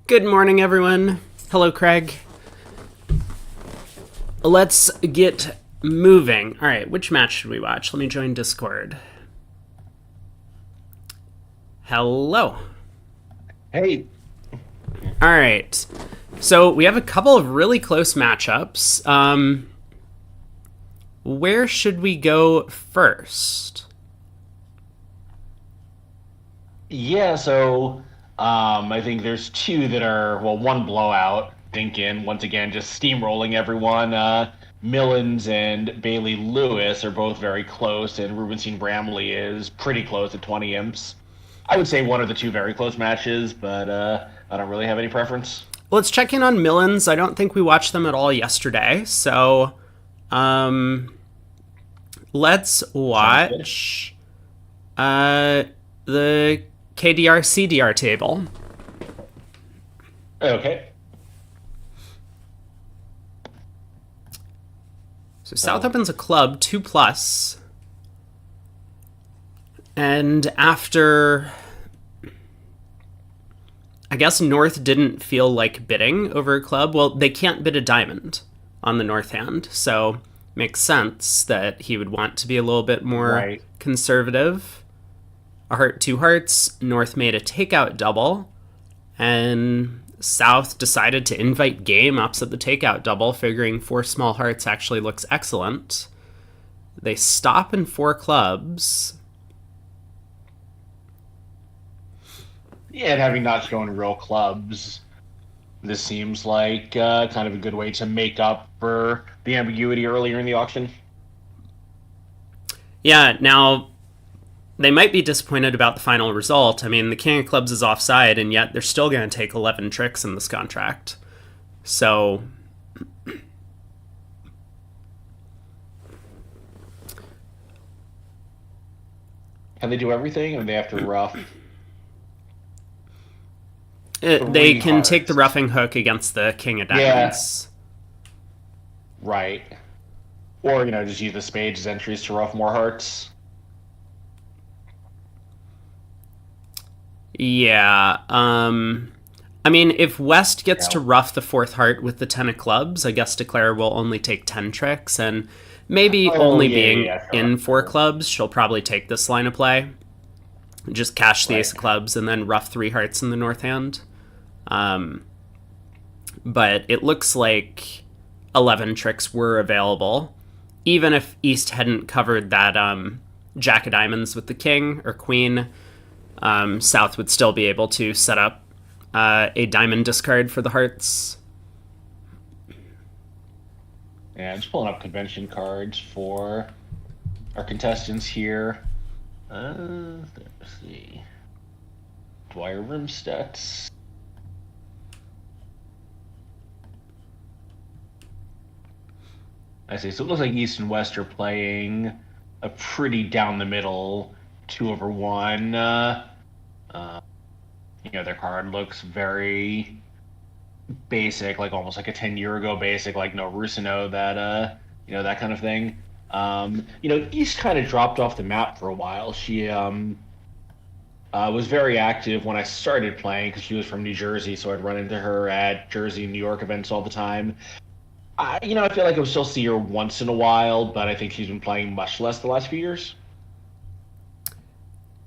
Good morning, everyone. Hello, Craig. Let's get moving. All right, which match should we watch? Let me join Discord. Hello. Hey. All right. So we have a couple of really close matchups. Where should we go first? Yeah, I think there's two that are, well, one blowout. Dinkin, once again, just steamrolling everyone. Millens and Bailey Lewis are both very close, and Rubenstein Bramley is pretty close at 20 imps. I would say one of the two very close matches, but I don't really have any preference. Let's check in on Millens. I don't think we watched them at all yesterday, so let's watch the KDR CDR table. Okay. So South opens a club 2+, and after, I guess North didn't feel like bidding over a club. Well, they can't bid a diamond on the North hand, so makes sense that he would want to be a little bit more conservative. A heart, two hearts. North made a takeout double, and South decided to invite game opposite the takeout double, figuring 4 small hearts actually looks excellent. They stop in 4 clubs. Yeah, and having not shown real clubs, this seems like kind of a good way to make up for the ambiguity earlier in the auction. Yeah, now they might be disappointed about the final result. I mean, the King of Clubs is offside, and yet they're still going to take 11 tricks in this contract. So Can they do everything, or they have to rough? They can take the roughing hook against the King of Diamonds. Yeah. Right. Or, just use the spades as entries to rough more hearts. Yeah. I mean, if West gets to rough the 4th heart with the 10 of clubs, I guess Declare will only take 10 tricks, and maybe being in 4 clubs, she'll probably take this line of play. Just cash the ace of clubs and then rough 3 hearts in the North hand. But it looks like 11 tricks were available. Even if East hadn't covered that Jack of Diamonds with the King or Queen, South would still be able to set up a diamond discard for the hearts. Yeah, I'm just pulling up convention cards for our contestants here. Let's see. Dwyer Rimstedts. I see. So it looks like East and West are playing a pretty down the middle 2/1. Their card looks very basic, like almost like a 10-year ago basic, like no Rusino, that that kind of thing. East kind of dropped off the map for a while. She was very active when I started playing because she was from New Jersey, so I'd run into her at Jersey and New York events all the time. I feel like I would still see her once in a while, but I think she's been playing much less the last few years.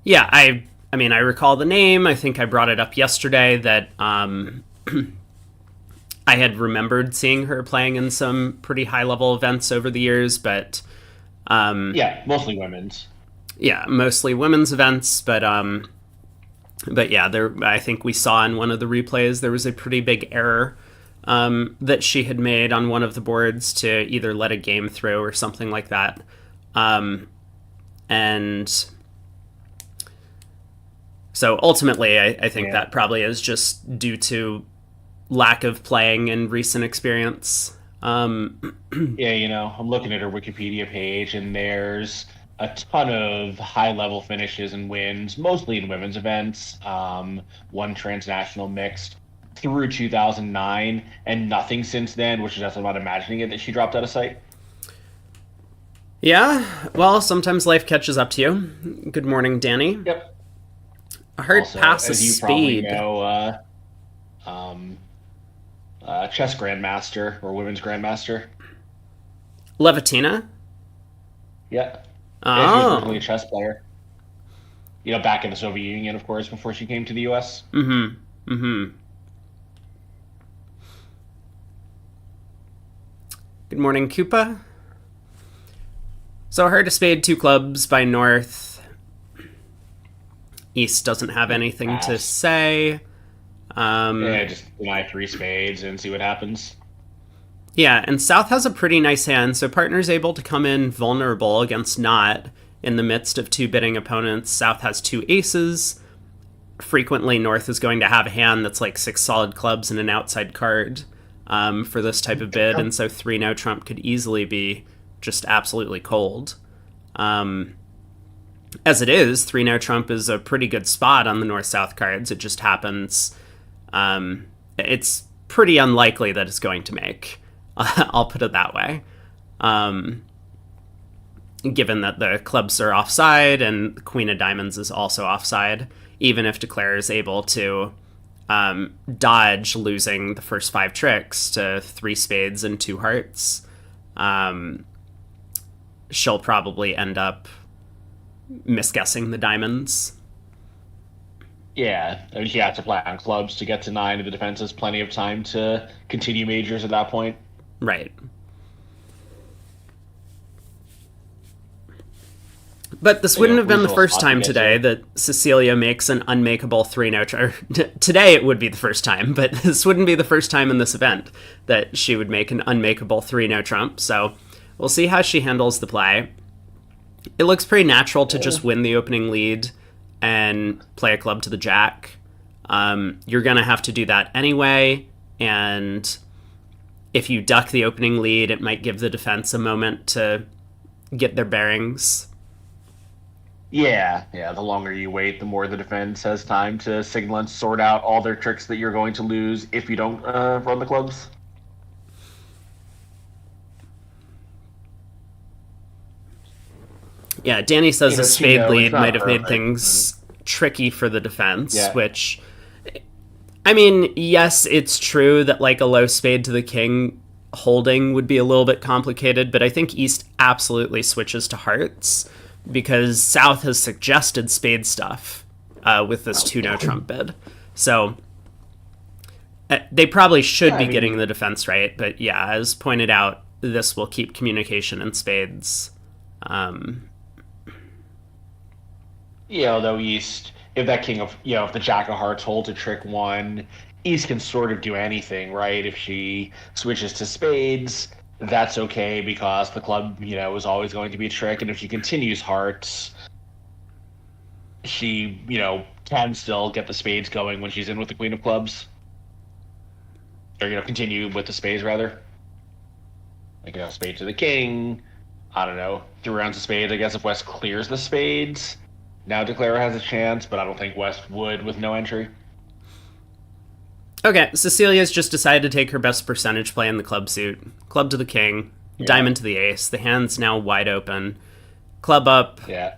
Yeah, I mean, I recall the name. I think I brought it up yesterday that I had remembered seeing her playing in some pretty high-level events over the years, but yeah, mostly women's. Yeah, mostly women's events, but yeah, I think we saw in one of the replays there was a pretty big error that she had made on one of the boards to either let a game through or something like that. And so ultimately, I think that probably is just due to lack of playing and recent experience. Yeah, I'm looking at her Wikipedia page, and there's a ton of high-level finishes and wins, mostly in women's events. One transnational mixed through 2009, and nothing since then, which is just about imagining it that she dropped out of sight. Yeah, well, sometimes life catches up to you. Good morning, Danny. Yep. A hard Also, pass of as you speed. probably know, um, chess grandmaster or women's grandmaster. Levatina? Yeah, yeah, she was originally a Oh. chess player. Back in the Soviet Union, of course, before she came to the U.S. Mm-hmm. Mm-hmm. Good morning, Koopa. So heart of spade, two clubs by North. East doesn't have anything to Pass. say. Yeah, just deny three spades and see what happens. Yeah, and South has a pretty nice hand, so partner's able to come in vulnerable against Not in the midst of two bidding opponents. South has two aces. Frequently, North is going to have a hand that's like six solid clubs and an outside card for this type of bid, and so 3 no trump could easily be just absolutely cold. As it is, 3 no trump is a pretty good spot on the North South cards. It just happens. It's pretty unlikely that it's going to make. I'll put it that way. Given that the clubs are offside and the Queen of Diamonds is also offside, even if Declare is able to dodge losing the first 5 tricks to 3 spades and 2 hearts, she'll probably end up misguessing the diamonds. Yeah, she has to play on clubs to get to 9, and the defense has plenty of time to continue majors at that point. Right. But this wouldn't have been the first time today that Cecilia makes an unmakeable 3 no trump. Today it would be the first time, but this wouldn't be the first time in this event that she would make an unmakeable 3 no trump. So we'll see how she handles the play. It looks pretty natural to just win the opening lead and play a club to the jack. You're going to have to do that anyway, and if you duck the opening lead, it might give the defense a moment to get their bearings. Yeah. The longer you wait, the more the defense has time to signal and sort out all their tricks that you're going to lose if you don't run the clubs. Yeah, Danny says a spade lead might have made perfect. things tricky for the defense, Yeah. which, I mean, yes, it's true that like a low spade to the king holding would be a little bit complicated, but I think East absolutely switches to hearts because South has suggested spade stuff with this 2 no trump bid. So they probably should be getting the defense right, but yeah, as pointed out, this will keep communication in spades. Although East, if that king of, if the jack of hearts holds a trick 1, East can sort of do anything, right? If she switches to spades, that's okay because the club, is always going to be a trick. And if she continues hearts, she, can still get the spades going when she's in with the queen of clubs. Or, continue with the spades, rather. Like, spade to the king. I don't know. 3 rounds of spades, I guess, if West clears the spades. Now Declare has a chance, but I don't think West would with no entry. Okay, Cecilia's just decided to take her best percentage play in the club suit. Club to the king, diamond to the ace. The hand's now wide open. Club up. Yeah.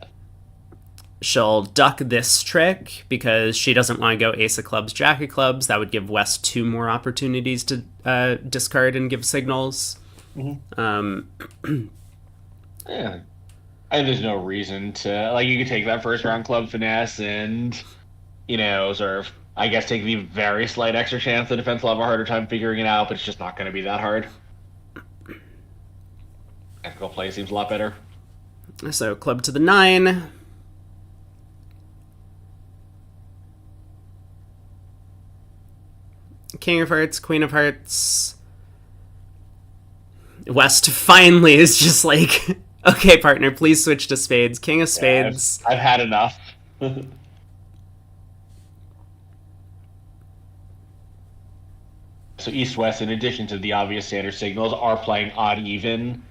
She'll duck this trick because she doesn't want to go ace of clubs, jack of clubs. That would give West 2 more opportunities to discard and give signals. Mm-hmm. Yeah. And there's no reason to, you could take that first round club finesse and, sort of, I guess, take the very slight extra chance the defense will have a harder time figuring it out, but it's just not going to be that hard. Technical play seems a lot better. So club to the 9. King of hearts, queen of hearts. West finally is just like, okay, partner, please switch to spades. King of spades. Yeah, I've had enough. So East-West, in addition to the obvious standard signals, are playing odd-even.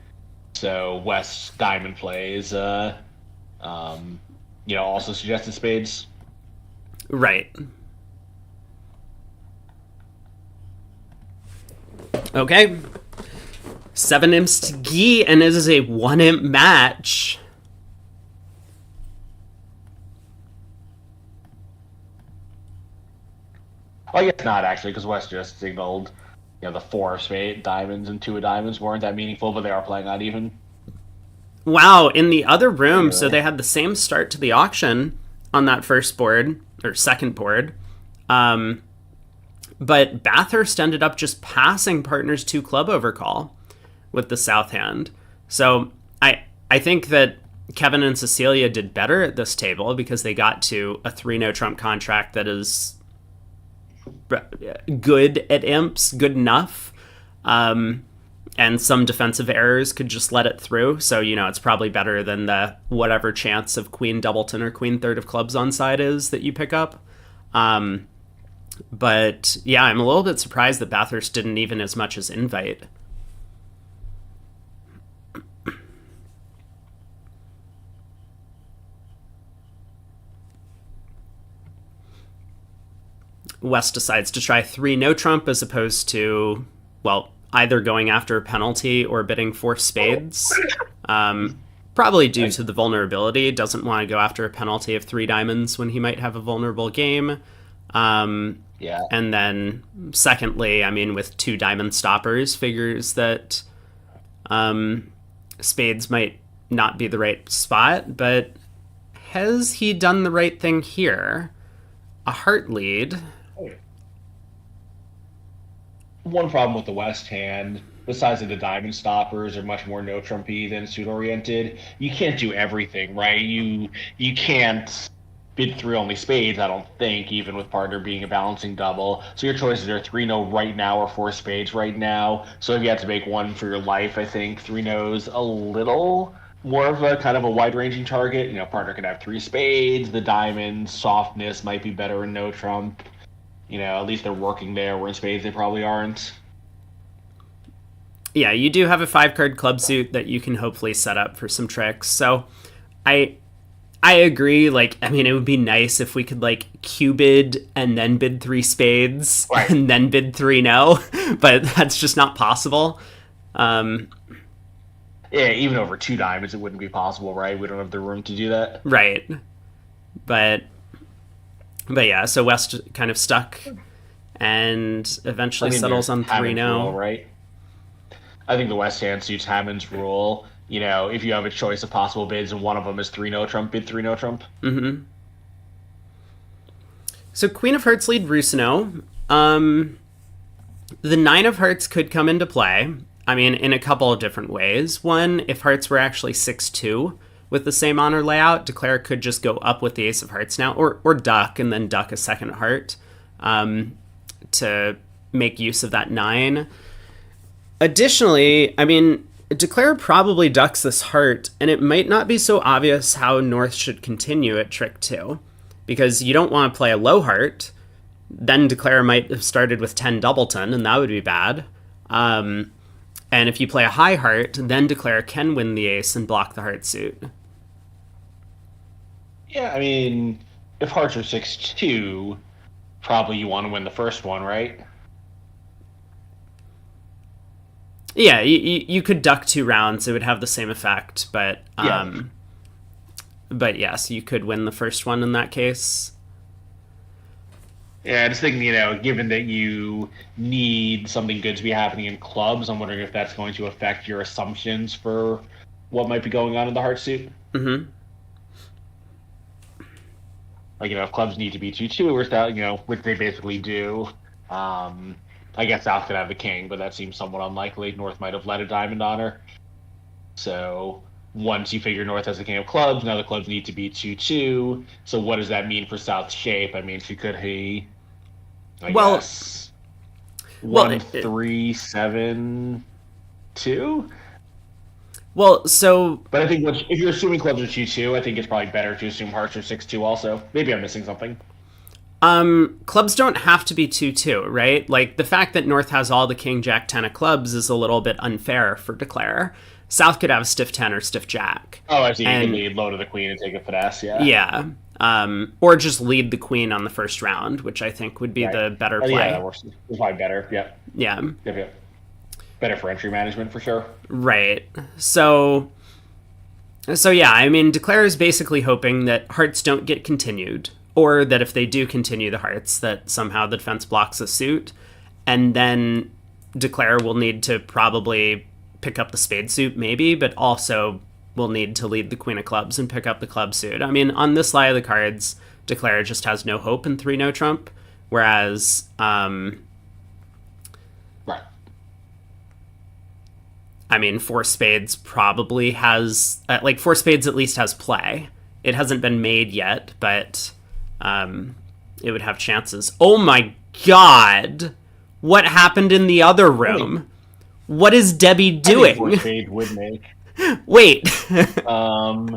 So West's diamond plays, also suggested spades. Right. Okay. 7 imps to Guy, and it is a 1 imp match. Oh, I guess not actually, because West just signaled, the four of spade diamonds and two of diamonds weren't that meaningful, but they are playing out even. Wow, in the other room, so Anyway, they had the same start to the auction on that first board, or second board. Um, but Bathurst ended up just passing partners to club overcall with the south hand. So I think that Kevin and Cecilia did better at this table because they got to a 3 no trump contract that is good at imps, good enough. And some defensive errors could just let it through. So, it's probably better than the whatever chance of queen doubleton or queen third of clubs on side is that you pick up. But yeah, I'm a little bit surprised that Bathurst didn't even as much as invite. West decides to try 3 no trump as opposed to, well, either going after a penalty or bidding 4 spades. Probably due to the vulnerability. Doesn't want to go after a penalty of 3 diamonds when he might have a vulnerable game. yeah. And then, secondly, I mean, with 2 diamond stoppers, figures that spades might not be the right spot. But has he done the right thing here? A heart lead. One problem with the West hand, besides that the diamond stoppers are much more no trumpy than suit oriented, you can't do everything, right? You can't bid three only spades, I don't think, even with partner being a balancing double. So your choices are 3 no right now or 4 spades right now. So if you had to make one for your life, I think 3 no's a little more of a kind of a wide ranging target. Partner could have 3 spades, the diamond softness might be better in no trump. At least they're working there, where in spades they probably aren't. Yeah, you do have a 5-card club suit that you can hopefully set up for some tricks. So I agree. Like, I mean, it would be nice if we could like Q bid and then bid 3 spades Right. and then bid 3 no, but that's just not possible. Yeah, even over 2 diamonds, it wouldn't be possible, right? We don't have the room to do that. Right. But yeah, so West kind of stuck and eventually settles on 3 no. Right? I think the West hand suits Hammond's rule. If you have a choice of possible bids and one of them is 3 no trump, bid 3 no trump. Mm-hmm. So Queen of Hearts lead Rusino. The 9 of Hearts could come into play. I mean, in a couple of different ways. One, if Hearts were actually 6-2 with the same honor layout, Declare could just go up with the Ace of Hearts now, or duck and then duck a second heart to make use of that 9. Additionally, I mean, Declare probably ducks this heart, and it might not be so obvious how North should continue at trick 2, because you don't want to play a low heart. Then Declare might have started with 10 doubleton, and that would be bad. And if you play a high heart, then Declare can win the ace and block the heart suit. Yeah, I mean, if hearts are 6-2, probably you want to win the first one, right? Yeah, you could duck 2 rounds; it would have the same effect. But but yes, you could win the first one in that case. Yeah, I just think, given that you need something good to be happening in clubs, I'm wondering if that's going to affect your assumptions for what might be going on in the heart suit. Mm-hmm. Like, if clubs need to be 2-2 or style, which they basically do. I guess South could have the king, but that seems somewhat unlikely. North might have led a diamond honor. So once you figure North has the king of clubs, now the clubs need to be 2-2. So what does that mean for South's shape? I mean, she could he, I guess, 1-3-7-2. Well, so... But I think if you're assuming clubs are 2-2, I think it's probably better to assume hearts are 6-2 also. Maybe I'm missing something. Clubs don't have to be 2-2, right? Like, the fact that North has all the king, jack, 10 of clubs is a little bit unfair for Declare. South could have stiff 10 or stiff jack. Oh, I see. You can lead low to the queen and take a finesse, yeah. Yeah. Or just lead the queen on the first round, which I think would be the better play. Yeah, that works. It's probably better, yeah. Yeah. Yep. Better for entry management, for sure. Right. So yeah, I mean, Declare is basically hoping that hearts don't get continued, or that if they do continue the hearts, that somehow the defense blocks a suit, and then Declare will need to probably pick up the spade suit, maybe, but also will need to lead the queen of clubs and pick up the club suit. I mean, on this lie of the cards, Declare just has no hope in 3 no trump, whereas Right. I mean, 4 spades probably has, like, 4 spades at least has play. It hasn't been made yet, but it would have chances. Oh my god! What happened in the other room? What is Debbie doing? 4 spades would make. Wait. I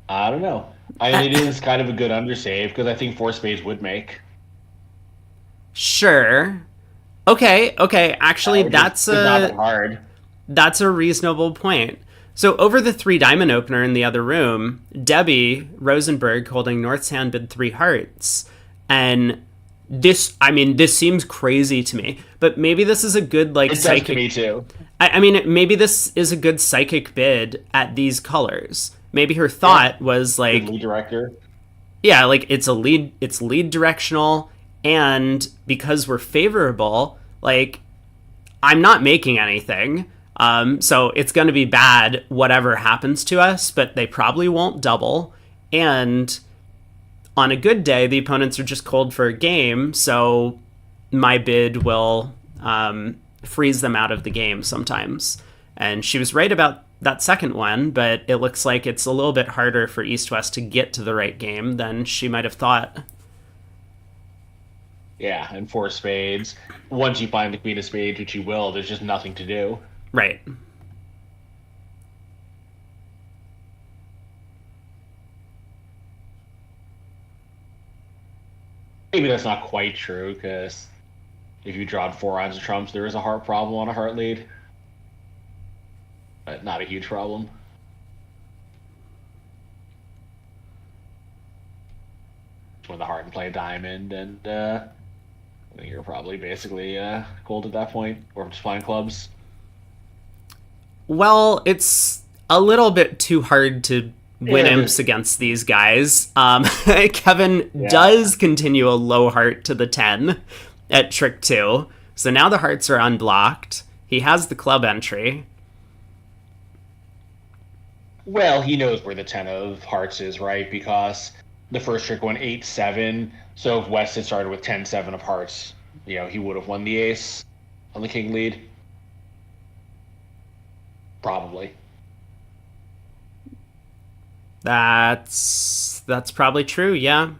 don't know. I mean, it is kind of a good undersave because I think 4 spades would make. Sure. Okay. Actually, It's not that hard. that's a reasonable point. So over the 3 diamond opener in the other room, Debbie Rosenberg holding North's hand bid 3 hearts, and this seems crazy to me, but maybe this is a good like It psychic. does to me too. I mean, maybe this is a good psychic bid at these colors. Maybe her thought was like, Good lead director. yeah, like it's lead directional, and because we're favorable, like I'm not making anything. So it's going to be bad whatever happens to us, but they probably won't double. And on a good day, the opponents are just cold for a game, so my bid will freeze them out of the game sometimes. And she was right about that second one, but it looks like it's a little bit harder for East-West to get to the right game than she might have thought. Yeah, and 4 spades. Once you find the queen of spades, which you will, there's just nothing to do. Right. Maybe that's not quite true, because if you drawed 4 rounds of trumps, there is a heart problem on a heart lead. But not a huge problem. Win the heart and play a diamond, and I think you're probably basically cold at that point, or just playing clubs. Well, it's a little bit too hard to win Yeah. imps against these guys. Kevin does continue a low heart to the 10 at trick 2. So now the hearts are unblocked. He has the club entry. Well, he knows where the 10 of hearts is, right? Because the first trick went 8-7. So if West had started with 10-7 of hearts, he would have won the ace on the king lead. Probably. That's probably true, yeah.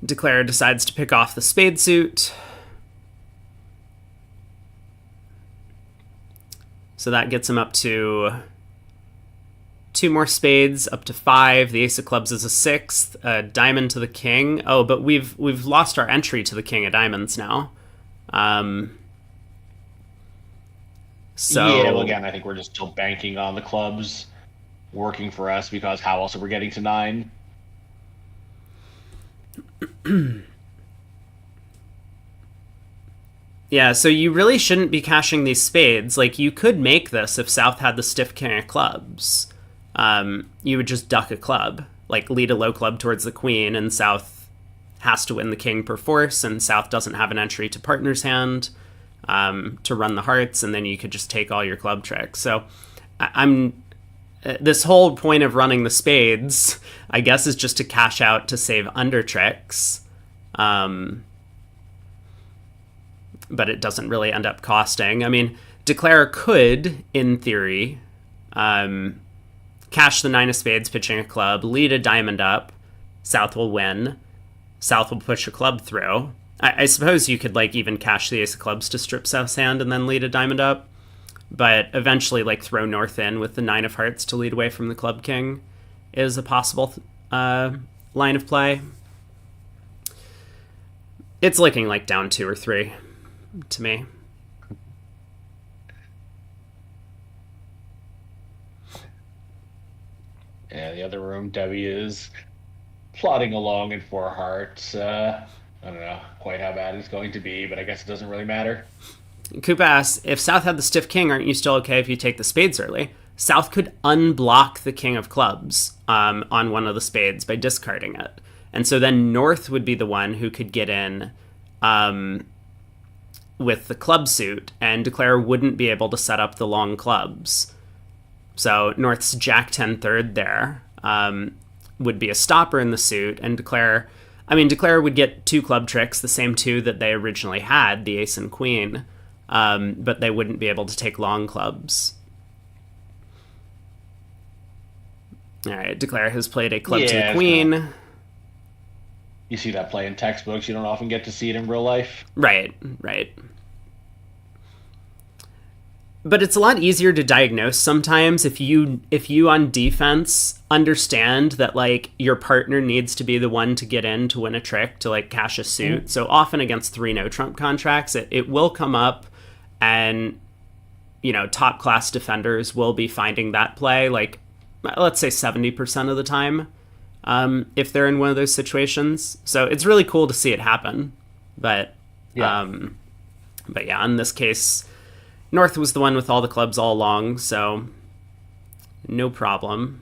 Declare decides to pick off the spade suit. So that gets him up to 2 more spades, up to 5. The ace of clubs is a 6th. A diamond to the king. Oh, but we've lost our entry to the king of diamonds now. So Yeah, well, again, I think we're just still banking on the clubs working for us, because how else are we getting to 9? yeah, so you really shouldn't be cashing these spades. Like, you could make this if South had the stiff king of clubs. You would just duck a club, like lead a low club towards the queen, and South has to win the king per force, and South doesn't have an entry to partner's hand to run the hearts, and then you could just take all your club tricks. So I'm this whole point of running the spades, I guess, is just to cash out to save under tricks. But it doesn't really end up costing. I mean, Declare could, in theory, cash the 9 of spades, pitching a club, lead a diamond up, South will win, South will push a club through. I suppose you could, like, even cash the ace of clubs to strip South's hand and then lead a diamond up, but eventually, like, throw North in with the 9 of hearts to lead away from the club king is a possible line of play. It's looking like down 2 or 3 to me. Yeah, the other room, Debbie is plodding along in 4 hearts. I don't know quite how bad it's going to be, but I guess it doesn't really matter. Koopa asks, if South had the stiff king, aren't you still okay if you take the spades early? South could unblock the king of clubs on one of the spades by discarding it. And so then North would be the one who could get in with the club suit, and Declare wouldn't be able to set up the long clubs. So North's Jack 10 third there would be a stopper in the suit, and Declare would get 2 club tricks, the same 2 that they originally had, the ace and queen, but they wouldn't be able to take long clubs. All right, Declare has played a club to the queen. You see that play in textbooks. You don't often get to see it in real life. Right. But it's a lot easier to diagnose sometimes if you on defense understand that, like, your partner needs to be the one to get in to win a trick, to, like, cash a suit. So often against 3 no-trump contracts, it will come up, and, you know, top-class defenders will be finding that play, like, let's say 70% of the time, if they're in one of those situations. So it's really cool to see it happen. But yeah, in this case, North was the one with all the clubs all along, so no problem.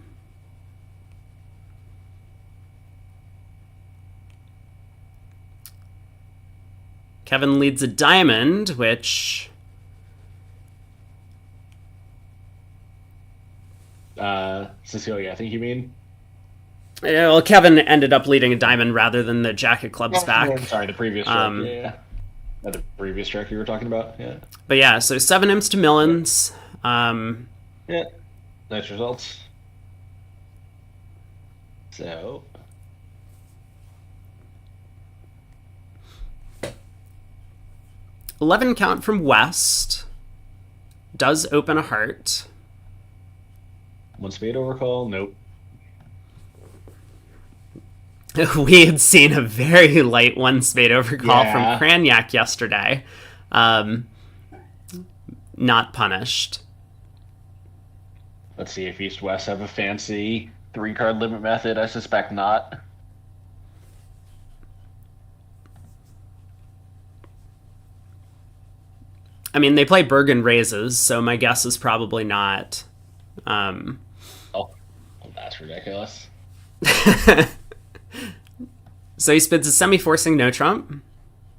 Kevin leads a diamond, which... Cecilia, I think you mean? Yeah, well, Kevin ended up leading a diamond rather than the jack of clubs back. I'm sorry, the previous trick. Yeah. The previous trick you were talking about, yeah. But yeah, so 7 imps to Millens. Yeah, nice results. So... 11 count from West. Does open a heart. 1 spade overcall? Nope. We had seen a very light 1 spade overcall from Cranyak yesterday. Not punished. Let's see if East-West have a fancy 3-card limit method. I suspect not. I mean, they play Bergen raises, so my guess is probably not. Oh, that's ridiculous. So he spids a semi-forcing no trump.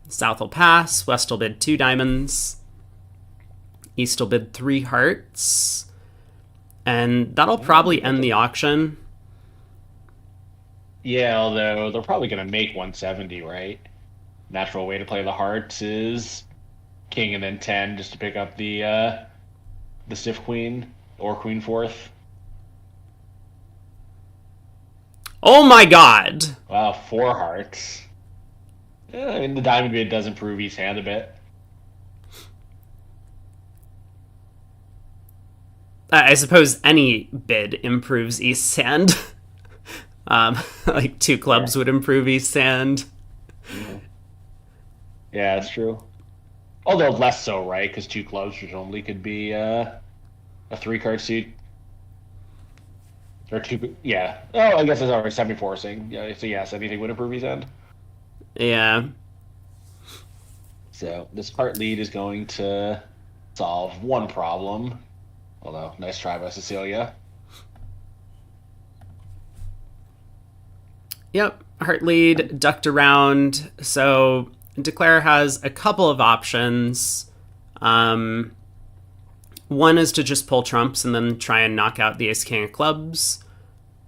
South will pass. West will bid 2 diamonds. East will bid 3 hearts. And that'll probably end the auction. Yeah, although they're probably going to make 170, right? Natural way to play the hearts is king and then 10 just to pick up the stiff queen or queen fourth. Oh my god! Wow, 4 hearts. Yeah, I mean, the diamond bid does improve East's hand a bit. I suppose any bid improves East's hand. Like 2 clubs would improve East's hand. Yeah, that's true. Although less so, right? Because 2 clubs presumably could be a 3-card suit. Or 2, yeah. Oh, I guess it's already semi-forcing. Yeah, so yes, anything would improve his end. Yeah. So this part lead is going to solve 1 problem. Although, nice try by Cecilia. Yep, heart lead, ducked around. So Declare has a couple of options. One is to just pull trumps and then try and knock out the ace-king of clubs.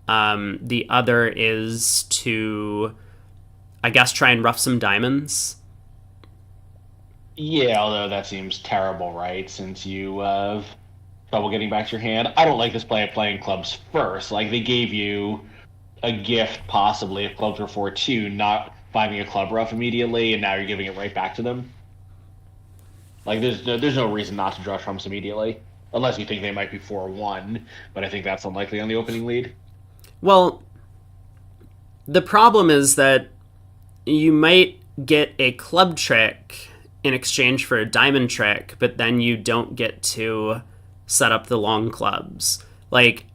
The other is to, I guess, try and rough some diamonds. Yeah, although that seems terrible, right? Since you have trouble getting back to your hand. I don't like this play of playing clubs first. Like, they gave you a gift, possibly, if clubs were 4-2, not finding a club rough immediately, and now you're giving it right back to them. Like, there's no reason not to draw trumps immediately, unless you think they might be 4-1, but I think that's unlikely on the opening lead. Well, the problem is that you might get a club trick in exchange for a diamond trick, but then you don't get to set up the long clubs. Like,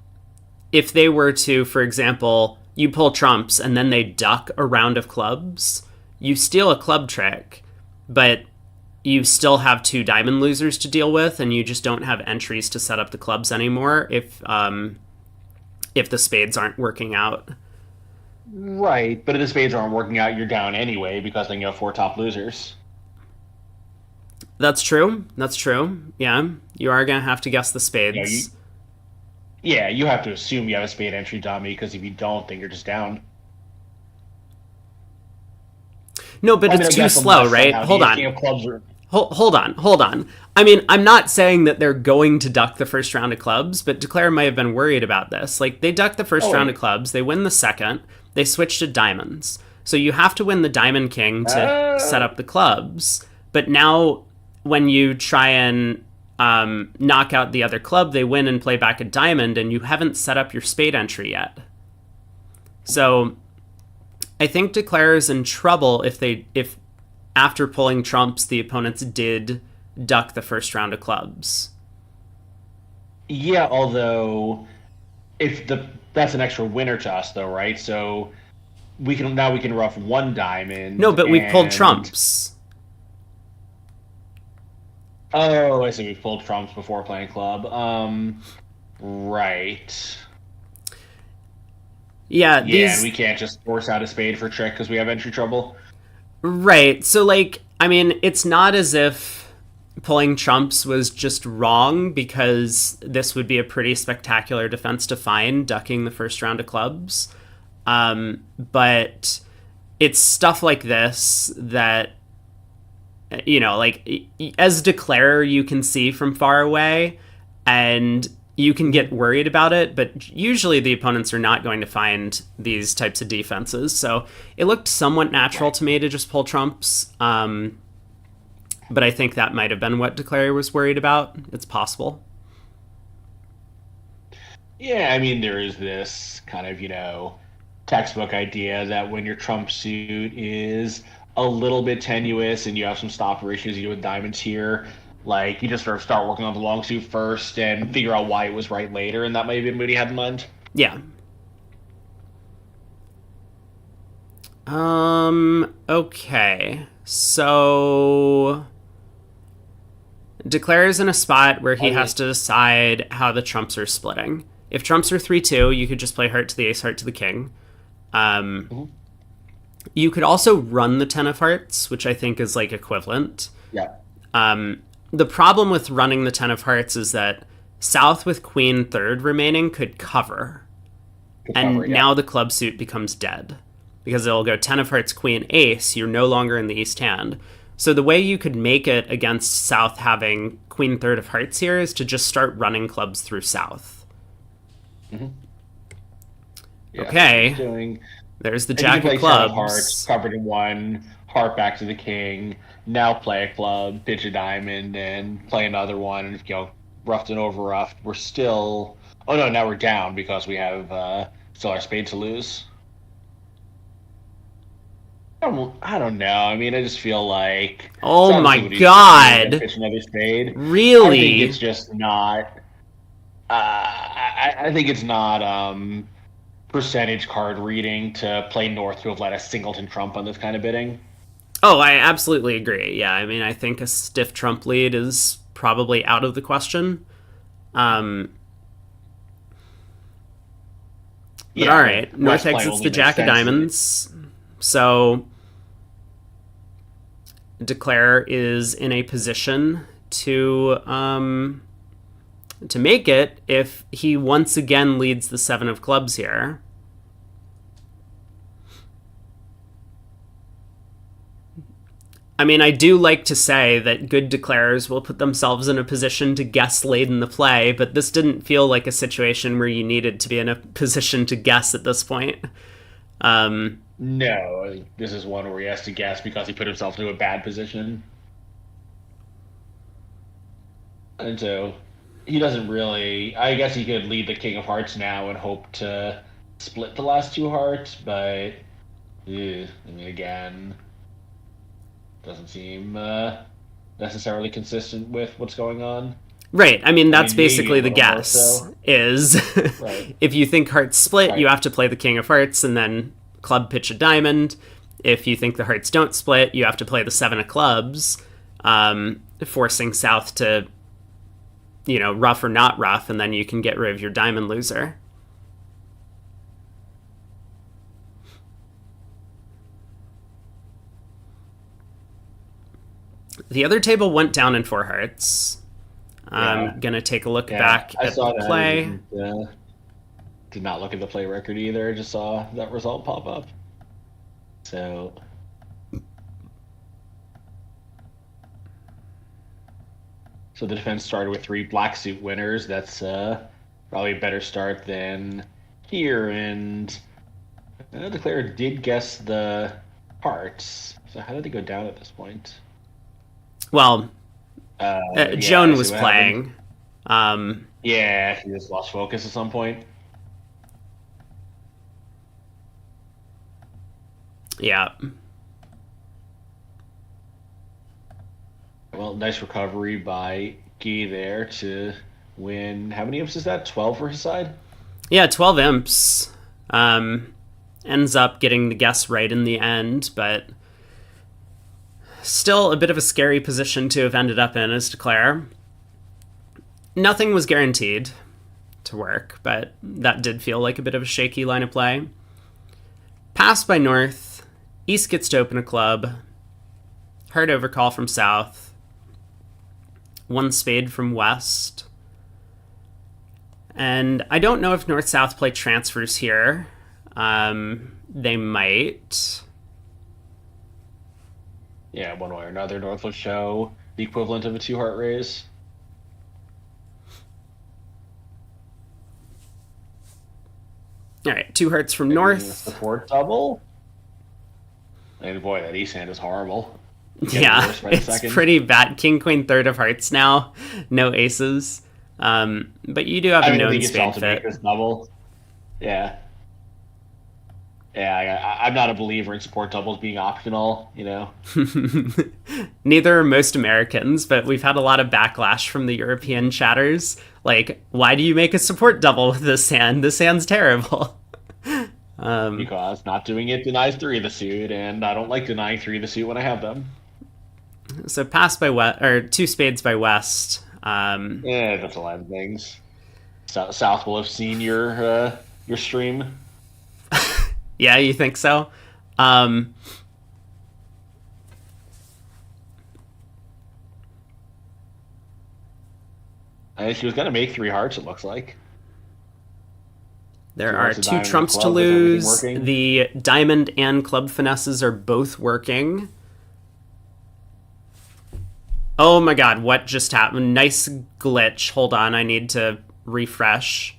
if they were to, for example, you pull trumps and then they duck a round of clubs, you steal a club trick, but you still have two diamond losers to deal with, and you just don't have entries to set up the clubs anymore if the spades aren't working out. Right, but if the spades aren't working out, you're down anyway because then you have four top losers. That's true. That's true. Yeah, you are gonna have to guess the spades. You have to assume you have a spade entry dummy because if you don't, then you're just down. No, but it's too slow, right? Hold on. Hold on. I mean, I'm not saying that they're going to duck the first round of clubs, but Declare might have been worried about this. Like, they duck the first round of clubs, they win the second, they switch to diamonds. So you have to win the diamond king to set up the clubs. But now, when you try and knock out the other club, they win and play back a diamond, and you haven't set up your spade entry yet. So I think Declare is in trouble if after pulling trumps, the opponents did duck the first round of clubs. Yeah, although that's an extra winner to us, though, right? So we can rough one diamond. No, but we pulled trumps. Oh, I see. We pulled trumps before playing club. Right. Yeah, and we can't just force out a spade for trick because we have entry trouble. Right. So, like, I mean, it's not as if pulling trumps was just wrong, because this would be a pretty spectacular defense to find, ducking the first round of clubs. But it's stuff like this that, you know, like, as Declarer, you can see from far away, and you can get worried about it, but usually the opponents are not going to find these types of defenses. So it looked somewhat natural to me to just pull trumps. But I think that might have been what Declarer was worried about. It's possible. Yeah, I mean, there is this kind of, textbook idea that when your trump suit is a little bit tenuous and you have some stopper issues you do with diamonds here, like, you just sort of start working on the long suit first and figure out why it was right later, and that might have been what he had in mind. Yeah. Okay. So Declare's in a spot where he has to decide how the trumps are splitting. If trumps are 3-2, you could just play heart to the ace, heart to the king. You could also run the 10 of hearts, which I think is, like, equivalent. Yeah. The problem with running the 10 of hearts is that South with queen third remaining could cover. Now the club suit becomes dead, because it'll go 10 of hearts, queen, ace. You're no longer in the east hand. So the way you could make it against South having queen third of hearts here is to just start running clubs through South. Mm-hmm. Yeah, okay. There's the jack of clubs. Hearts, covered in one, heart back to the king. Now play a club, pitch a diamond, and play another one. And, roughed and over roughed. We're still... Oh, no, now we're down because we have still our spade to lose. I don't know. I mean, I just feel like... Oh, my God. Pitch another spade. Really? I think it's just not... I think it's not percentage card reading to play North to have let a singleton trump on this kind of bidding. Oh, I absolutely agree. Yeah, I mean, I think a stiff trump lead is probably out of the question. But all right, North exits the jack of diamonds. So Declare is in a position to make it if he once again leads the 7 of clubs here. I mean, I do like to say that good declarers will put themselves in a position to guess late in the play, but this didn't feel like a situation where you needed to be in a position to guess at this point. No, this is one where he has to guess because he put himself into a bad position. And so he doesn't really... I guess he could lead the king of hearts now and hope to split the last 2 hearts, but... I mean, again... doesn't seem necessarily consistent with what's going on. Right. I mean, that's basically the guess, so. Is right. If you think hearts split, right, you have to play the king of hearts and then club pitch a diamond. If you think the hearts don't split, you have to play the 7 of clubs. forcing South to, rough or not rough, and then you can get rid of your diamond loser. The other table went down in 4 hearts. I'm going to take a look back at the play. Did not look at the play record either. Just saw that result pop up. So the defense started with 3 black suit winners. That's probably a better start than here. And Declare did guess the hearts. So how did they go down at this point? Well, Joan was playing. Yeah, he just lost focus at some point. Yeah. Well, nice recovery by Guy there to win. How many imps is that? 12 for his side? Yeah, 12 imps. Ends up getting the guess right in the end, but still a bit of a scary position to have ended up in as Declare. Nothing was guaranteed to work, but that did feel like a bit of a shaky line of play. Pass by North. East gets to open a club. Hard overcall from South. 1 spade from West. And I don't know if North-South play transfers here. They might. Yeah, one way or another, North will show the equivalent of a 2-heart raise. All right, 2 hearts from North. Support double. And boy, that East hand is horrible. Yeah, it's pretty bad. King, Queen, 3rd of hearts now. No aces. But you do have a known spade fit. This double. Yeah. Yeah, I'm not a believer in support doubles being optional, Neither are most Americans, but we've had a lot of backlash from the European chatters. Like, why do you make a support double with this hand? This hand's terrible. Because not doing it denies 3 of the suit, and I don't like denying 3 of the suit when I have them. So pass by West, or 2 spades by West. Yeah, that's a lot of things. South will have seen your stream. Yeah, you think so? I think she was going to make 3 hearts, it looks like. There are 2 trumps to lose. The diamond and club finesses are both working. Oh my god, what just happened? Nice glitch. Hold on, I need to refresh.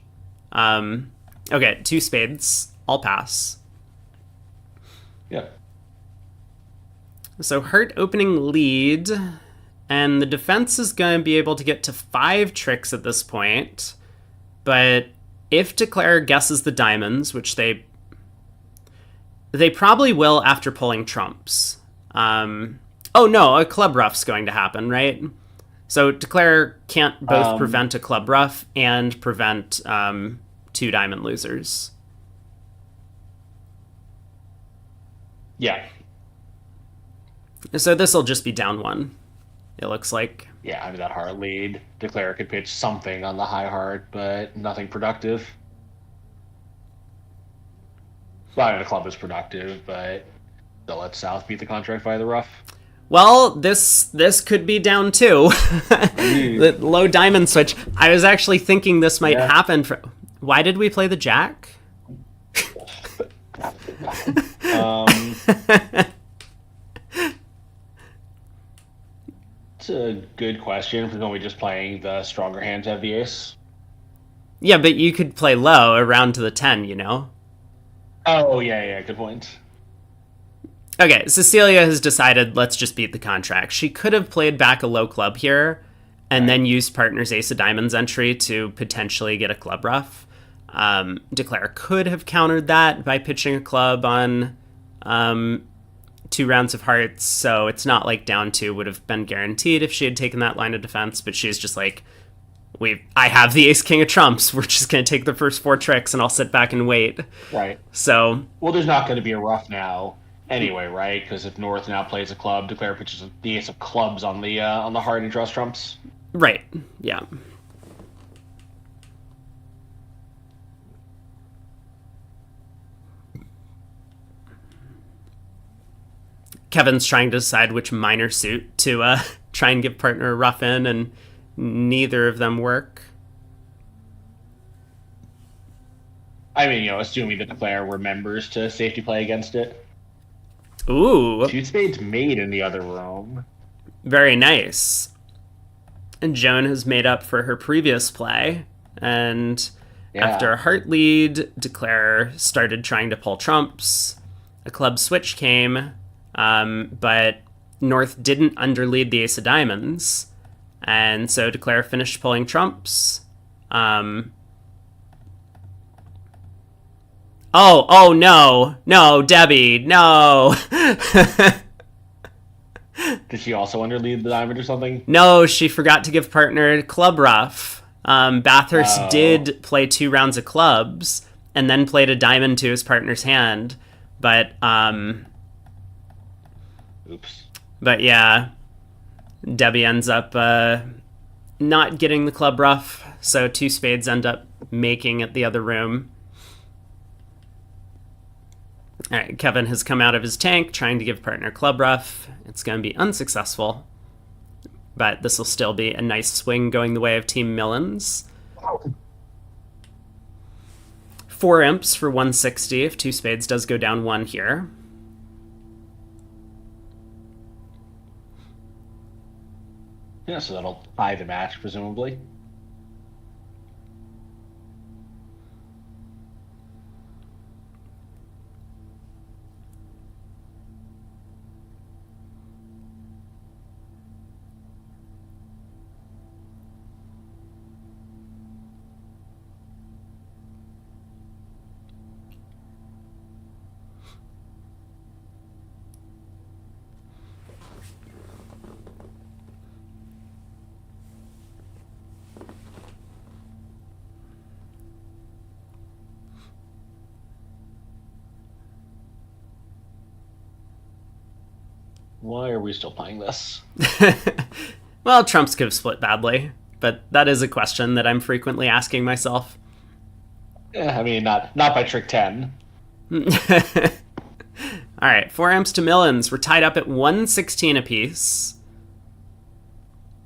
Okay, 2 spades. I'll pass. Yep. So heart opening lead, and the defense is going to be able to get to 5 tricks at this point. But if Declare guesses the diamonds, which they probably will after pulling trumps. Oh no, a club ruff's going to happen, right? So Declare can't both prevent a club ruff and prevent 2 diamond losers. Yeah. So this will just be down 1, it looks like. Yeah, I mean, that heart lead. Declare could pitch something on the high heart, but nothing productive. Well, I mean, the club is productive, but they'll let South beat the contract via the rough. Well, this could be down 2. The low diamond switch. I was actually thinking this might happen. Why did we play the jack? It's a good question. We're only just playing the stronger hand to have the ace. Yeah, but you could play low around to the 10, Oh, yeah, good point. Okay, Cecilia has decided let's just beat the contract. She could have played back a low club here and then used partner's ace of diamonds entry to potentially get a club ruff. Declare could have countered that by pitching a club on 2 rounds of hearts, so it's not like down 2 would have been guaranteed if she had taken that line of defense, but she's just like, I have the ace king of trumps, we're just going to take the first 4 tricks and I'll sit back and wait. Right. So... Well, there's not going to be a ruff now. anyway, right? Because if North now plays a club, declare pitches the ace of clubs on the heart and draws trumps. Right. Yeah. Kevin's trying to decide which minor suit to try and give partner a rough in, and neither of them work. I mean, assuming the declare remembers to safety play against it. Ooh. Two spades made in the other room. Very nice. And Joan has made up for her previous play, and after a heart lead, declare started trying to pull trumps. A club switch came, but North didn't underlead the ace of diamonds, and so declare finished pulling trumps. Oh no, Debbie, no. Did she also underlead the diamond or something? No, she forgot to give partner club rough. Bathurst did play 2 rounds of clubs and then played a diamond to his partner's hand, but oops. But yeah, Debbie ends up not getting the club rough, so 2 spades end up making at the other room. All right, Kevin has come out of his tank trying to give partner club rough. It's going to be unsuccessful, but this will still be a nice swing going the way of Team Millens. 4 imps for 160 if 2 spades does go down 1 here. Yeah, so that'll tie the match, presumably. Why are we still playing this? Well, trumps could have split badly, but that is a question that I'm frequently asking myself. Yeah, I mean, not by trick 10. All right, 4 imps to Millens. We're tied up at 116 apiece.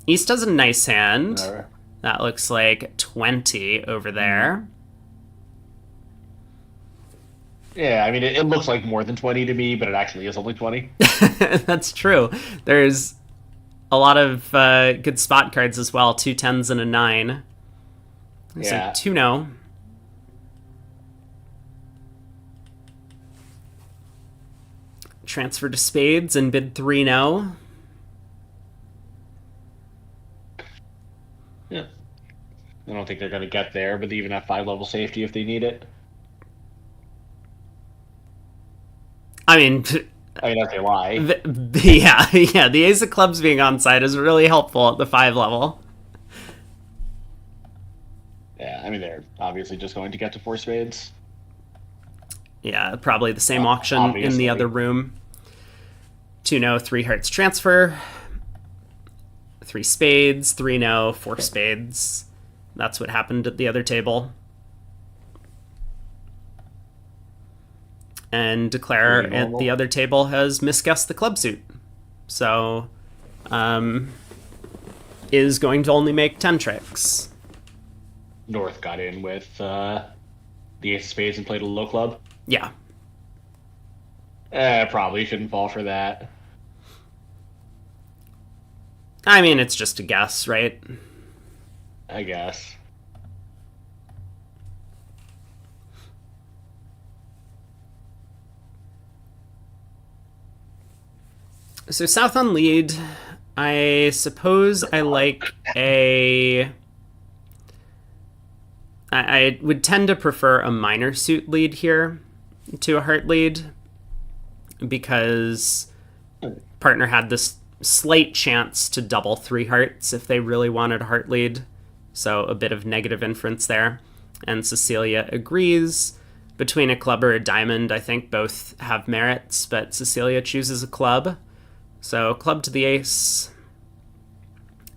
East has a nice hand. That looks like 20 over there. Yeah, I mean, it looks like more than 20 to me, but it actually is only 20. That's true. There's a lot of good spot cards as well. 2 10s and a 9. Yeah. So 2-0. Transfer to spades and bid 3-0. Yeah. I don't think they're going to get there, but they even have 5-level safety if they need it. I mean, that's a lie. Yeah, the ace of clubs being on side is really helpful at the 5 level. Yeah, I mean, they're obviously just going to get to 4 spades. Yeah, probably the same auction obviously. In the other room. 2-0, 3 hearts transfer. 3 spades, 3-0, 4 spades. That's what happened at the other table. And declare at the other table has misguessed the club suit. So, is going to only make 10 tricks. North got in with the ace of spades and played a low club. Yeah. Probably shouldn't fall for that. I mean, it's just a guess, right? I guess. So South on lead, I suppose I like a... I would tend to prefer a minor suit lead here to a heart lead because partner had this slight chance to double 3 hearts if they really wanted a heart lead. So a bit of negative inference there. And Cecilia agrees. between a club or a diamond, I think both have merits, but Cecilia chooses a club. So club to the ace.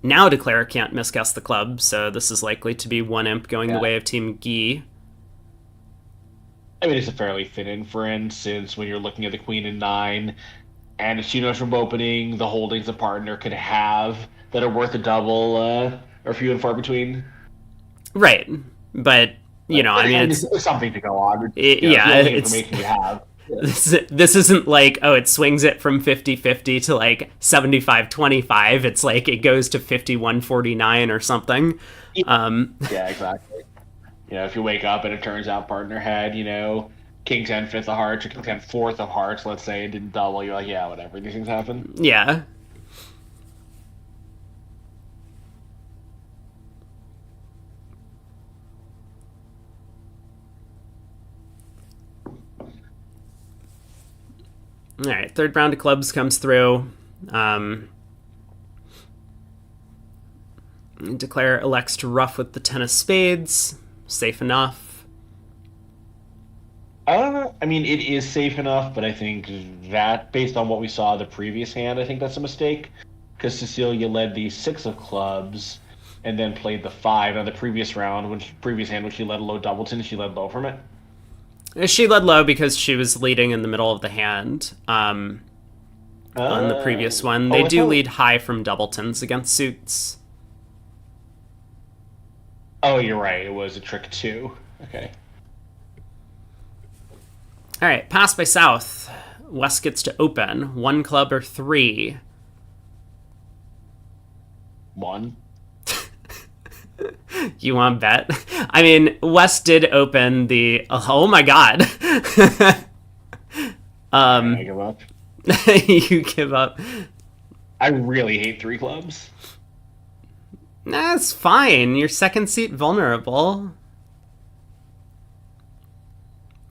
Now Declare can't misguess the club, so this is likely to be one imp going the way of Team Guy. I mean, it's a fairly thin inference since when you're looking at the queen and nine, and as she knows from opening, the holdings a partner could have that are worth a double are few and far between. Right, but I mean, it's something to go on. It's information you have. Yeah. This isn't like, oh, it swings it from 50-50 to like 75-25. It's like it goes to 51-49 or something. Yeah, exactly. If you wake up and it turns out partner had, king 10 fifth of hearts or king 10 fourth of hearts, let's say, and didn't double, you're like, yeah, whatever. These things happen. Yeah. All right, third round of clubs comes through. Declare elects to ruff with the 10 of spades. Safe enough. I mean, it is safe enough, but I think that, based on what we saw the previous hand, I think that's a mistake. Because Cecilia led the 6 of clubs and then played the 5 on the previous hand, when she led a low doubleton, she led low from it. She led low because she was leading in the middle of the hand on the previous one. They do lead high from doubletons against suits. Oh, you're right. It was a trick 2. Okay. All right, pass by South. West gets to open. 1 club or 3? 1. You want to bet? I mean, West did open the... Oh my god. I give up. You give up. I really hate 3 clubs. That's fine. You're second seat vulnerable.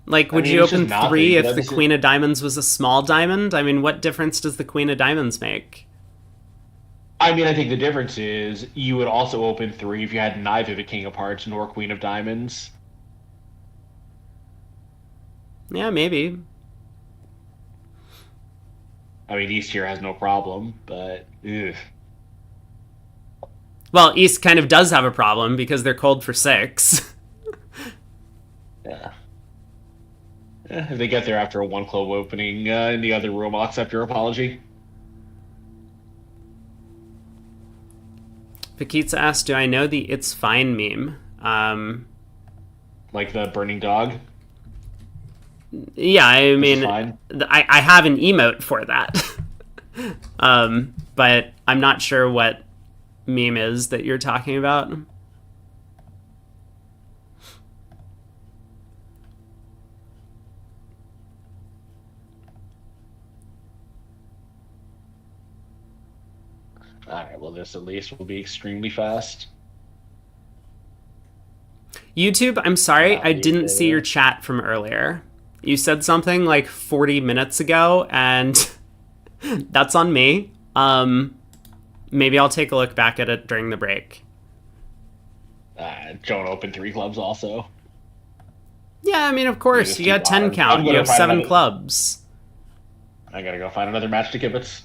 Like, would you open 3 if the Queen of Diamonds was a small diamond? I mean, what difference does the Queen of Diamonds make? I mean, I think the difference is you would also open 3 if you had neither the King of Hearts nor Queen of Diamonds. Yeah, maybe. I mean, East here has no problem, but... Ugh. Well, East kind of does have a problem because they're cold for 6. Yeah. If they get there after a 1 club opening in the other room, I'll accept your apology. Pakitsa asked, do I know the It's Fine meme? Like the burning dog? Yeah, I mean, I have an emote for that. But I'm not sure what meme is that you're talking about. Alright, well, this at least will be extremely fast. YouTube, I'm sorry, I didn't see your chat from earlier. You said something like 40 minutes ago, and that's on me. Maybe I'll take a look back at it during the break. Don't open 3 clubs also. Yeah, I mean, of course. You got 10 count. You have 7 clubs. I gotta go find another match to kibitz.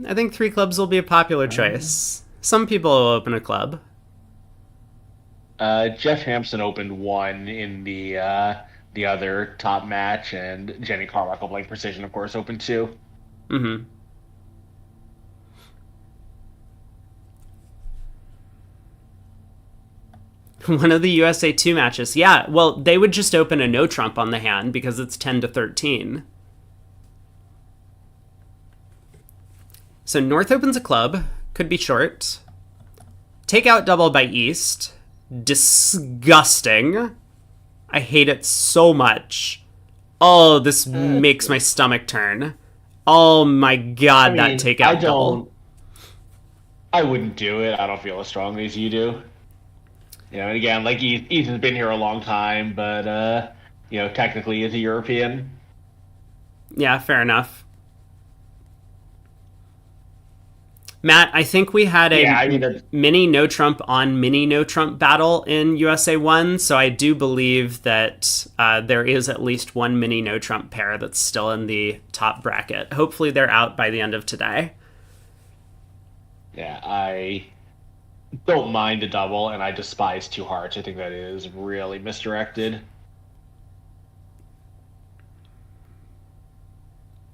I think 3 clubs will be a popular choice. Some people will open a club. Jeff Hampson opened 1 in the other top match, and Jenny Carmichael Blank Precision, of course, opened 2. Mm-hmm. One of the USA 2 matches. Yeah, well, they would just open a no trump on the hand because it's 10-13. So North opens a club. Could be short. Take out double by East. Disgusting. I hate it so much. Oh, this makes my stomach turn. Oh my god, that take out double. I wouldn't do it. I don't feel as strongly as you do. And again, like Ethan's been here a long time, but technically he's a European. Yeah, fair enough. Matt, I think we had a Yeah, I mean, mini no Trump on mini no Trump battle in USA 1, so I do believe that there is at least one mini no Trump pair that's still in the top bracket. Hopefully they're out by the end of today. yeah, I don't mind a double, and I despise two hearts. I think that is really misdirected.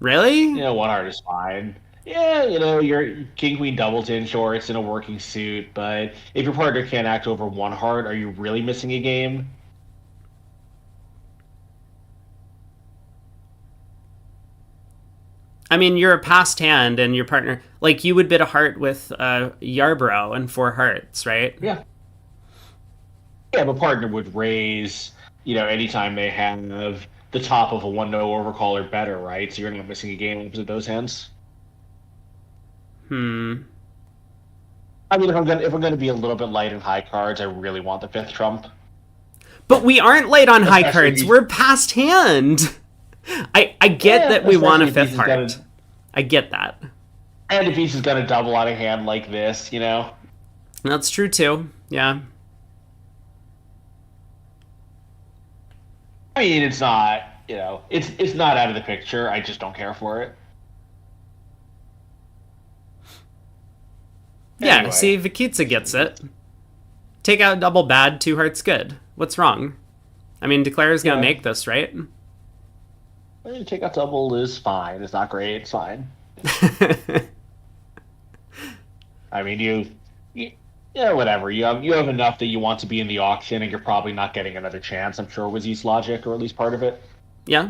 Really? One heart is fine. Yeah, your king queen doubles in shorts in a working suit, but if your partner can't act over one heart, are you really missing a game? I mean, you're a passed hand, and your partner, like, you would bid a heart with Yarborough and four hearts, right? Yeah. Yeah, but partner would raise, anytime they have the top of a 1-no overcall or better, right? So you're not missing a game opposite those hands. Hmm. I mean, if I'm gonna be a little bit light in high cards, I really want the fifth trump. But we aren't late on high Especially cards. We're past hand. I get yeah, that we want a especially if fifth he's heart. gonna I get that. and if he's gonna double out a hand like this. That's true too. Yeah. I mean, it's not, it's not out of the picture. I just don't care for it. Yeah, Anyway, see, Vikitsa gets it. Take out double bad, two hearts good. What's wrong? I mean, Declare's gonna yeah, make this, right? take out double is fine. It's not great. It's fine. I mean, yeah, whatever. You have enough that you want to be in the auction, and you're probably not getting another chance. I'm sure was East Logic, or at least part of it. Yeah.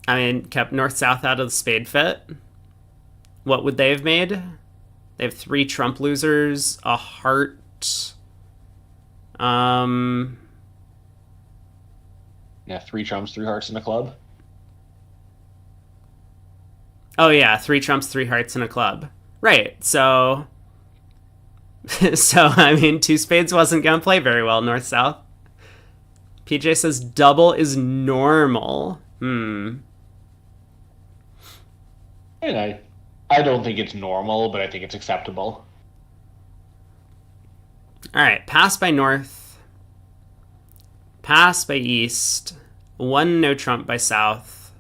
I mean, kept north-south out of the spade fit. What would they have made? They have three Trump losers, a heart. Um, Yeah, three trumps, three hearts in a club. oh yeah, three Trumps, three hearts, and a club. Right. So, so I mean, two spades wasn't gonna play very well north-south. PJ says double is normal. Hmm. And I don't think it's normal, but I think it's acceptable. All right, pass by north, pass by east, one no Trump by south.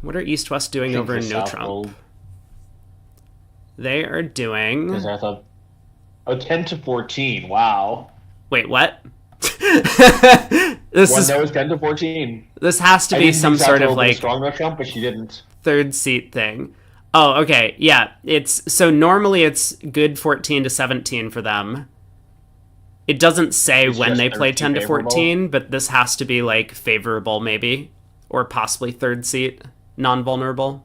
What are East West doing over in no Trump? They are doing. Because I thought, 10 to 14. Wow. Wait, what? This One is. that was 10 to 14. This has to I be didn't some think sort South of Pole was like strong enough Trump, but she didn't. third seat thing. Oh, okay. Yeah, it's so normally it's good 14 to 17 for them. It doesn't say It's when just they play 10 to favorable. 14, but this has to be like favorable maybe or possibly third seat, non-vulnerable.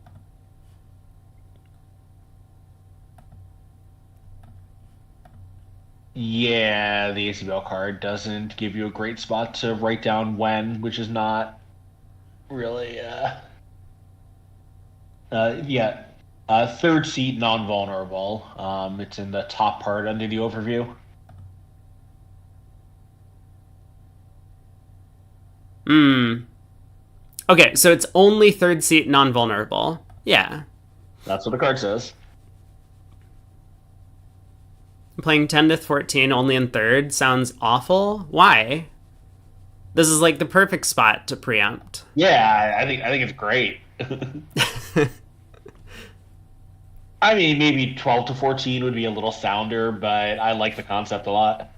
Yeah, the ACBL card doesn't give you a great spot to write down when, which is not really, yeah. Third seat, non-vulnerable. It's in the top part under the overview. Hmm. Okay, so it's only third seat non-vulnerable. Yeah. That's what the card says. Playing 10 to 14 only in third sounds awful. Why? This is like the perfect spot to preempt. Yeah, I think it's great. I mean, maybe 12 to 14 would be a little sounder, but I like the concept a lot.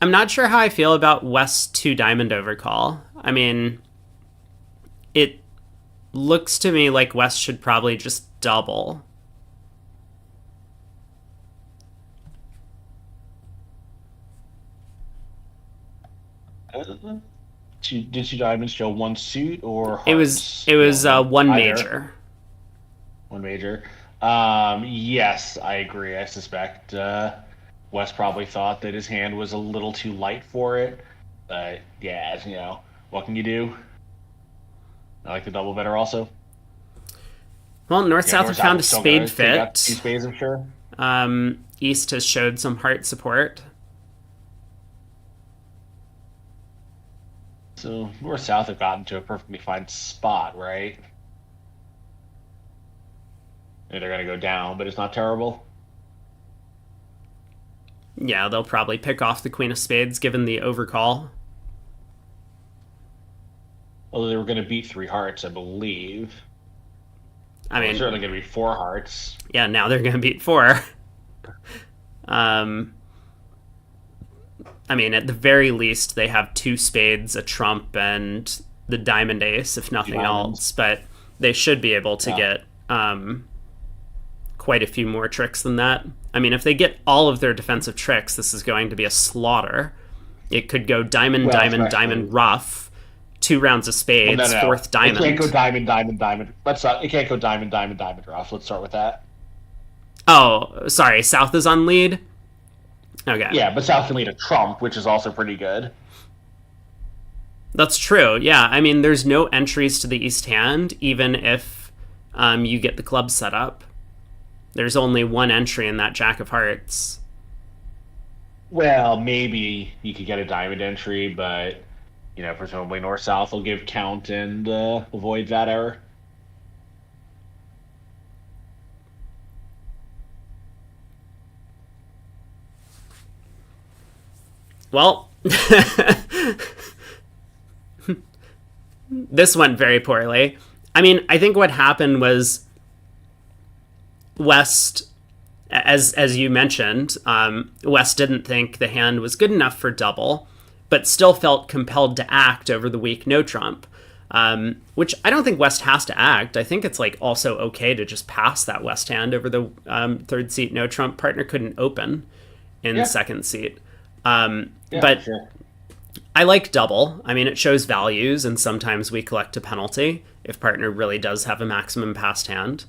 I'm not sure how I feel about West 2 Diamond overcall. I mean, it looks to me like West should probably just double. Did two diamonds show one suit or It hearts? was one Either. major. One major. Yes, I agree. I suspect Wes probably thought that his hand was a little too light for it. But yeah, what can you do? I like the double better also. Well, North South have found a still gonna spade take out two fit. spades, I'm sure. East has showed some heart support. So north south have gotten to a perfectly fine spot, right? And they're gonna go down, but it's not terrible. Yeah, they'll probably pick off the queen of spades given the overcall. Although they were gonna beat three hearts, I believe. I Well, mean, certainly gonna be four hearts. yeah, now they're going to beat four. um, I mean, at the very least, they have two spades, a trump, and the diamond ace, if nothing else. But they should be able to get quite a few more tricks than that. I mean, if they get all of their defensive tricks, this is going to be a slaughter. It could go diamond, diamond, diamond, rough, 2 rounds of spades, well, no. fourth diamond. It can't go diamond, diamond, diamond. It can't go diamond, diamond, diamond rough. Let's start with that. Oh, sorry, south is on lead? Okay. Yeah, but south can lead a trump, which is also pretty good. That's true. Yeah, I mean, there's no entries to the east hand, even if you get the club set up. There's only one entry in that jack of hearts. Well, maybe you could get a diamond entry, but presumably north south will give count and avoid that error. Well, this went very poorly. I mean, I think what happened was West, as you mentioned, West didn't think the hand was good enough for double, but still felt compelled to act over the weak no trump. Which I don't think West has to act. I think it's like also okay to just pass that West hand over the third seat no trump. Partner couldn't open in second seat. But sure. I like double. I mean, it shows values, and sometimes we collect a penalty if partner really does have a maximum passed hand.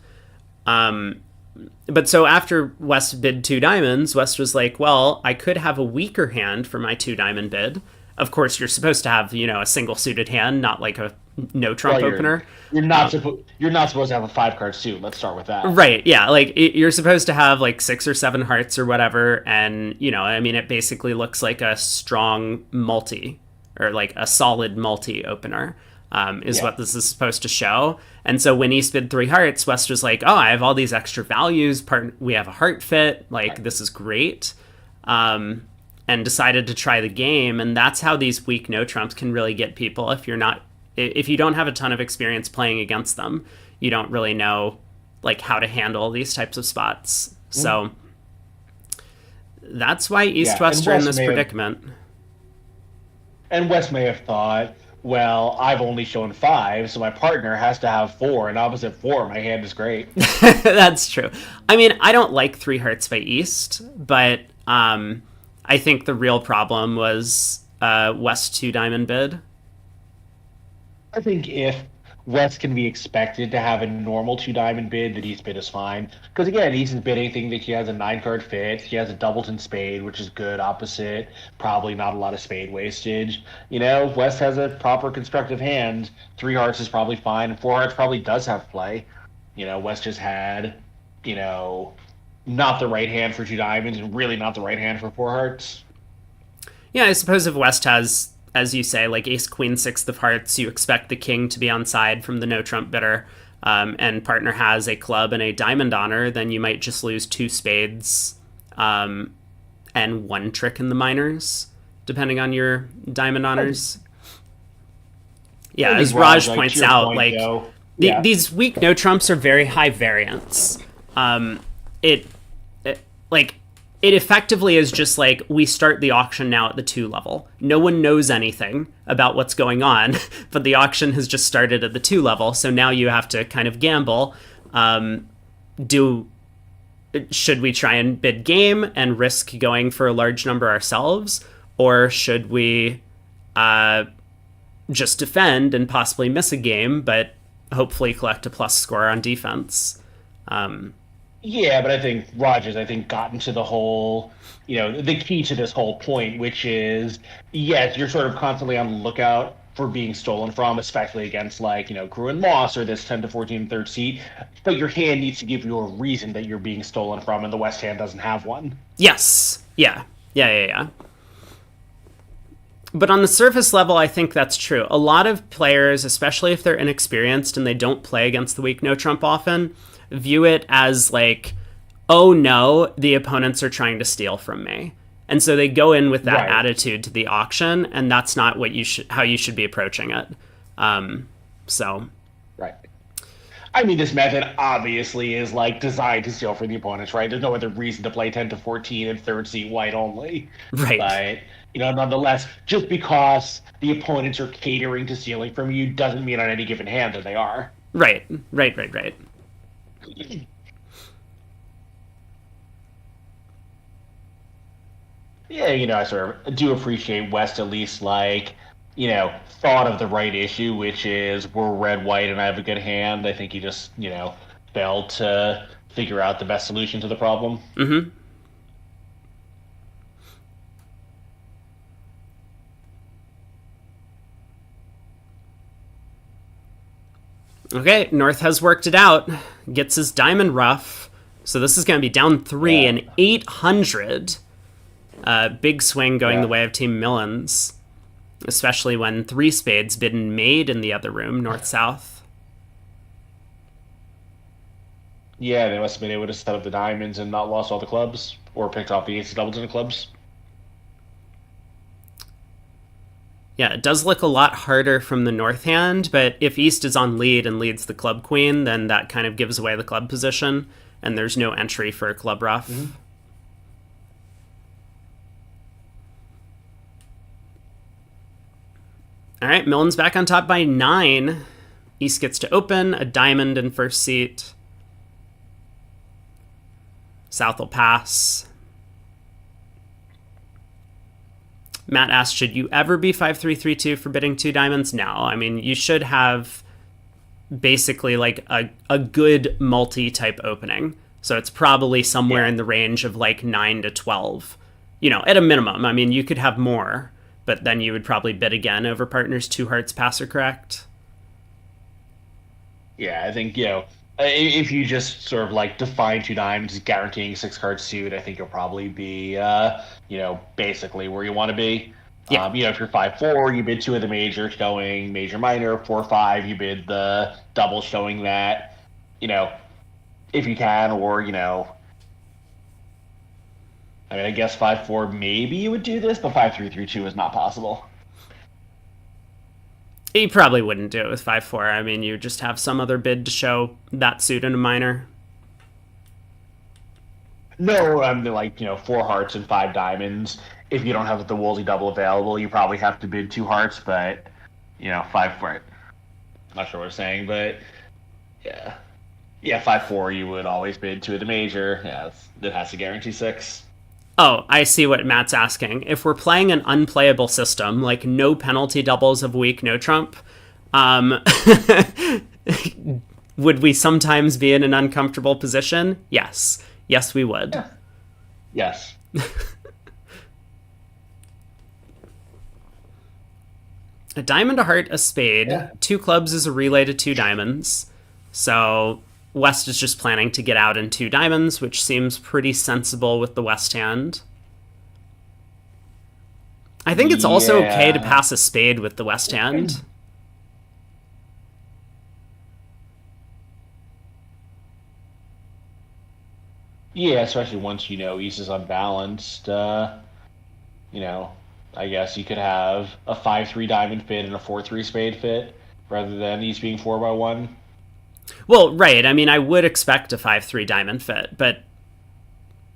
But so after West bid 2 diamonds, West was like, well, I could have a weaker hand for my 2 diamond bid. Of course, you're supposed to have, a single suited hand, not like a no trump opener. You're not supposed to have a 5-card suit. Let's start with that. Right. Yeah. Like you're supposed to have like 6 or 7 hearts or whatever. And, I mean, it basically looks like a strong multi or like a solid multi opener. Is what this is supposed to show. And so when East bid 3 hearts, West was like, oh, I have all these extra values. We have a heart fit. Like, this is great. And decided to try the game. And that's how these weak no trumps can really get people. If you don't have a ton of experience playing against them, you don't really know like how to handle these types of spots. So that's why East-West are in this predicament. And West may have thought, well, I've only shown 5, so my partner has to have 4, and opposite 4, my hand is great. That's true. I mean, I don't like 3 hearts by East, but I think the real problem was West 2 diamond bid. I think if West can be expected to have a normal 2 diamond bid, that East bid is fine. Because again, East is bidding thinking that he has a 9-card fit. He has a doubleton spade, which is good. Opposite, probably not a lot of spade wastage. West has a proper constructive hand. 3 hearts is probably fine. 4 hearts probably does have play. West just had, not the right hand for 2 diamonds and really not the right hand for 4 hearts. Yeah, I suppose if West has, as you say, like ace, queen, 6 of hearts, you expect the king to be on side from the no trump bidder, and partner has a club and a diamond honor, then you might just lose 2 spades and 1 trick in the minors, depending on your diamond honors. Yeah, as Raj points out, these weak no trumps are very high variance. It effectively is just like we start the auction now at the 2 level. No one knows anything about what's going on, but the auction has just started at the 2 level. So now you have to kind of gamble. Should we try and bid game and risk going for a large number ourselves? Or should we just defend and possibly miss a game, but hopefully collect a plus score on defense? Yeah, but I think Rogers, gotten to the whole, the key to this whole point, which is, yes, you're sort of constantly on the lookout for being stolen from, especially against Crew and Moss or this 10 to 14 third seat, but your hand needs to give you a reason that you're being stolen from, and the West hand doesn't have one. Yes. Yeah. But on the surface level, I think that's true. A lot of players, especially if they're inexperienced and they don't play against the weak no trump often, view it as like, oh no, the opponents are trying to steal from me. And so they go in with that Right. attitude to the auction, and that's not what how you should be approaching it. So Right. I mean, this method obviously is like designed to steal from the opponents, right? There's no other reason to play 10 to 14 and third seat white only. right, But, nonetheless, just because the opponents are catering to stealing from you doesn't mean on any given hand that they are. right. Yeah, I sort of do appreciate West at least like, thought of the right issue, which is we're red white and I have a good hand. I think he just, failed to figure out the best solution to the problem. Mm-hmm. Okay, North has worked it out. Gets his diamond ruff. So this is going to be down 3 Yeah. and 800. Big swing going Yeah. the way of Team Millens. Especially when 3 spades been made in the other room, north-south. Yeah, they must have been able to set up the diamonds and not lost all the clubs, or picked off the ace of doubles in the clubs. Yeah, it does look a lot harder from the north hand, but if East is on lead and leads the club queen, then that kind of gives away the club position, and there's no entry for a club ruff. Mm-hmm. All right, Millen's back on top by 9. East gets to open, a diamond in first seat. South will pass. Matt asked, should you ever be 5-3-3-2 for bidding 2 diamonds? No. I mean, you should have basically like a good multi-type opening. So it's probably somewhere in the range of like 9 to 12. At a minimum. I mean, you could have more, but then you would probably bid again over partners 2 hearts pass or correct. Yeah, I think, if you just sort of like define 2 diamonds guaranteeing 6 card suit, I think you'll probably be, basically where you want to be. Yeah. If you're 5-4, you bid 2 of the major showing major minor. 4-5, you bid the double showing that, if you can, or, I mean, I guess 5-4 maybe you would do this, but 5-3-3-2 is not possible. You probably wouldn't do it with 5-4. I mean, you just have some other bid to show that suit in a minor. No, like 4 hearts and 5 diamonds. If you don't have the Woolsey double available, you probably have to bid 2 hearts, but 5-4. Not sure what I'm saying, but yeah, 5-4. You would always bid 2 of the major. Yeah, it has to guarantee 6. Oh, I see what Matt's asking. If we're playing an unplayable system, like no penalty doubles of weak no trump, would we sometimes be in an uncomfortable position? Yes. Yes, we would. Yeah. Yes. A diamond, a heart, a spade. Yeah. 2 clubs is a relay to 2 diamonds. So West is just planning to get out in 2 diamonds, which seems pretty sensible with the West hand. I think it's also okay to pass a spade with the West hand. Yeah, especially once East is unbalanced. I guess you could have a 5-3 diamond fit and a 4-3 spade fit rather than East being 4x1. Well, right. I mean, I would expect a 5-3 diamond fit, but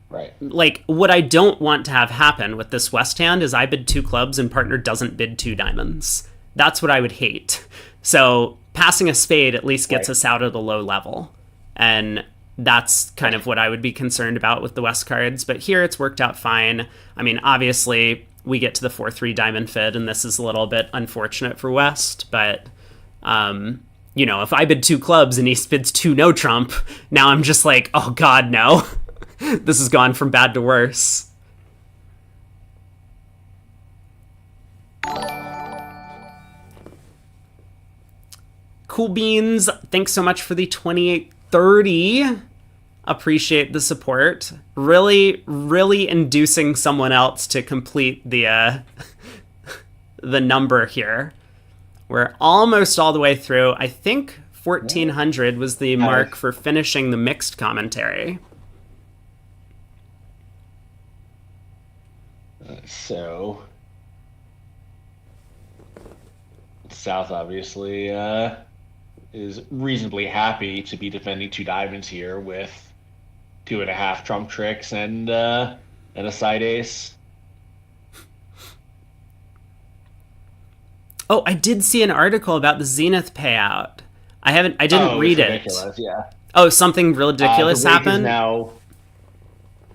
Right. like what I don't want to have happen with this West hand is I bid 2 clubs and partner doesn't bid 2 diamonds. That's what I would hate. So passing a spade at least gets us out of the low level. And that's kind of what I would be concerned about with the West cards. But here it's worked out fine. I mean, obviously we get to the 4-3 diamond fit, and this is a little bit unfortunate for West, but if I bid 2 clubs and East bids 2 no trump, now I'm just like, oh god, no. This has gone from bad to worse. Cool Beans, thanks so much for the 2830. Appreciate the support. Really, really inducing someone else to complete the the number here. We're almost all the way through. I think 1400 was the mark for finishing the mixed commentary. So, South obviously is reasonably happy to be defending two diamonds here with 2.5 trump tricks and a side ace. Oh, I did see an article about the Zenith payout. I didn't read it. Yeah. Oh, something ridiculous happened? Now,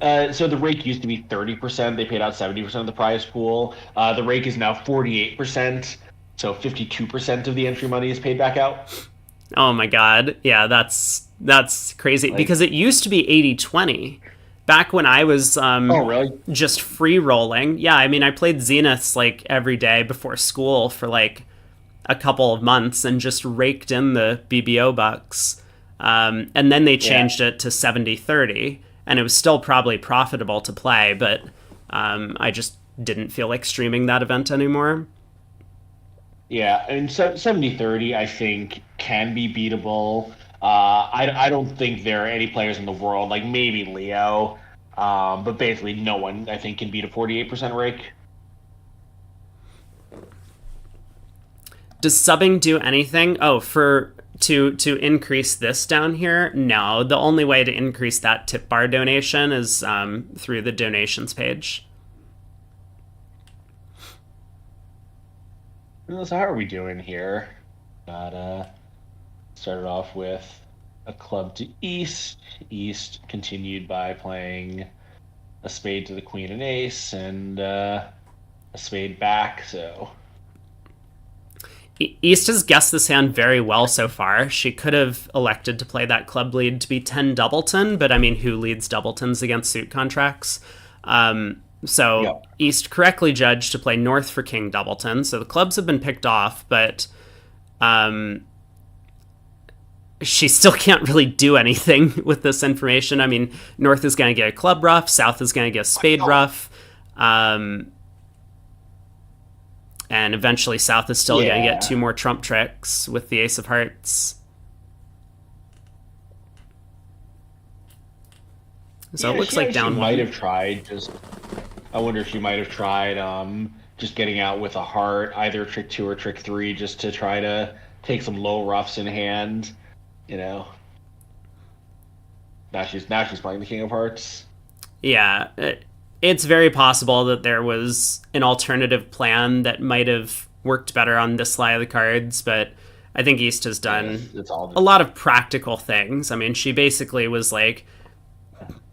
so the rake used to be 30%. They paid out 70% of the prize pool. The rake is now 48%. So 52% of the entry money is paid back out. Oh my god. Yeah, that's crazy. Because it used to be 80-20. Back when I was really? just free rolling. Yeah, I mean, I played Zeniths like every day before school for like a couple of months and just raked in the BBO bucks. And then they changed it to 70-30, and it was still probably profitable to play, but I just didn't feel like streaming that event anymore. Yeah, and 70-30, I think, can be beatable. I don't think there are any players in the world, like maybe Leo, but basically no one, I think, can beat a 48% rake. Does subbing do anything? Oh, to increase this down here? No, the only way to increase that tip bar donation is through the donations page. So how are we doing here? Started off with a club to East. East continued by playing a spade to the queen and ace, and a spade back, so... East has guessed this hand very well so far. She could have elected to play that club lead to be 10 doubleton, but I mean, who leads doubletons against suit contracts? East correctly judged to play north for king doubleton, so the clubs have been picked off, but she still can't really do anything with this information. I mean, north is going to get a club ruff, south is going to get a spade ruff, and eventually south is still going to get 2 more trump tricks with the ace of hearts. So it looks like down one. Might have tried just... I wonder if she might have tried just getting out with a heart, either trick 2 or trick 3, just to try to take some low roughs in hand, you know. Now she's playing the king of hearts. Yeah, it's very possible that there was an alternative plan that might have worked better on this lie of the cards, but I think East has done a lot of practical things. I mean, she basically was like,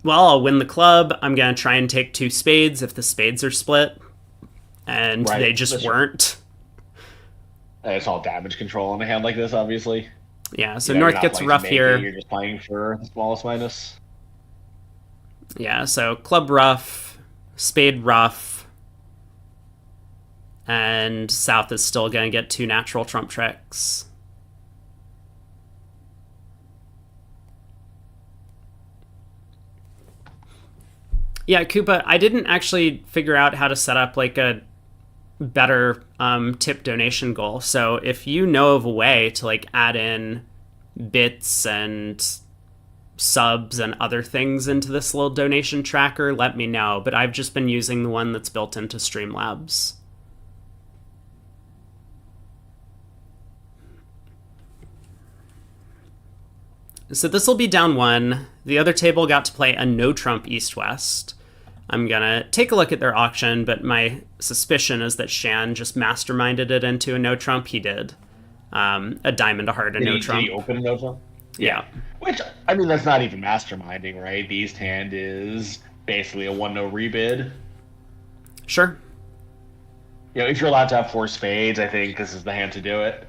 well, I'll win the club. I'm going to try and take 2 spades if the spades are split. And they just weren't. It's all damage control in a hand like this, obviously. Yeah, so North gets rough here. You're just playing for the smallest minus. Yeah, so club rough, spade rough, and South is still going to get 2 natural trump tricks. Yeah, Koopa, I didn't actually figure out how to set up like a better tip donation goal. So if you know of a way to like add in bits and subs and other things into this little donation tracker, let me know. But I've just been using the one that's built into Streamlabs. So this will be down 1. The other table got to play a no trump east-west. I'm gonna take a look at their auction, but my suspicion is that Shan just masterminded it into a no trump. He did. A diamond, a heart, a no trump. Did he open a no trump? Yeah. Which, I mean, that's not even masterminding, right? The east hand is basically a 1-no rebid. Sure. You know, if you're allowed to have 4 spades, I think this is the hand to do it.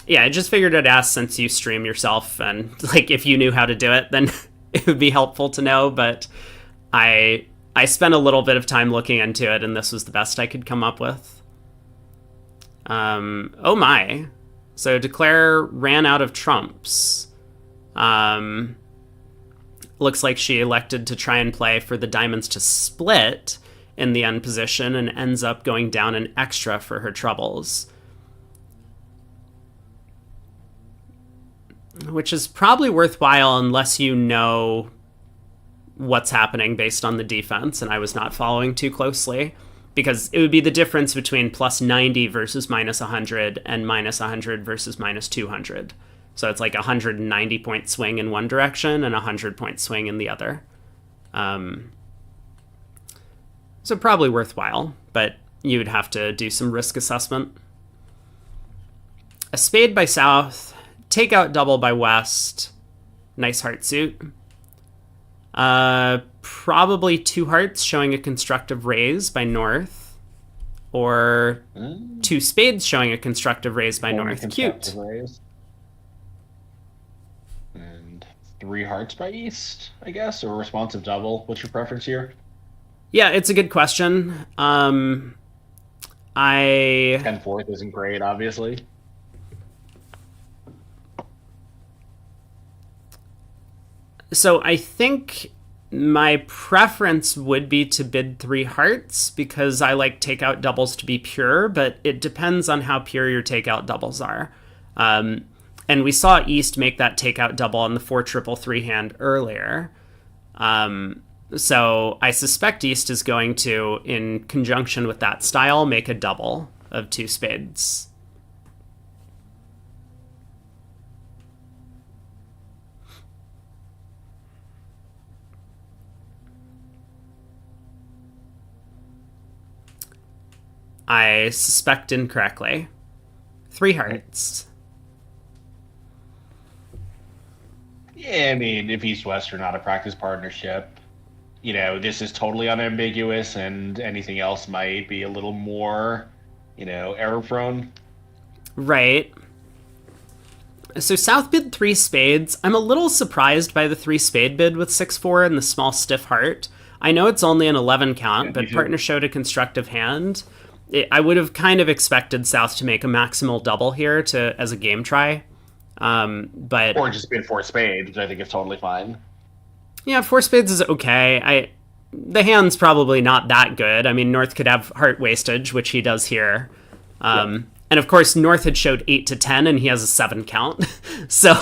Yeah, I just figured I'd ask since you stream yourself, and like if you knew how to do it, then it would be helpful to know. But I spent a little bit of time looking into it, and this was the best I could come up with. Oh my! So Declare ran out of trumps. looks like she elected to try and play for the diamonds to split in the end position and ends up going down an extra for her troubles. Which is probably worthwhile unless you know what's happening based on the defense, and I was not following too closely, because it would be the difference between plus 90 versus minus 100 and minus 100 versus minus 200. So it's like a 190 point swing in one direction and a 100 point swing in the other. So probably worthwhile, but you would have to do some risk assessment. A spade by South, takeout double by West, nice heart suit. Probably two hearts showing a constructive raise by North, or two spades showing a constructive raise by North. Cute. Raise. And three hearts by East, I guess, or responsive double. What's your preference here? Yeah, it's a good question. 10-4 isn't great, obviously. So I think my preference would be to bid three hearts because I like takeout doubles to be pure, but it depends on how pure your takeout doubles are. And we saw East make that takeout double on the 4-3-3 hand earlier. So I suspect East is going to, in conjunction with that style, make a double of two spades. I suspect incorrectly. Three hearts. Yeah, I mean, if East-West are not a practice partnership, this is totally unambiguous, and anything else might be a little more, error-prone. Right. So South bid three spades. I'm a little surprised by the three spade bid with 6-4 and the small stiff heart. I know it's only an 11 count, but partner showed a constructive hand. I would have kind of expected South to make a maximal double here as a game try. But or just bid four spades, which I think is totally fine. Yeah, four spades is okay. The hand's probably not that good. I mean, North could have heart wastage, which he does here. And of course, North had showed 8-10, and he has a 7 count. So,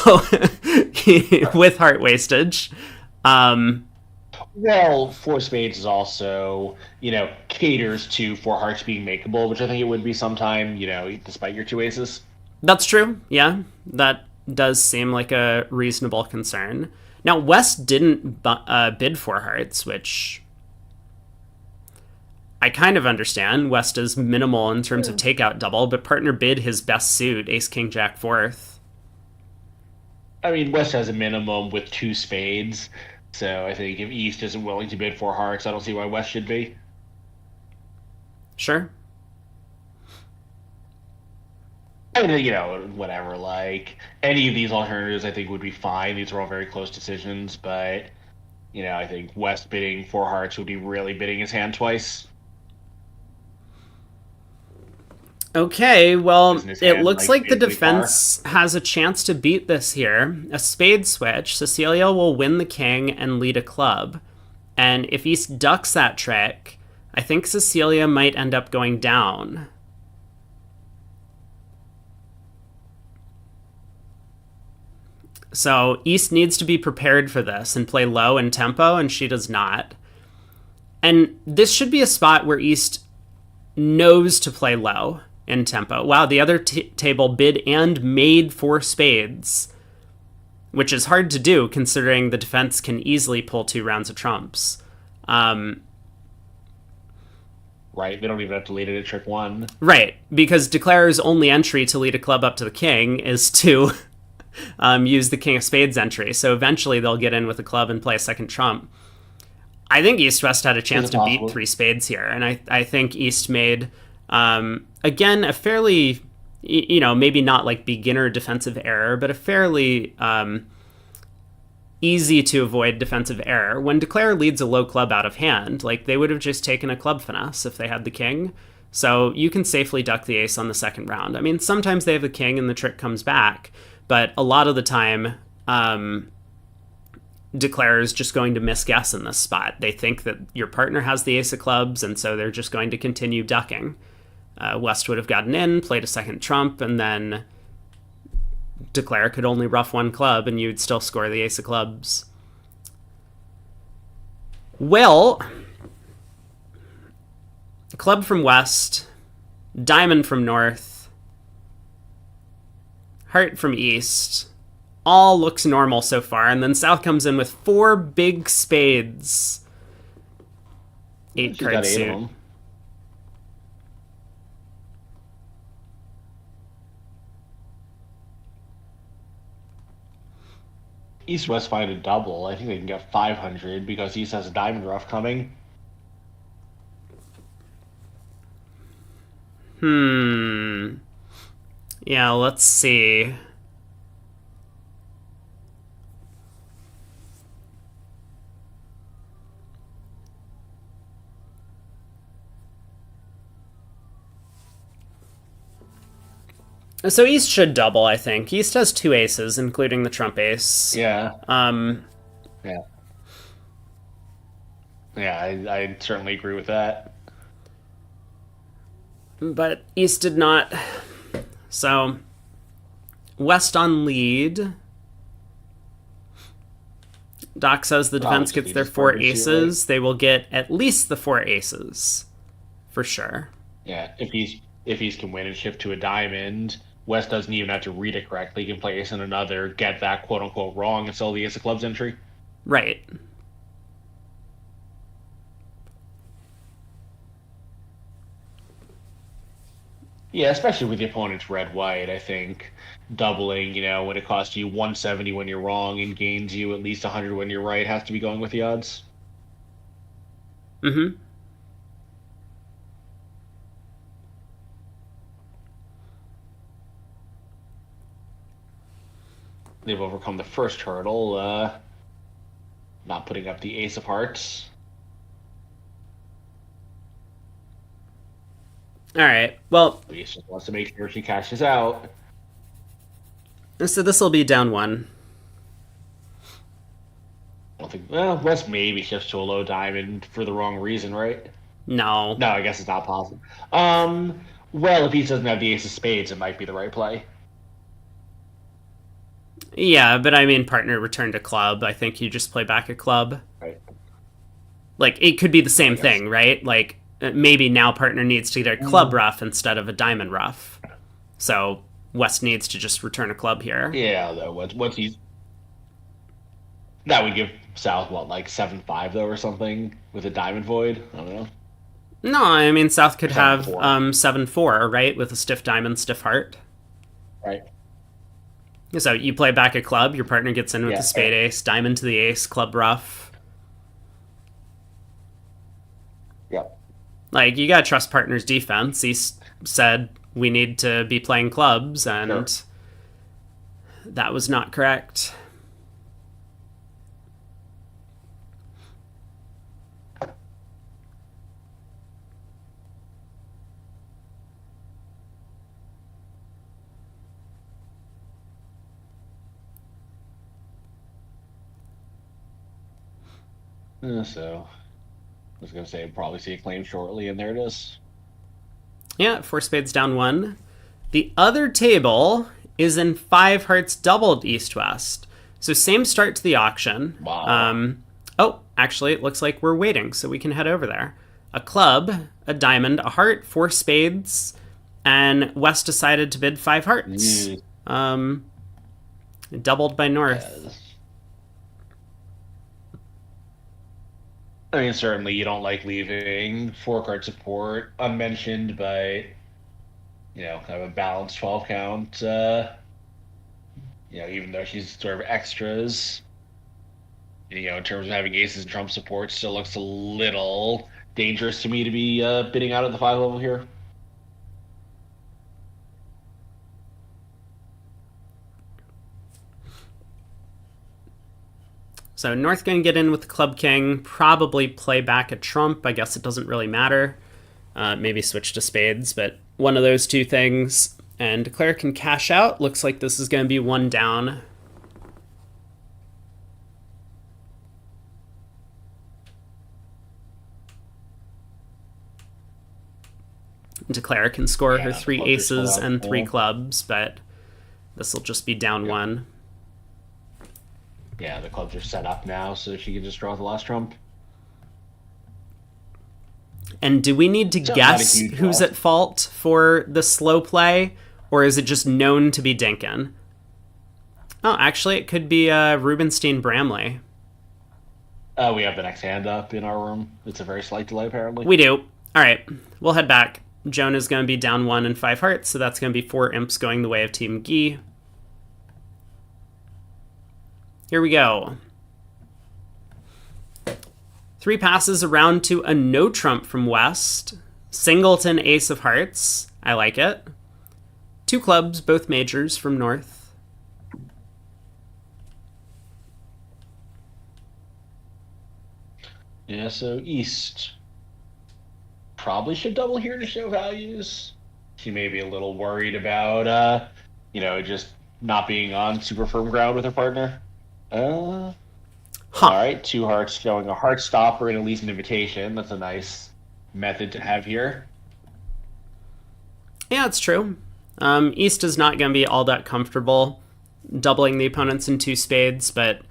with heart wastage. Well, four spades is also, caters to four hearts being makeable, which I think it would be sometime, despite your two aces. That's true. Yeah, that does seem like a reasonable concern. Now, West didn't bid four hearts, which I kind of understand. West is minimal in terms of takeout double, but partner bid his best suit, ace, king, jack, fourth. I mean, West has a minimum with two spades, so I think if East isn't willing to bid four hearts, I don't see why West should be. Sure. I mean, whatever, like, any of these alternatives I think would be fine. These are all very close decisions, but, I think West bidding four hearts would be really bidding his hand twice. Okay, well, it looks like the defense has a chance to beat this here. A spade switch, Cecilia will win the king and lead a club. And if East ducks that trick, I think Cecilia might end up going down. So East needs to be prepared for this and play low in tempo, and she does not. And this should be a spot where East knows to play low in tempo. Wow, the other table bid and made four spades, which is hard to do considering the defense can easily pull 2 rounds of trumps. Right, they don't even have to lead it at trick 1. Right, because Declarer's only entry to lead a club up to the king is to use the king of spades entry. So eventually they'll get in with a club and play a second trump. I think East-West had a chance to beat 3 spades here, and I think East made, again, a fairly, maybe not like beginner defensive error, but a fairly easy to avoid defensive error. When Declarer leads a low club out of hand, like, they would have just taken a club finesse if they had the king. So you can safely duck the ace on the second round. I mean, sometimes they have the king and the trick comes back, but a lot of the time, Declare is just going to misguess in this spot. They think that your partner has the ace of clubs, and so they're just going to continue ducking. West would have gotten in, played a second trump, and then Declare could only ruff one club, and you'd still score the ace of clubs. Well, club from West, diamond from North, heart from East. All looks normal so far, and then South comes in with 4 big spades. 8 card suit. East-West find a double. I think they can get 500 because East has a diamond rough coming. Yeah, let's see. So East should double, I think. East has 2 aces, including the trump ace. Yeah. Yeah. Yeah, I certainly agree with that. But East did not. So, West on lead. Doc says the defense gets their 4 aces. Right? They will get at least the 4 aces. For sure. Yeah, if East can win and shift to a diamond, West doesn't even have to read it correctly. He can play ace in another, get that quote-unquote wrong, and sell the ace of clubs entry. Right. Yeah, especially with the opponent's red-white, I think doubling, when it costs you 170 when you're wrong and gains you at least 100 when you're right, has to be going with the odds. Mm-hmm. They've overcome the first hurdle, not putting up the ace of hearts. All right. Well, Ace just wants to make sure she cashes out. So this will be down 1. I don't think. Well, West maybe shifts to a low diamond for the wrong reason, right? No. No, I guess it's not possible. Well, if he doesn't have the ace of spades, it might be the right play. Yeah, but I mean, partner returned a club. I think you just play back a club. Right. Like, it could be the same thing, right? Like, maybe now partner needs to get a club ruff instead of a diamond ruff. So West needs to just return a club here. Yeah, though, once he's... That would give South, like 7-5, though, or something, with a diamond void? I don't know. No, I mean, South could have 7-4, right? With a stiff diamond, stiff heart. Right. So you play back a club, your partner gets in with the spade ace, diamond to the ace, club ruff. Yep. Like, you gotta trust partner's defense. He said we need to be playing clubs, and that was not correct. So, I was going to say, probably see a claim shortly, and there it is. Yeah, 4 spades down 1. The other table is in 5 hearts doubled east-west. So same start to the auction. Wow. Actually, it looks like we're waiting, so we can head over there. A club, a diamond, a heart, 4 spades, and West decided to bid 5 hearts. Doubled by North. Yes. I mean, certainly you don't like leaving 4-card support unmentioned, but, have a balanced 12 count, even though she's sort of extras, in terms of having aces and trump support, still looks a little dangerous to me to be bidding out at the 5 level here. So North going to get in with the Club King, probably play back a trump. I guess it doesn't really matter. Maybe switch to spades, but one of those 2 things. And Declare can cash out. Looks like this is going to be 1 down. Declare can score her Yeah, the 3 clubs are set aces up. and 3 Yeah. clubs, but this will just be down Yeah. 1. Yeah, the clubs are set up now, so she can just draw the last trump. And do we need to So not a guess huge who's loss. at fault for the slow play, or is it just known to be Dinkin? Oh, actually, it could be Rubenstein Bramley. We have the next hand up in our room. It's a very slight delay, apparently. We do. All right, we'll head back. Joan is going to be down 1 and 5 hearts, so that's going to be 4 imps going the way of Team Guy. Here we go. 3 passes around to a no trump from West. Singleton ace of hearts. I like it. 2 clubs, both majors from North. Yeah, so East probably should double here to show values. She may be a little worried about, just not being on super firm ground with her partner. All right, 2 hearts showing a heart stopper and at least an invitation. That's a nice method to have here. Yeah, it's true. East is not going to be all that comfortable doubling the opponents in 2 spades, but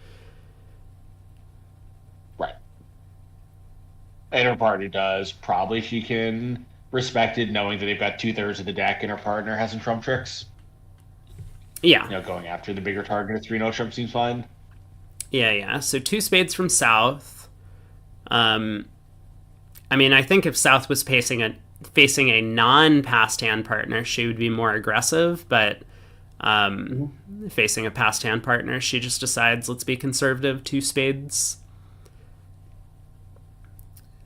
Right. And her partner does. Probably she can respect it knowing that they've got 2/3 of the deck and her partner has some trump tricks. yeah. Going after the bigger target at 3 no trump seems fine. Yeah. So 2 spades from South. I think if South was facing a non-passed hand partner, she would be more aggressive, but facing a passed hand partner, she just decides, let's be conservative, 2 spades.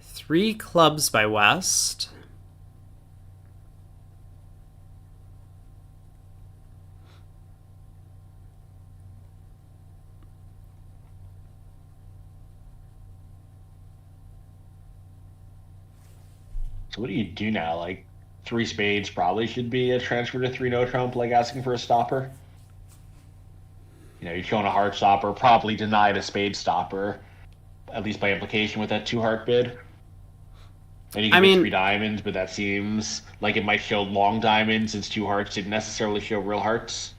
3 clubs by West. So what do you do now? Like 3 spades probably should be a transfer to 3 no trump, like asking for a stopper. You're showing a heart stopper, probably denied a spade stopper, at least by implication with that 2 heart bid. And you can get 3 diamonds, but that seems like it might show long diamonds since 2 hearts didn't necessarily show real hearts.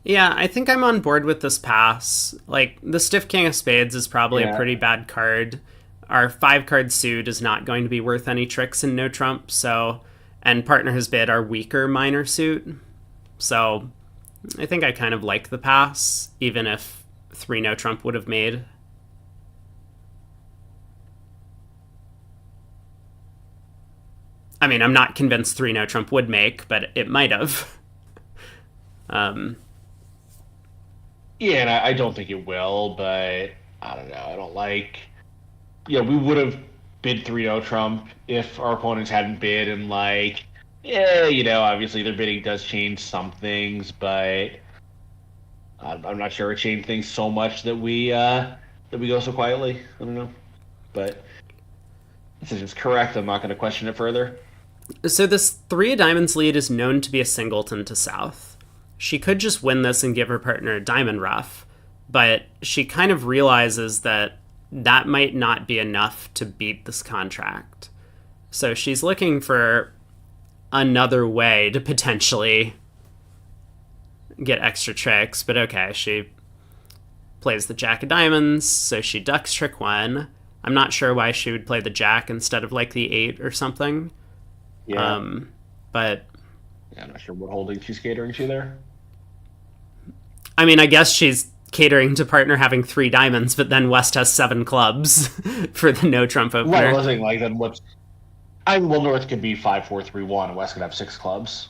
Yeah, I think I'm on board with this pass. Like, the stiff king of spades is probably a pretty bad card. Our 5-card suit is not going to be worth any tricks in no trump, and partner has bid our weaker minor suit. So I think I kind of like the pass, even if 3 no trump would have made. I'm not convinced 3 no trump would make, but it might have. Yeah, and I don't think it will, but I don't know. I don't like. Yeah, we would have bid 3 no trump if our opponents hadn't bid, and obviously their bidding does change some things, but I'm not sure it changed things so much that we go so quietly. I don't know, but decision's correct. I'm not going to question it further. So this 3 of diamonds lead is known to be a singleton to South. She could just win this and give her partner a diamond ruff, but she kind of realizes that might not be enough to beat this contract. So she's looking for another way to potentially get extra tricks, but okay, she plays the jack of diamonds, so she ducks trick 1. I'm not sure why she would play the jack instead of like the 8 or something. Yeah. But yeah, I'm not sure what holding she's catering to there. I guess she's catering to partner having 3 diamonds, but then West has 7 clubs for the no trump opener. Right, I was thinking then what's. North could be 5-4-3-1, and West could have 6 clubs.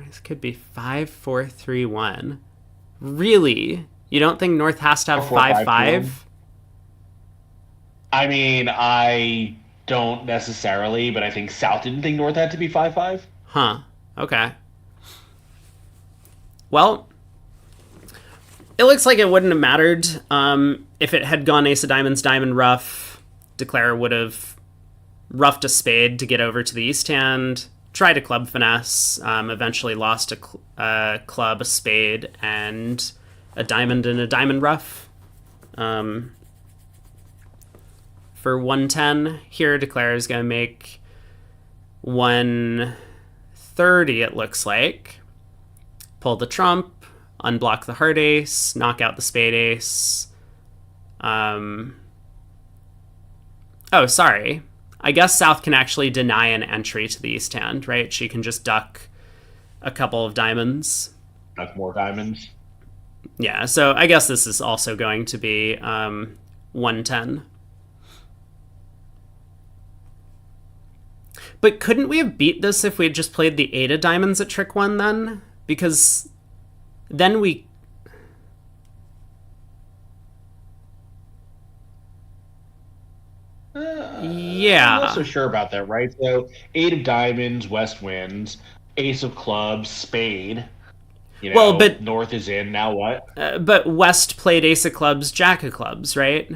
This could be 5-4-3-1. Really? You don't think North has to have 5-5? I don't necessarily, but I think South didn't think North had to be 5-5. Huh. Okay. Well, it looks like it wouldn't have mattered if it had gone ace of diamonds, diamond ruff. Declare would have roughed a spade to get over to the east hand, tried a club finesse, eventually lost a club, a spade, and a diamond ruff. for 110. Here, declare is going to make 130, it looks like. Pull the trump, unblock the heart ace, knock out the spade ace. Oh, sorry. I guess South can actually deny an entry to the East hand, right? She can just duck a couple of diamonds. Duck more diamonds. Yeah, so I guess this is also going to be 110. But couldn't we have beat this if we had just played the 8 of diamonds at trick 1 then? Because then we... yeah. I'm not so sure about that, right? So 8 of diamonds, West wins. Ace of clubs, spade. Well, but North is in. Now what? But West played ace of clubs, jack of clubs, right?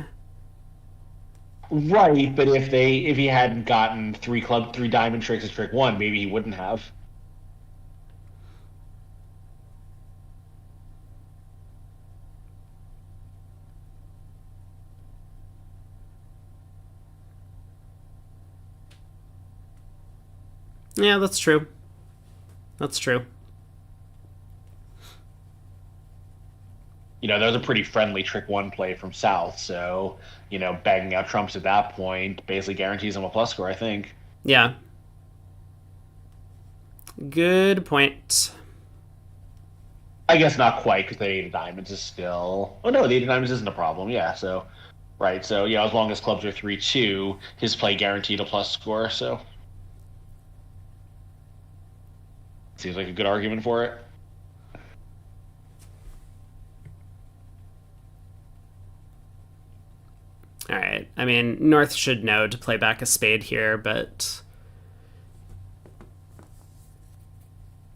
Right, but if he hadn't gotten three diamond tricks at trick 1, maybe he wouldn't have. Yeah, that's true. That's true. That was a pretty friendly trick 1 play from South, so, banging out trumps at that point basically guarantees him a plus score, I think. Yeah. Good point. I guess not quite, because the 8 of diamonds is still... Oh, no, the 8 of diamonds isn't a problem, yeah, so... Right, so, as long as clubs are 3-2, his play guaranteed a plus score, so... Seems like a good argument for it. All right. I mean, North should know to play back a spade here, but...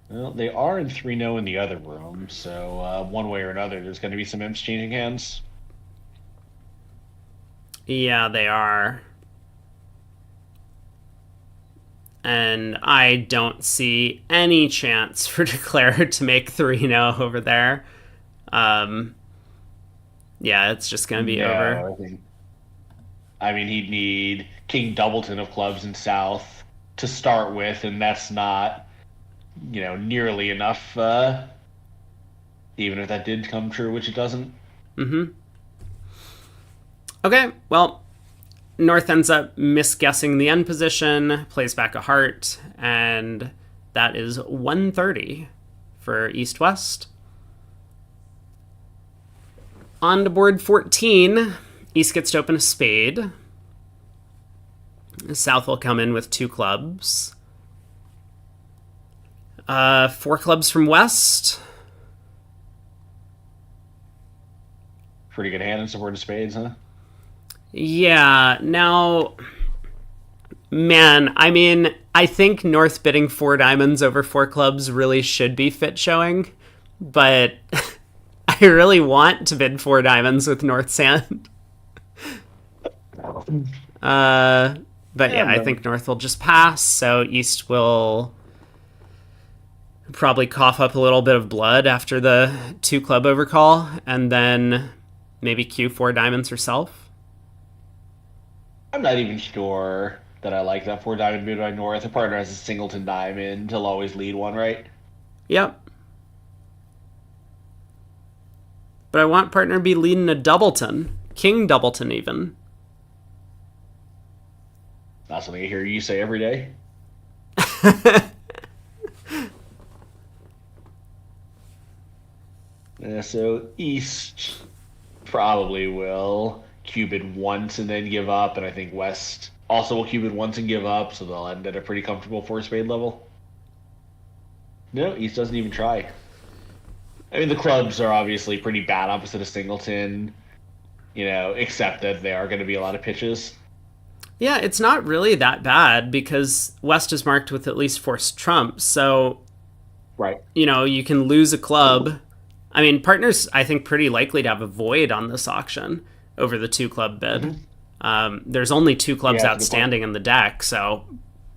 Well, they are in 3-0 in the other room, so one way or another, there's going to be some imps changing hands. Yeah, they are. And I don't see any chance for Declare to make 3-0 over there. Yeah, it's just going to be over. I mean, he'd need King Doubleton of clubs in South to start with, and that's not, nearly enough, even if that did come true, which it doesn't. Mm-hmm. Okay, well, North ends up misguessing the end position, plays back a heart, and that is 130 for East-West. On to board 14, East gets to open a spade. South will come in with 2 clubs. 4 clubs from West. Pretty good hand in support of spades, huh? Yeah, now... Man, I mean, I think North bidding 4 diamonds over 4 clubs really should be fit showing, but I really want to bid 4 diamonds with North's hand. But yeah, I think North will just pass, so East will probably cough up a little bit of blood after the 2 club overcall, and then maybe cue 4 diamonds herself. I'm not even sure that I like that 4 diamond bid by North. The partner has a singleton diamond. He'll always lead one, right? Yep. But I want partner to be leading a doubleton. King doubleton, even. Not something I hear you say every day. So East probably will cubid once and then give up, and I think West also will cubid once and give up, so they'll end at a pretty comfortable 4 spade level. No, East doesn't even try. I mean, the clubs are obviously pretty bad opposite of singleton, except that there are going to be a lot of pitches. Yeah, it's not really that bad because West is marked with at least 4 trumps, so... Right. You can lose a club. I mean, partner's, I think, pretty likely to have a void on this auction over the 2 club bid. Mm-hmm. There's only 2 clubs outstanding in the deck, so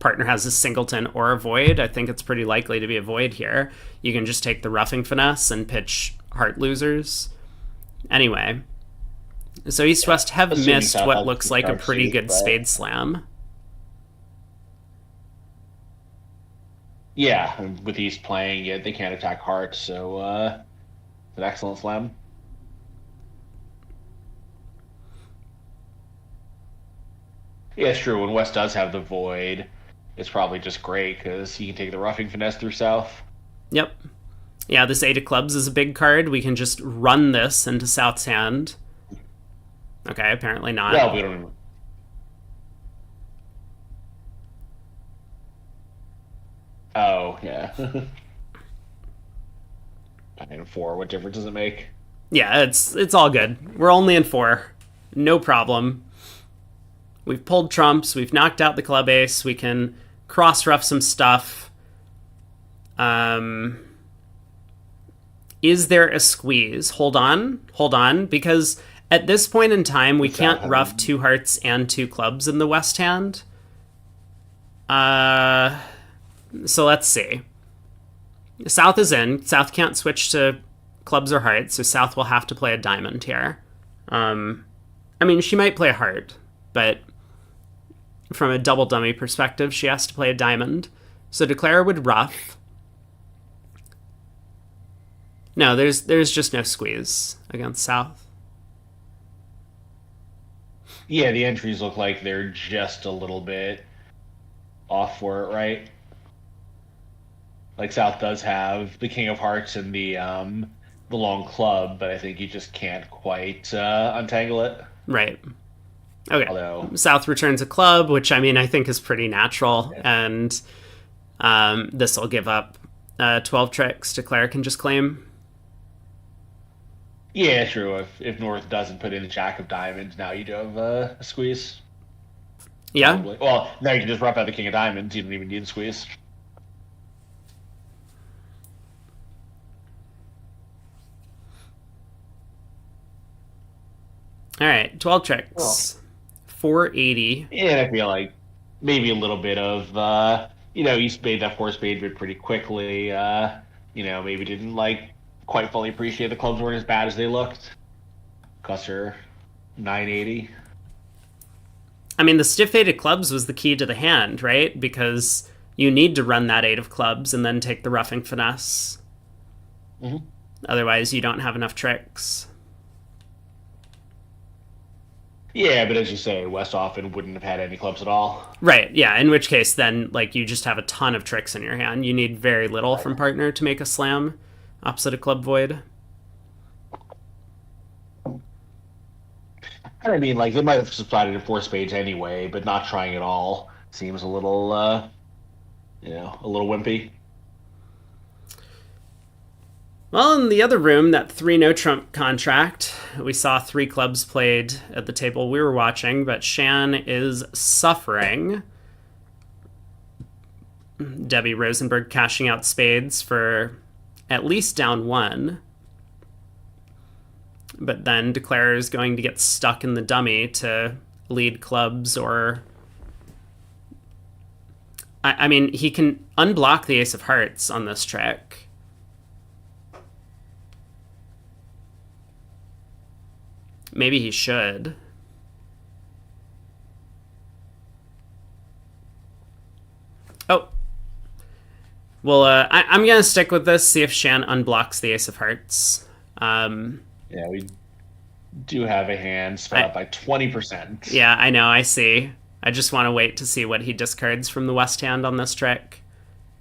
partner has a singleton or a void. I think it's pretty likely to be a void here. You can just take the roughing finesse and pitch heart losers. Anyway, So East Yeah, West have assuming missed South what has looks the like a sharp pretty suit, good but spade slam. yeah, and with East playing, yeah, they can't attack hearts, so it's an excellent slam. Yeah, it's true. When West does have the void, it's probably just great because he can take the roughing finesse through South. Yep. Yeah, this eight of clubs is a big card. We can just run this into South's hand. Okay, apparently not. Well, we don't. Even... Oh, yeah. And four, what difference does it make? Yeah, it's all good. We're only in four. No problem. We've pulled trumps. We've knocked out the club ace. We can cross rough some stuff. Um, is there a squeeze? Hold on, because at this point in time, we can't rough two hearts and two clubs in the West hand. So let's see. South is in. South can't switch to clubs or hearts, so South will have to play a diamond here. I mean, she might play a heart, but from a double dummy perspective, she has to play a diamond. So Declare would rough. No, there's just no squeeze against South. Yeah, the entries look like they're just a little bit off for it, right? Like South does have the King of Hearts and the long club, but I think you just can't quite untangle it. Right. Okay. Although South returns a club, which I mean I think is pretty natural, yeah. and this will give up 12 tricks. Declare can just claim. Yeah, true. If North doesn't put in a Jack of Diamonds, now you do have a squeeze. Yeah. Probably. Well, now you can just rough out the King of Diamonds. You don't even need a squeeze. All right. 12 tricks. 480. And I feel like maybe a little bit of East made that four spade bid pretty quickly. Maybe didn't quite fully appreciate the clubs weren't as bad as they looked. Cost her 980. I mean, the stiff eight of clubs was the key to the hand, right? Because you need to run that eight of clubs and then take the roughing finesse. Mm-hmm. Otherwise, you don't have enough tricks. Yeah, but as you say, West often wouldn't have had any clubs at all. Right, yeah, in which case then you just have a ton of tricks in your hand. You need very little from partner to make a slam opposite a club void. And I mean, they might have subsided in four spades anyway, but not trying at all seems a little a little wimpy. Well, in the other room, that 3 no trump contract, we saw 3 clubs played at the table we were watching, but Shan is suffering. Debbie Rosenberg cashing out spades for at least down 1. But then Declare is going to get stuck in the dummy to lead clubs or... I mean, he can unblock the ace of hearts on this trick. Maybe he should. Oh. Well, I'm going to stick with this, see if Shan unblocks the ace of hearts. Yeah, we do have a hand sped up by 20%. Yeah, I know, I see. I just want to wait to see what he discards from the West hand on this trick.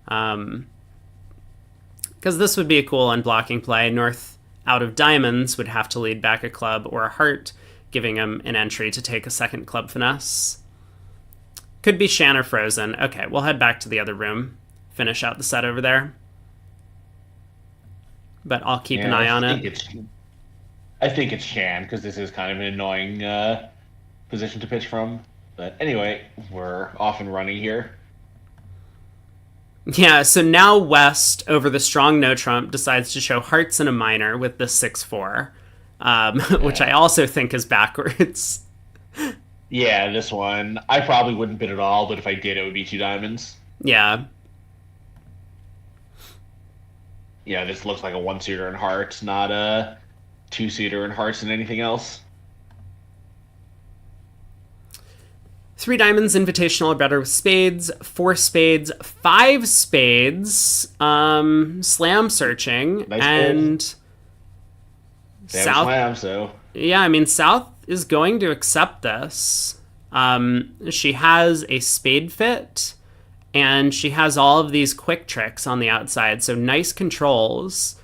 Because this would be a cool unblocking play. North out of diamonds would have to lead back a club or a heart, giving him an entry to take a second club finesse. Could be Shan or Frozen. Okay, we'll head back to the other room. Finish out the set over there. But I'll keep an eye on it. I think it's Shan, because this is kind of an annoying position to pitch from. But anyway, we're off and running here. Yeah, so now West, over the strong no trump, decides to show hearts in a minor with the 6-4, which I also think is backwards. Yeah, this one, I probably wouldn't bid at all, but if I did, it would be 2 diamonds. Yeah. Yeah, this looks like a 1-suiter in hearts, not a 2-suiter in hearts and anything else. 3 diamonds, invitational or better with spades. 4 spades, 5 spades. Slam searching. Nice and South. Slam, so. Yeah, I mean, South is going to accept this. She has a spade fit, and she has all of these quick tricks on the outside. So nice controls.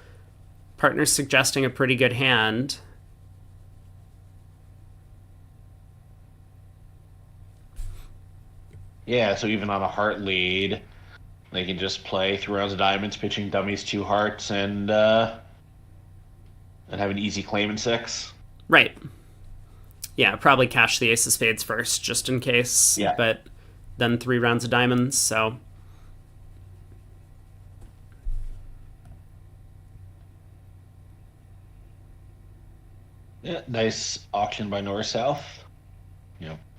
Partner's suggesting a pretty good hand. Yeah, so even on a heart lead, they can just play 3 rounds of diamonds, pitching dummies 2 hearts, and have an easy claim in 6. Right. Yeah, probably cash the ace of spades first, just in case. Yeah. But then 3 rounds of diamonds, so... Yeah, nice auction by North-South.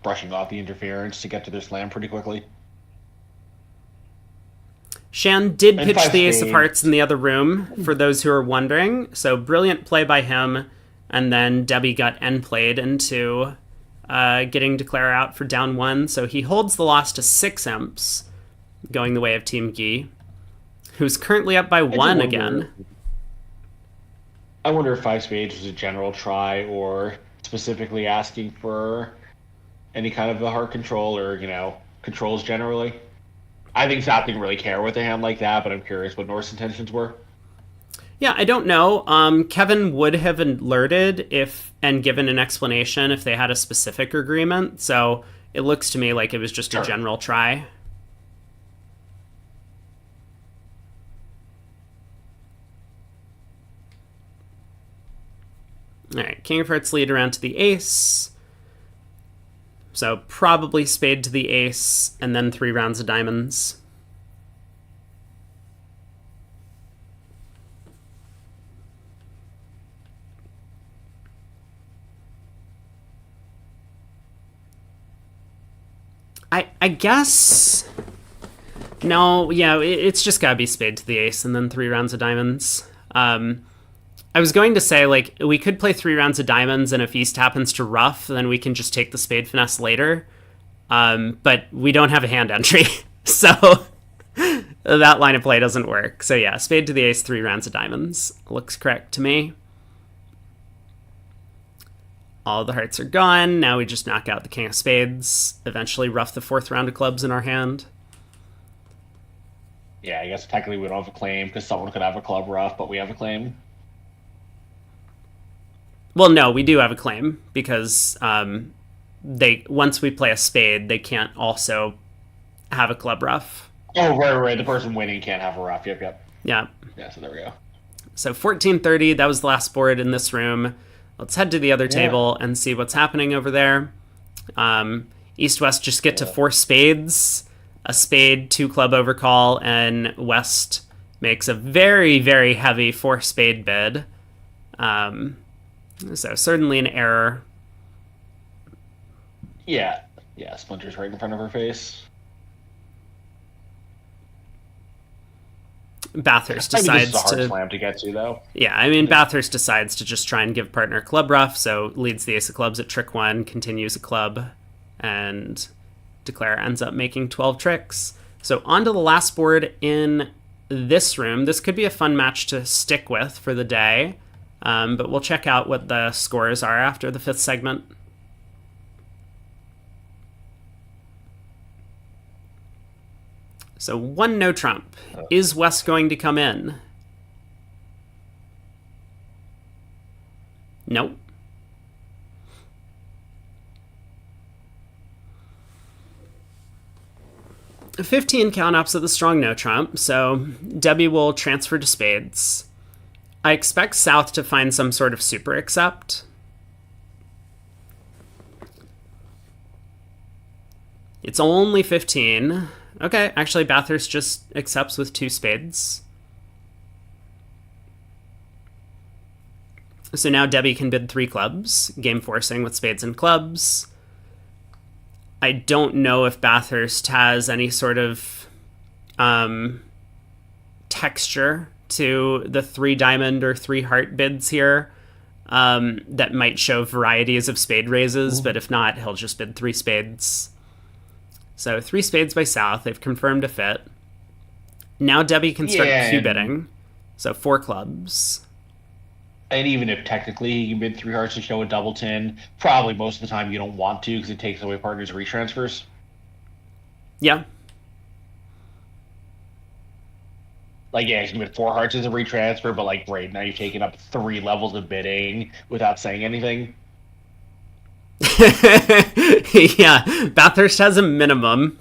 Brushing off the interference to get to their slam pretty quickly. Shan did pitch the ace of hearts in the other room, for those who are wondering. So brilliant play by him. And then Debbie got end played into getting Declare out for down 1. So he holds the loss to 6 imps, going the way of Team Guy, who's currently up by 1 again. I wonder if 5 spades was a general try, or specifically asking for any kind of a heart control, or, controls generally. I think South didn't really care with a hand like that, but I'm curious what North's intentions were. Yeah, I don't know. Kevin would have alerted and given an explanation if they had a specific agreement. So it looks to me like it was just a general try. All right, King of Hearts lead around to the ace. So probably spade to the ace, and then 3 rounds of diamonds. I guess... No, yeah, it's just gotta be spade to the ace, and then 3 rounds of diamonds. I was going to say, we could play 3 rounds of diamonds, and if East happens to ruff, then we can just take the spade finesse later. But we don't have a hand entry, so that line of play doesn't work. So yeah, spade to the ace, 3 rounds of diamonds. Looks correct to me. All the hearts are gone. Now we just knock out the king of spades. Eventually ruff the 4th round of clubs in our hand. Yeah, I guess technically we don't have a claim, because someone could have a club ruff, but we have a claim. Well, no, we do have a claim, because once we play a spade, they can't also have a club ruff. Oh, right. The person winning can't have a ruff. Yep. Yeah. Yeah, so there we go. So 1430, that was the last board in this room. Let's head to the other table and see what's happening over there. East-West just get to 4 spades, a spade, 2 club overcall, and West makes a very, very heavy 4 spade bid. So certainly an error. Yeah, Splinter's right in front of her face. Bathurst decides this is a hard slam to get to, though. Yeah, I mean, Bathurst decides to just try and give partner club ruff, so leads the ace of clubs at trick 1, continues a club, and Declare ends up making 12 tricks. So on to the last board in this room. This could be a fun match to stick with for the day. But we'll check out what the scores are after the 5th segment. So 1 no trump. Is West going to come in? Nope. A 15 count opposite the strong no trump, so Debbie will transfer to spades. I expect South to find some sort of super accept. It's only 15. Okay, actually Bathurst just accepts with 2 spades. So now Debbie can bid 3 clubs, game forcing with spades and clubs. I don't know if Bathurst has any sort of texture to the 3 diamond or 3 heart bids here that might show varieties of spade raises, but if not, he'll just bid 3 spades. So 3 spades by South. They've confirmed a fit. Now Debbie can start Yeah, Q bidding. So 4 clubs. and even if technically he can bid 3 hearts to show a double 10, probably most of the time you don't want to because it takes away partners' retransfers. Yeah. Like, yeah, he's gonna bid 4 hearts as a retransfer, but like, great, now you've taken up 3 levels of bidding without saying anything. Yeah, Bathurst has a minimum.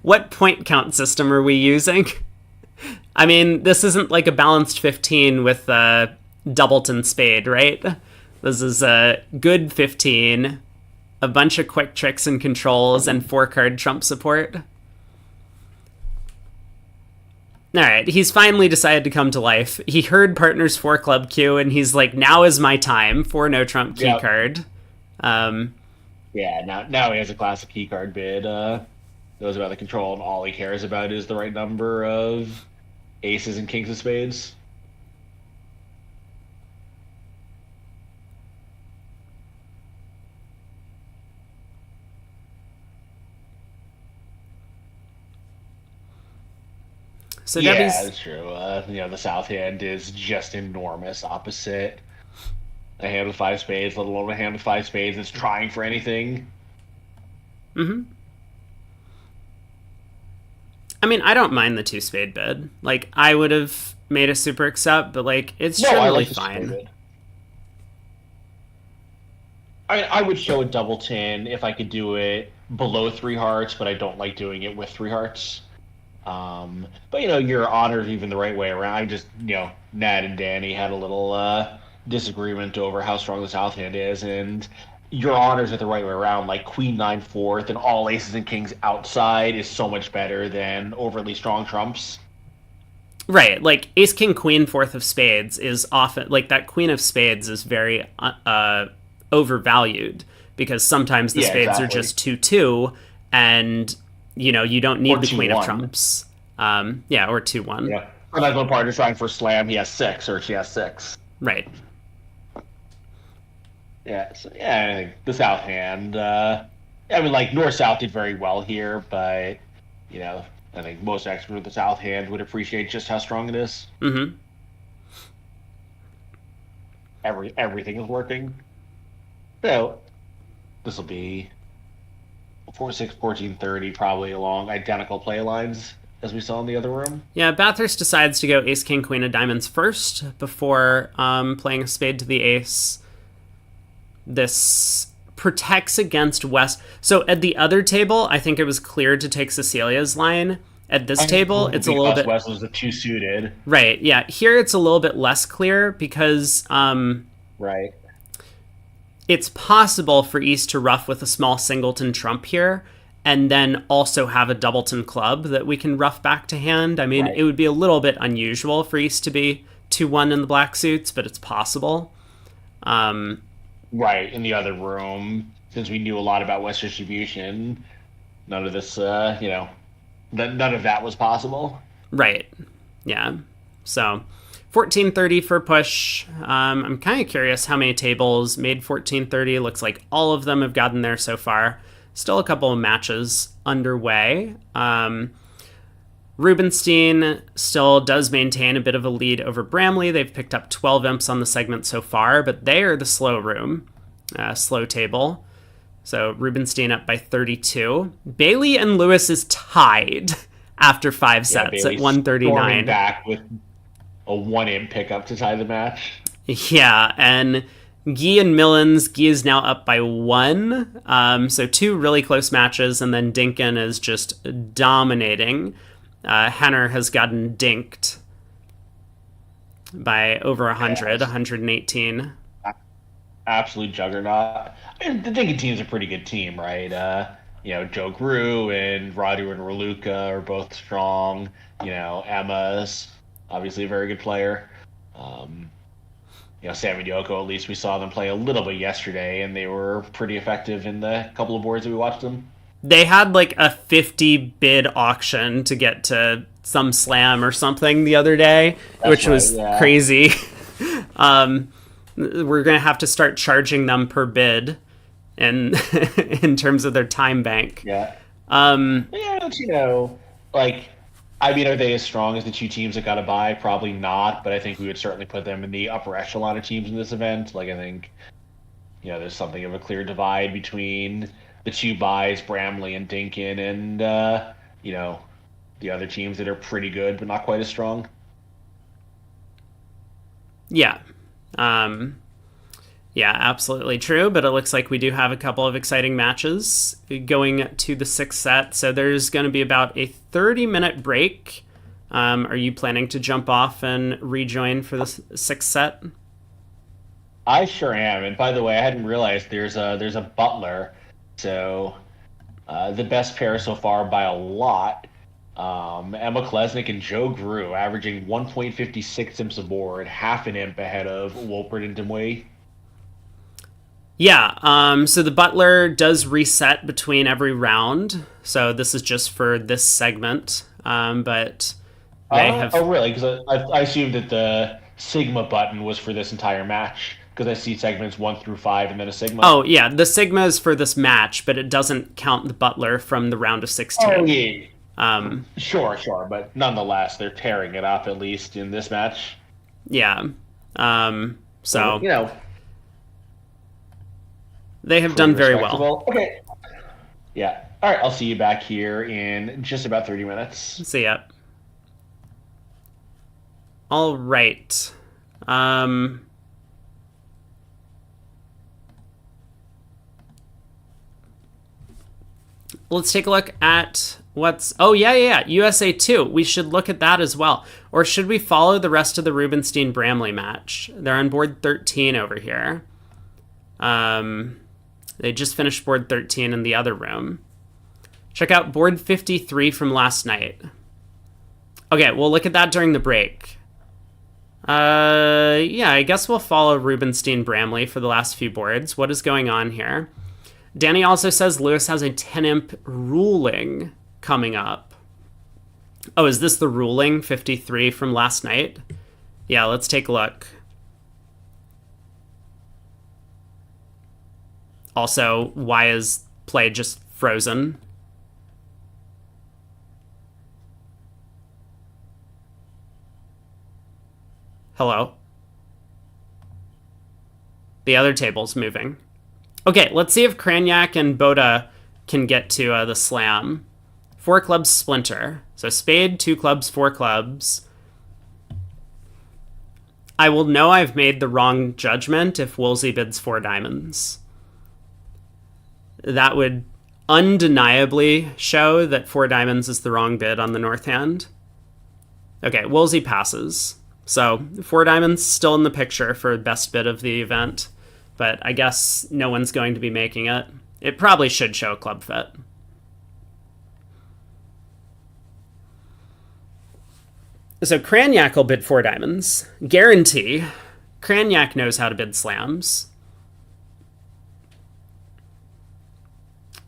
What point count system are we using? I mean, this isn't like a balanced 15 with doubleton spade, right? This is a good 15, a bunch of quick tricks and controls, and 4-card trump support. All right, he's finally decided to come to life. He heard partner's 4 club Q, and he's like, now is my time for no trump key card. Yeah, now he has a classic key card bid. Knows about the control, and all he cares about is the right number of aces and kings of spades. So yeah, Debbie's... that's true. The south hand is just enormous opposite a hand with 5 spades, let alone a hand with 5 spades that's trying for anything. Mm-hmm. I mean, I don't mind the 2 spade bid. Like, I would have made a super accept, but like, it's generally fine. I would show a double 10 if I could do it below 3 hearts, but I don't like doing it with 3 hearts. But your honor's even the right way around. I just, Nat and Danny had a little disagreement over how strong the south hand is, and your honors are the right way around. Like queen 9 4th and all aces and kings outside is so much better than overly strong trumps. Right, like ace king queen 4th of spades is often like that queen of spades is very overvalued because sometimes the spades are just 2-2 and you don't need the queen of trumps. Or 2-1. Yeah. And like when partner's trying for a slam, he has 6 or she has 6. Right. Yeah, so, I think the south hand. North-south did very well here, but I think most experts with the south hand would appreciate just how strong it is. Mm-hmm. Everything is working. So this will be 4-6, 14-30, probably along identical play lines as we saw in the other room. Yeah, Bathurst decides to go ace king queen of diamonds first before playing a spade to the ace. This protects against West. So at the other table, I think it was clear to take Cecilia's line. At this table, it's a little bit... West was the 2 suited. Right, yeah. Here it's a little bit less clear because... Right. It's possible for East to ruff with a small singleton trump here and then also have a doubleton club that we can ruff back to hand. I mean, It would be a little bit unusual for East to be 2-1 in the black suits, but it's possible. Right, in the other room, since we knew a lot about West distribution, none of this, none of that was possible. Right, yeah. So, 14-30 for push. I'm kind of curious how many tables made 14-30. Looks like all of them have gotten there so far. Still a couple of matches underway. Rubenstein still does maintain a bit of a lead over Bramley. They've picked up 12 imps on the segment so far, but they are the slow room, slow table. So Rubenstein up by 32. Bailey and Lewis is tied after 5 sets at 139. Back with a 1 imp pickup to tie the match. Yeah, and Guy and Millens, Guy is now up by 1. So 2 really close matches, and then Dinkin is just dominating. Henner has gotten dinked by over 100, 118. Absolute juggernaut. I mean, the Dinkin team's a pretty good team, right? Joe Grew and Radu and Raluca are both strong. Emma's obviously a very good player. Sam and Yoko, at least we saw them play a little bit yesterday, and they were pretty effective in the couple of boards that we watched them. They had like a 50 bid auction to get to some slam or something the other day, which was crazy. We're going to have to start charging them per bid in in terms of their time bank. Yeah. Um, Yeah, like, I mean, are they as strong as the two teams that got a bye? Probably not, but I think we would certainly put them in the upper echelon of teams in this event. Like, I think, there's something of a clear divide between the two buys, Bramley and Dinkin, and, you know, the other teams that are pretty good, but not quite as strong. yeah. Um, Yeah, absolutely true. But it looks like we do have a couple of exciting matches going to the sixth set. So there's going to be about a 30-minute break. Are you planning to jump off and rejoin for the sixth set? I sure am. And by the way, I hadn't realized there's a Butler, so the best pair so far by a lot. Emma Klesnik and Joe Grew averaging 1.56 imps aboard, half an imp ahead of Wolpert and Dimway. Yeah, so the Butler does reset between every round. So this is just for this segment. But they have. Oh, really? Because I assumed that the Sigma button was for this entire match. Because I see segments 1 through 5 and then a Sigma. Oh, yeah, the Sigma is for this match, but it doesn't count the Butler from the round of 16. Oh, yeah. Sure. But nonetheless, they're tearing it up, at least in this match. Yeah. So, You know, they have done very well. Okay. Yeah. All right. I'll see you back here in just about 30 minutes. See ya. All right. Let's take a look at what's... Oh, yeah. USA 2. We should look at that as well. Or should we follow the rest of the Rubenstein-Bramley match? They're on board 13 over here. They just finished board 13 in the other room. Check out board 53 from last night. Okay, we'll look at that during the break. Yeah, I guess we'll follow Rubenstein-Bramley for the last few boards. What is going on here? Danny also says Lewis has a 10-imp ruling coming up. Oh, is this the ruling 53 from last night? Yeah, let's take a look. Also, why is play just frozen? Hello? The other table's moving. Okay, let's see if Kranyak and Boda can get to the slam. 4 clubs splinter. So spade, 2 clubs, 4 clubs. I will know I've made the wrong judgment if Woolsey bids 4 diamonds. That would undeniably show that 4 diamonds is the wrong bid on the north hand. Okay, Woolsey passes. So 4 diamonds still in the picture for best bid of the event. But I guess no one's going to be making it. It probably should show club fit. So Kranyak will bid 4 diamonds. Guarantee. Kranyak knows how to bid slams.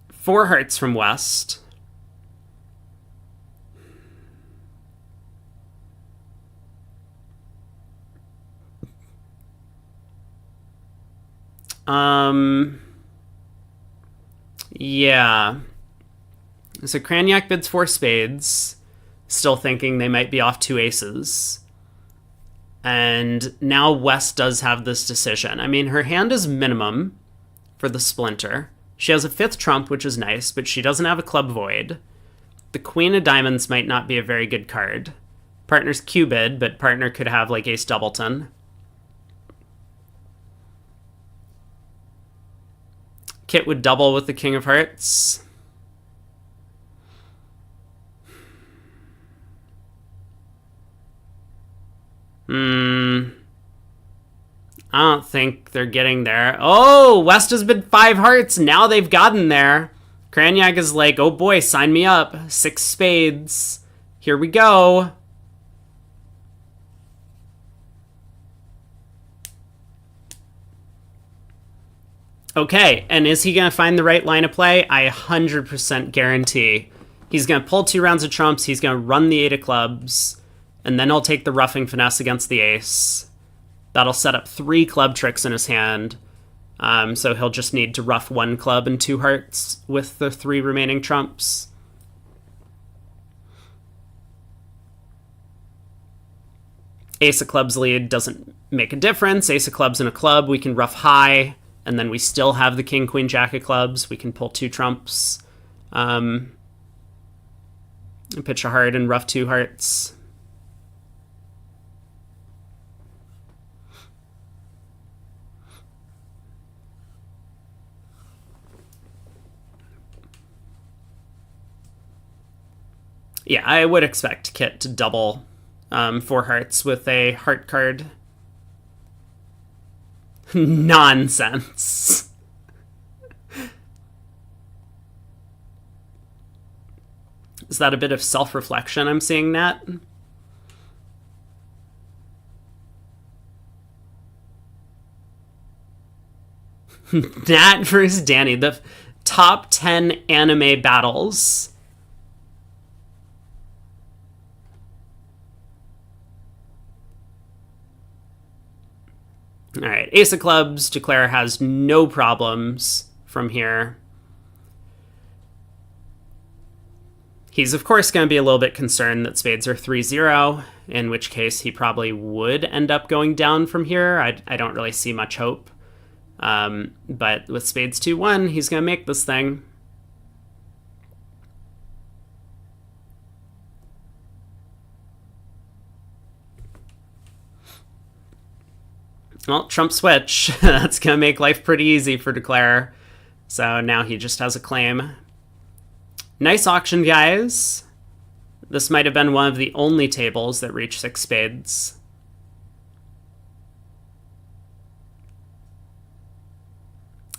4 hearts from West. Yeah. So Kranyak bids 4 spades, still thinking they might be off 2 aces. And now West does have this decision. I mean, her hand is minimum for the splinter. She has a 5th trump, which is nice, but she doesn't have a club void. The queen of diamonds might not be a very good card. Partner's Q-bid, but partner could have like ace doubleton. Kit would double with the king of hearts. I don't think they're getting there. Oh, West has been 5 hearts. Now they've gotten there. Kranyak is like, oh boy, sign me up. 6 spades. Here we go. Okay, and is he going to find the right line of play? I 100% guarantee. He's going to pull 2 rounds of trumps. He's going to run the 8 of clubs. And then he'll take the roughing finesse against the ace. That'll set up 3 club tricks in his hand. So he'll just need to ruff 1 club and 2 hearts with the 3 remaining trumps. Ace of clubs lead doesn't make a difference. Ace of clubs and a club, we can ruff high, and then we still have the king, queen, jack of clubs. We can pull 2 trumps, pitch a heart and ruff 2 hearts. Yeah, I would expect Kit to double 4 hearts with a heart card. Nonsense. Is that a bit of self-reflection I'm seeing, Nat? Nat versus Danny, the top 10 anime battles. All right, Ace of clubs, Declare has no problems from here. He's, of course, going to be a little bit concerned that spades are 3-0, in which case he probably would end up going down from here. I don't really see much hope. But with spades 2-1, he's going to make this thing. Well, trump switch. That's going to make life pretty easy for Declare. So now he just has a claim. Nice auction, guys. This might have been one of the only tables that reached 6 spades.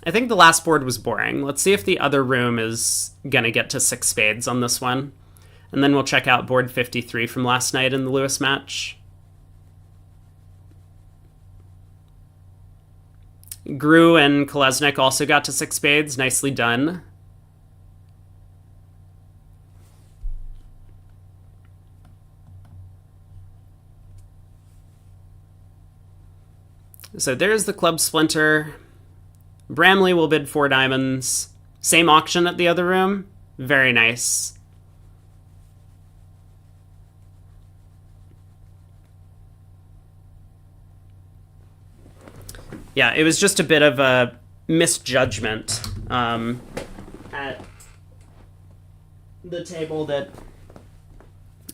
I think the last board was boring. Let's see if the other room is going to get to 6 spades on this one. And then we'll check out board 53 from last night in the Lewis match. Gru and Kolesnik also got to 6 spades. Nicely done. So there's the club splinter. Bramley will bid 4 diamonds. Same auction at the other room. Very nice. Yeah, it was just a bit of a misjudgment at the table that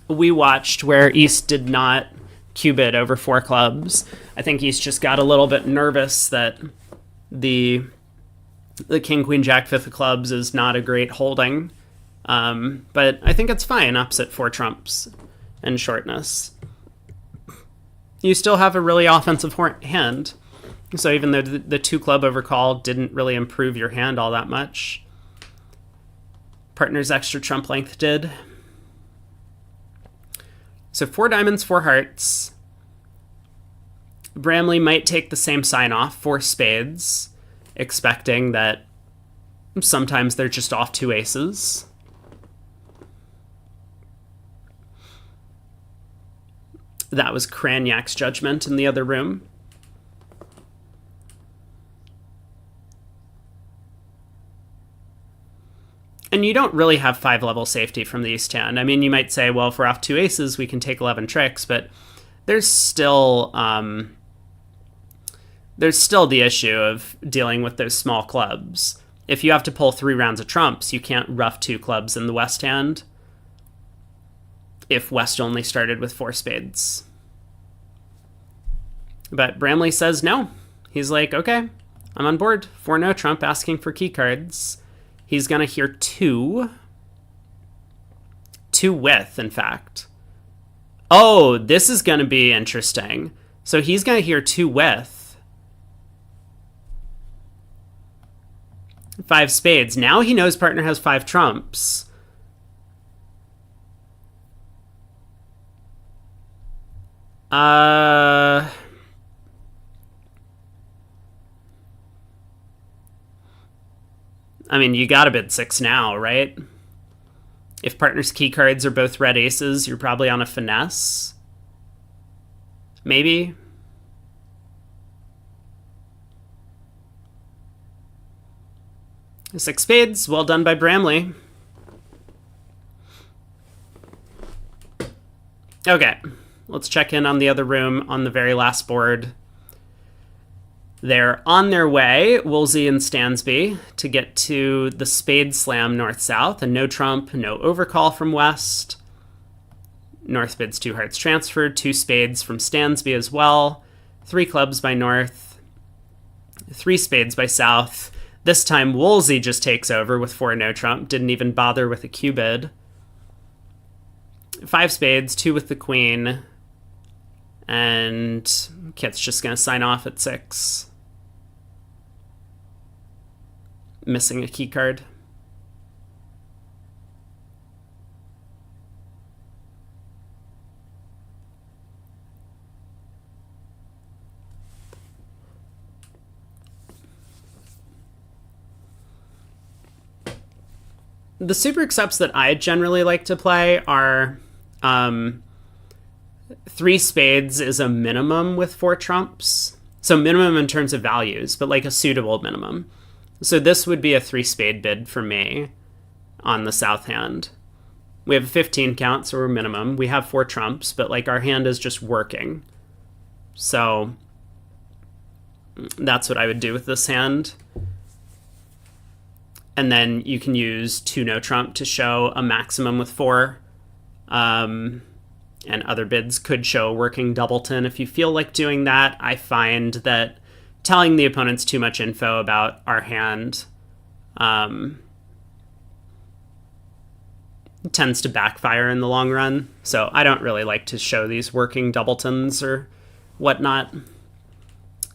we watched where East did not Q-bid over 4 clubs. I think East just got a little bit nervous that the king, queen, jack, 5th of clubs is not a great holding. But I think it's fine opposite 4 trumps and shortness. You still have a really offensive hand. So even though the 2 club overcall didn't really improve your hand all that much, partner's extra trump length did. So 4 diamonds, 4 hearts. Bramley might take the same sign off, 4 spades, expecting that sometimes they're just off 2 aces. That was Kranyak's judgment in the other room. And you don't really have 5-level safety from the East hand. I mean, you might say, well, if we're off 2 aces, we can take 11 tricks, but there's still the issue of dealing with those small clubs. If you have to pull 3 rounds of trumps, you can't ruff 2 clubs in the West hand if West only started with 4 spades. But Bramley says no. He's like, okay, I'm on board. 4 no trump, asking for key cards. He's going to hear 2. 2 with, in fact. Oh, this is going to be interesting. So he's going to hear 2 with. 5 spades. Now he knows partner has 5 trumps. I mean, you gotta bid 6 now, right? If partner's key cards are both red aces, you're probably on a finesse. Maybe. 6 spades, well done by Bramley. Okay, let's check in on the other room on the very last board. They're on their way, Woolsey and Stansby, to get to the spade slam north-south, and no trump, no overcall from west. North bids 2 hearts transferred, 2 spades from Stansby as well, 3 clubs by north, 3 spades by south. This time Woolsey just takes over with 4 no trump, didn't even bother with a Q bid. 5 spades, 2 with the queen, and Kit's just going to sign off at 6. Missing a key card. The super accepts that I generally like to play are 3 spades is a minimum with 4 trumps. So minimum in terms of values, but like a suitable minimum. So this would be a 3 spade bid for me on the south hand. We have a 15 count, so we're minimum. We have 4 trumps, but like our hand is just working. So that's what I would do with this hand. And then you can use 2 no trump to show a maximum with 4. And other bids could show a working doubleton. If you feel like doing that, I find that telling the opponents too much info about our hand tends to backfire in the long run. So I don't really like to show these working doubletons or whatnot.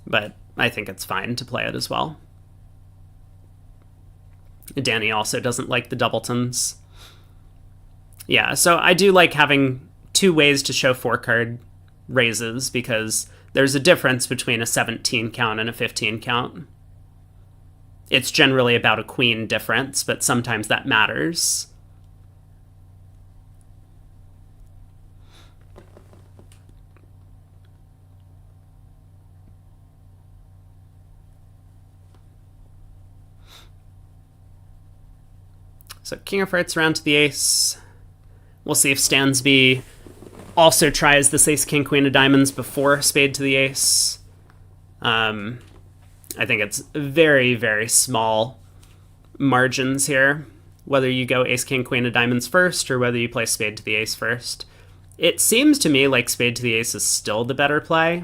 But I think it's fine to play it as well. Danny also doesn't like the doubletons. Yeah, so I do like having 2 ways to show 4 card raises because there's a difference between a 17 count and a 15 count. It's generally about a queen difference, but sometimes that matters. So king of hearts around to the ace. We'll see if Stansby also tries this ace, king, queen of diamonds before spade to the ace. I think it's very, very small margins here, whether you go ace, king, queen of diamonds first or whether you play spade to the ace first. It seems to me like spade to the ace is still the better play,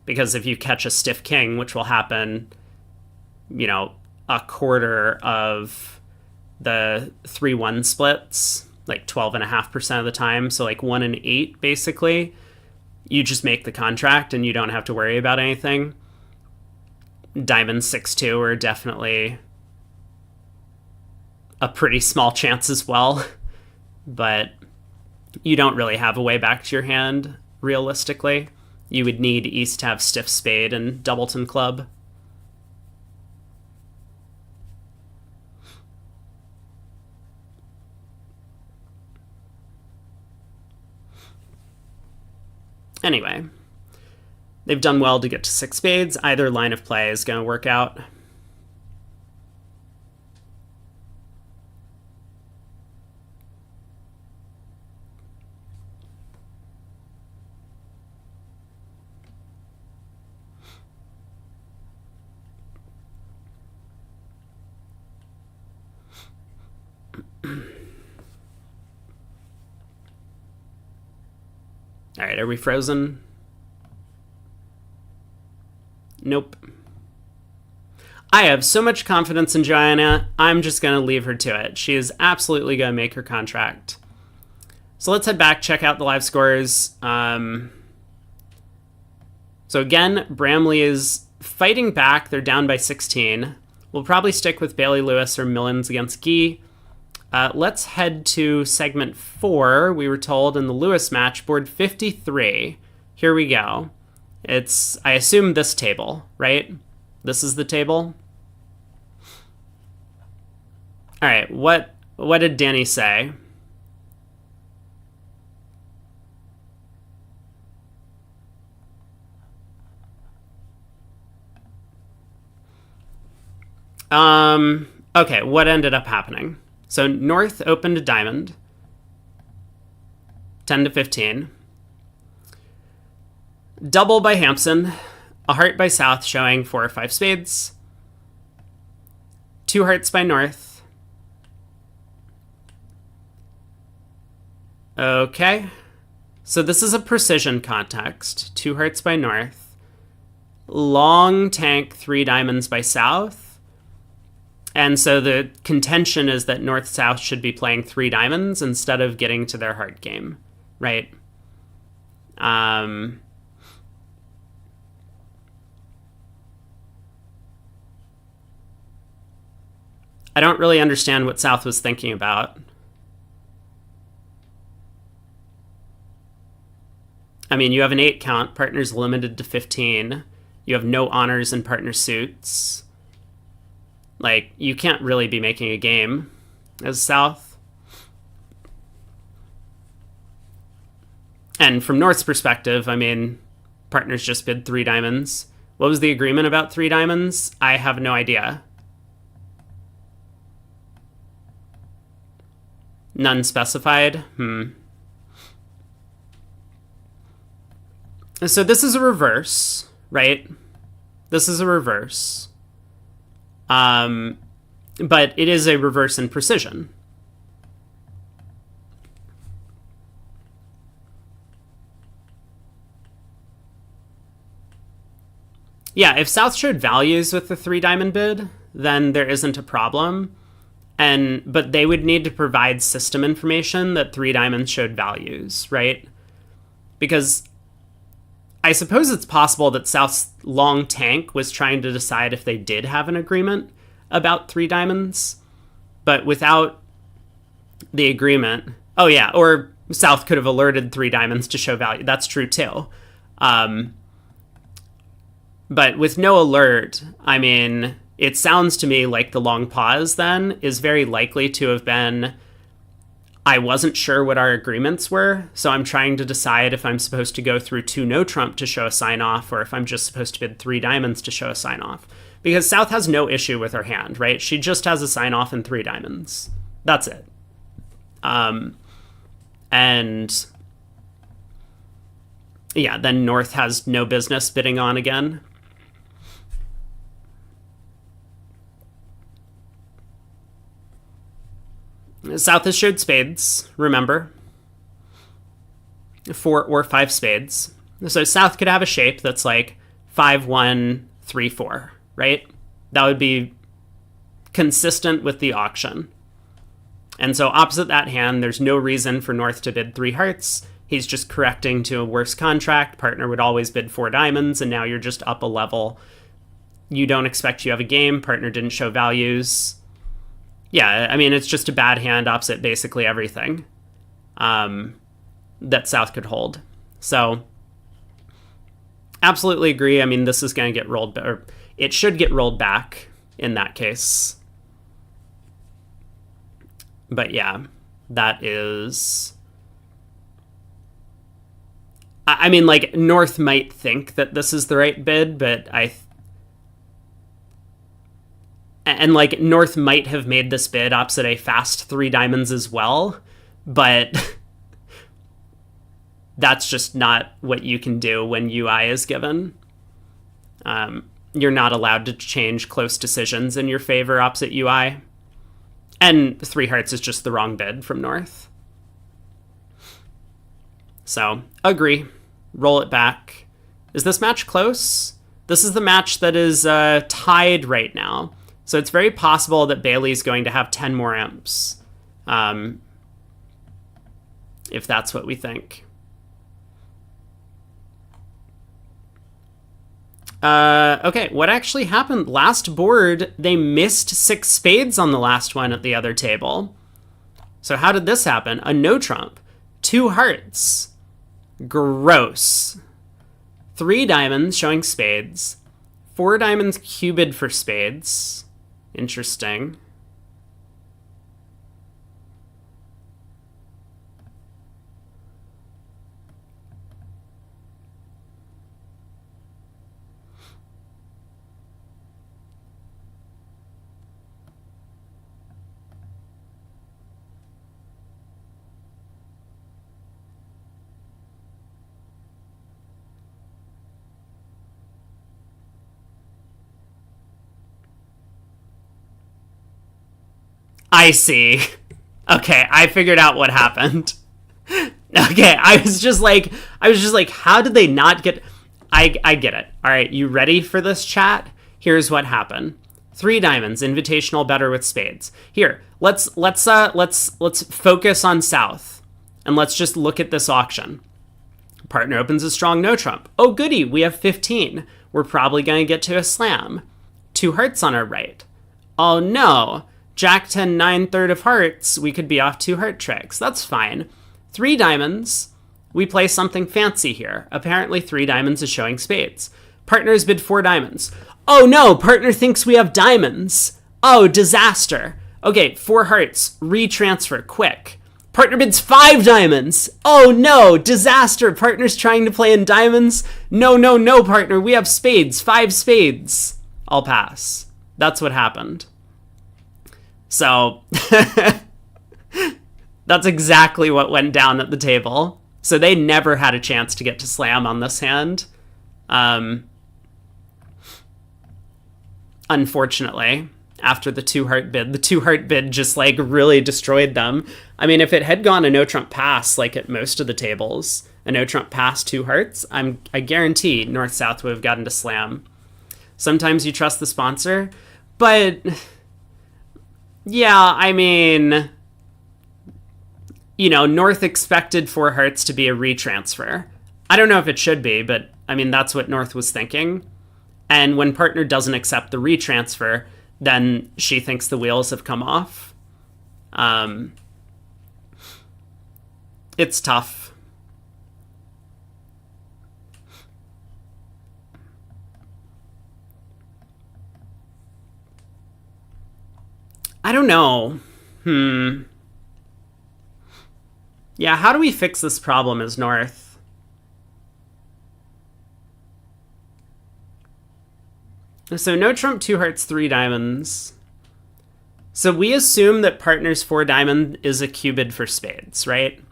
because if you catch a stiff king, which will happen, a quarter of the 3-1 splits, like 12.5% of the time, so like 1 in 8 basically, you just make the contract and you don't have to worry about anything. Diamonds 6-2 are definitely a pretty small chance as well, but you don't really have a way back to your hand realistically. You would need East to have stiff spade and doubleton club. Anyway, they've done well to get to 6 spades. Either line of play is going to work out. All right, are we frozen? Nope. I have so much confidence in Joanna, I'm just going to leave her to it. She is absolutely going to make her contract. So let's head back, check out the live scores. So again, Bramley is fighting back. They're down by 16. We'll probably stick with Bailey Lewis or Millens against Guy. Let's head to segment 4. We were told in the Lewis match, board 53. Here we go. It's, I assume, this table, right? This is the table. All right, what did Danny say? Okay, what ended up happening? So North opened a diamond, 10 to 15. Double by Hampson, a heart by South showing 4 or 5 spades, 2 hearts by North. Okay, so this is a precision context. 2 hearts by North, long tank, 3 diamonds by South. And so the contention is that North-South should be playing 3 diamonds instead of getting to their heart game, right? I don't really understand what South was thinking about. I mean, you have an 8 count, partner's limited to 15. You have no honors in partner suits. Like, you can't really be making a game as South. And from North's perspective, I mean, partners just bid 3 diamonds. What was the agreement about 3 diamonds? I have no idea. None specified? So this is a reverse, right? This is a reverse. But it is a reverse in precision. Yeah, if South showed values with the 3 diamond bid, then there isn't a problem. But they would need to provide system information that 3 diamonds showed values, right? Because I suppose it's possible that South's long tank was trying to decide if they did have an agreement about 3 diamonds, but without the agreement, oh yeah, or South could have alerted 3 diamonds to show value. That's true too. But with no alert, I mean, it sounds to me like the long pause then is very likely to have been, I wasn't sure what our agreements were, so I'm trying to decide if I'm supposed to go through 2 no trump to show a sign off, or if I'm just supposed to bid 3 diamonds to show a sign off. Because South has no issue with her hand, right? She just has a sign off and 3 diamonds. That's it. And yeah, then North has no business bidding on again. South has showed spades, remember. 4 or 5 spades. So South could have a shape that's like 5-1, 3-4, right? That would be consistent with the auction. And so opposite that hand, there's no reason for North to bid 3 hearts. He's just correcting to a worse contract. Partner would always bid 4 diamonds, and now you're just up a level. You don't expect you have a game. Partner didn't show values. Yeah, I mean, it's just a bad hand opposite basically everything that South could hold. So, absolutely agree. I mean, this is going to get rolled, or it should get rolled back in that case. But yeah, that is... I mean, like, North might think that this is the right bid, but and like North might have made this bid opposite a fast 3 diamonds as well, but that's just not what you can do when UI is given. You're not allowed to change close decisions in your favor opposite UI. And 3 hearts is just the wrong bid from North. So, agree. Roll it back. Is this match close? This is the match that is tied right now. So it's very possible that Bailey's going to have 10 more imps. If that's what we think. Okay, what actually happened? Last board, they missed 6 spades on the last one at the other table. So how did this happen? A no trump. 2 hearts. Gross. 3 diamonds showing spades. 4 diamonds cubed for spades. Interesting. I see. Okay, I figured out what happened. Okay, I was just like, how did they not get? I get it. All right, you ready for this, chat? Here's what happened. 3 diamonds, invitational, better with spades. Here, let's focus on South, and let's just look at this auction. Partner opens a strong no trump. Oh goody, we have 15. We're probably gonna get to a slam. 2 hearts on our right. Oh no, Jack 10 9 third of hearts. We could be off 2 heart tricks. That's fine. 3 diamonds. We play something fancy here. Apparently 3 diamonds is showing spades. Partners bid 4 diamonds. Oh no, partner thinks we have diamonds. Oh, disaster. Okay, 4 hearts. Retransfer, quick. Partner bids 5 diamonds. Oh no, disaster. Partner's trying to play in diamonds. No, no, no, partner. We have spades. 5 spades. I'll pass. That's what happened. So, that's exactly what went down at the table. So they never had a chance to get to slam on this hand. Unfortunately, after the 2 heart bid. The 2 heart bid just like really destroyed them. I mean, if it had gone a no trump pass like at most of the tables, a no trump pass 2 hearts, I guarantee North South would have gotten to slam. Sometimes you trust the sponsor, but yeah, I mean, you know, North expected 4 hearts to be a retransfer. I don't know if it should be, but I mean, that's what North was thinking. And when partner doesn't accept the retransfer, then she thinks the wheels have come off. It's tough. I don't know. Yeah, how do we fix this problem as North? So no trump, 2 hearts, 3 diamonds. So we assume that partner's 4 diamond is a cubid for spades, right?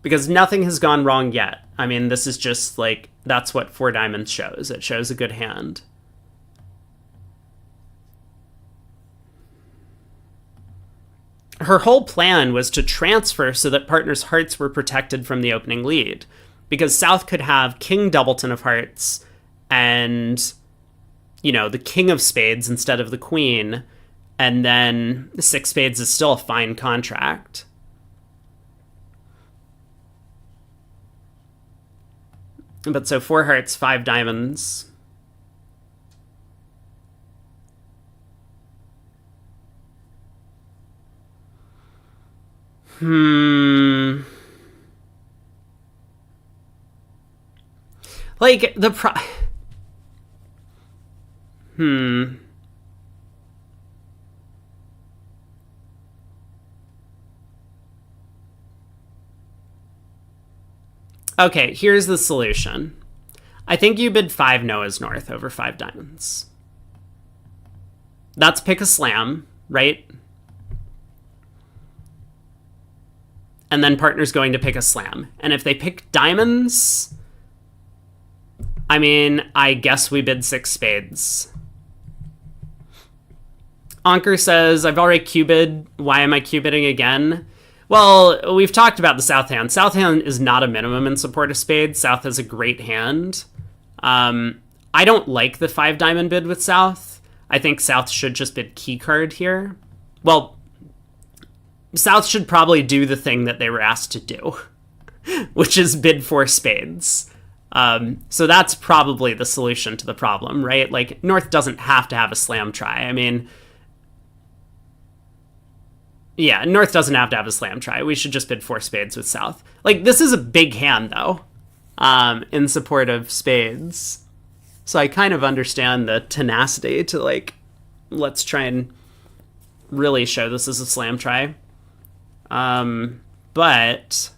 Because nothing has gone wrong yet. I mean, this is just like, that's what 4 diamonds shows. It shows a good hand. Her whole plan was to transfer so that partner's hearts were protected from the opening lead. Because South could have king doubleton of hearts and, you know, the king of spades instead of the queen. And then 6 spades is still a fine contract. But so 4 hearts, 5 diamonds. Like, Okay, here's the solution. I think you bid 5 Noah's North over 5 diamonds. That's pick a slam, right? And then partner's going to pick a slam. And if they pick diamonds, I mean, I guess we bid 6 spades. Anker says, I've already cubid. Why am I cubidding again? Well, we've talked about the South hand. South hand is not a minimum in support of spades. South has a great hand. I don't like the 5 diamond bid with South. I think South should just bid key card here. Well, South should probably do the thing that they were asked to do, which is bid 4 spades. So that's probably the solution to the problem, right? Like, North doesn't have to have a slam try. I mean, yeah, North doesn't have to have a slam try. We should just bid 4 spades with South. Like, this is a big hand, though, in support of spades. So I kind of understand the tenacity to, like, let's try and really show this as a slam try. But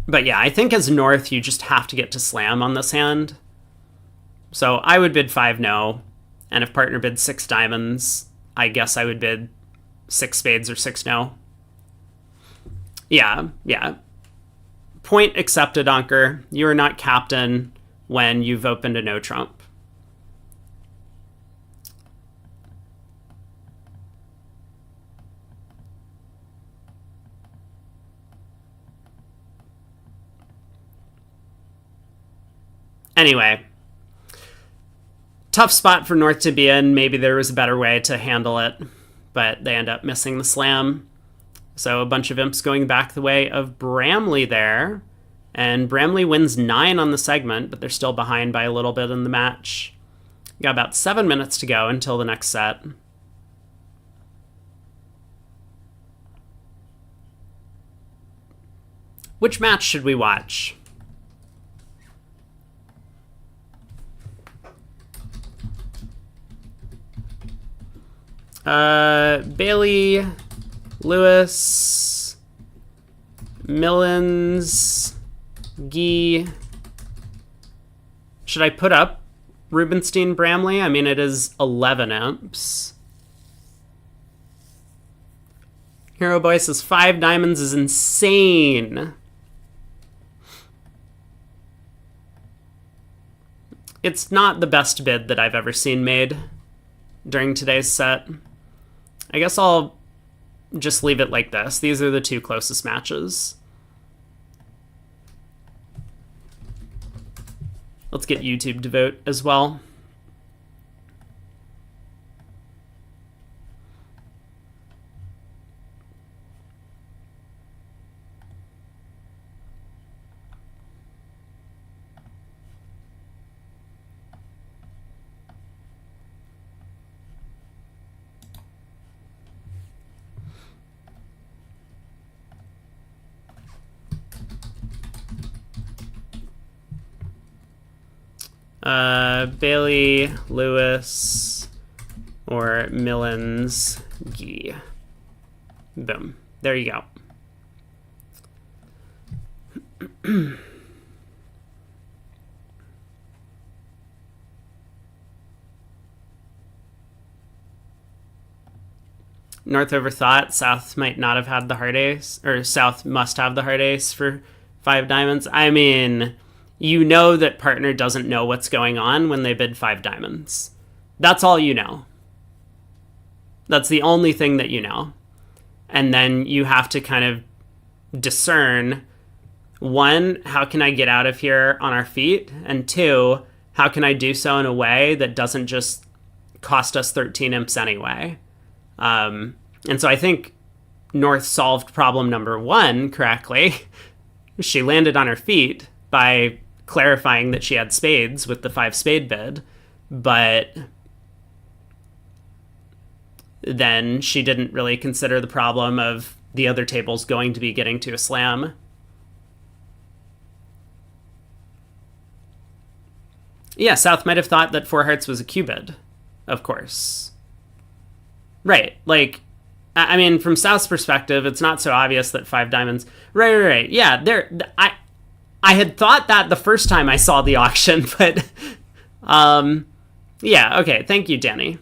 yeah, I think as North, you just have to get to slam on this hand. So I would bid 5 no. And if partner bids 6 diamonds, I guess I would bid 6 spades or 6 no. Yeah. Point accepted, Anker. You are not captain when you've opened a no trump. Anyway, tough spot for North to be in. Maybe there was a better way to handle it, but they end up missing the slam. So a bunch of imps going back the way of Bramley there. And Bramley wins 9 on the segment, but they're still behind by a little bit in the match. Got about 7 minutes to go until the next set. Which match should we watch? Bailey, Lewis, Millens, Gee. Should I put up Rubenstein Bramley? I mean, it is 11 imps. Hero Boy says 5 diamonds is insane. It's not the best bid that I've ever seen made during today's set. I guess I'll just leave it like this. These are the 2 closest matches. Let's get YouTube to vote as well. Bailey, Lewis, or Millens, Gee. Boom. There you go. North overthought. South might not have had the hard ace, or South must have the hard ace for 5 diamonds. I mean, you know that partner doesn't know what's going on when they bid 5 diamonds. That's all you know. That's the only thing that you know. And then you have to kind of discern, 1, how can I get out of here on our feet? And 2, how can I do so in a way that doesn't just cost us 13 imps anyway? And so I think North solved problem number 1 correctly. She landed on her feet by clarifying that she had spades with the 5 spade bid, but then she didn't really consider the problem of the other tables going to be getting to a slam. Yeah, South might have thought that 4 hearts was a Q bid, of course. Right, like, I mean, from South's perspective, it's not so obvious that 5 diamonds... Right. Yeah, I had thought that the first time I saw the auction, but... yeah, okay, thank you, Danny.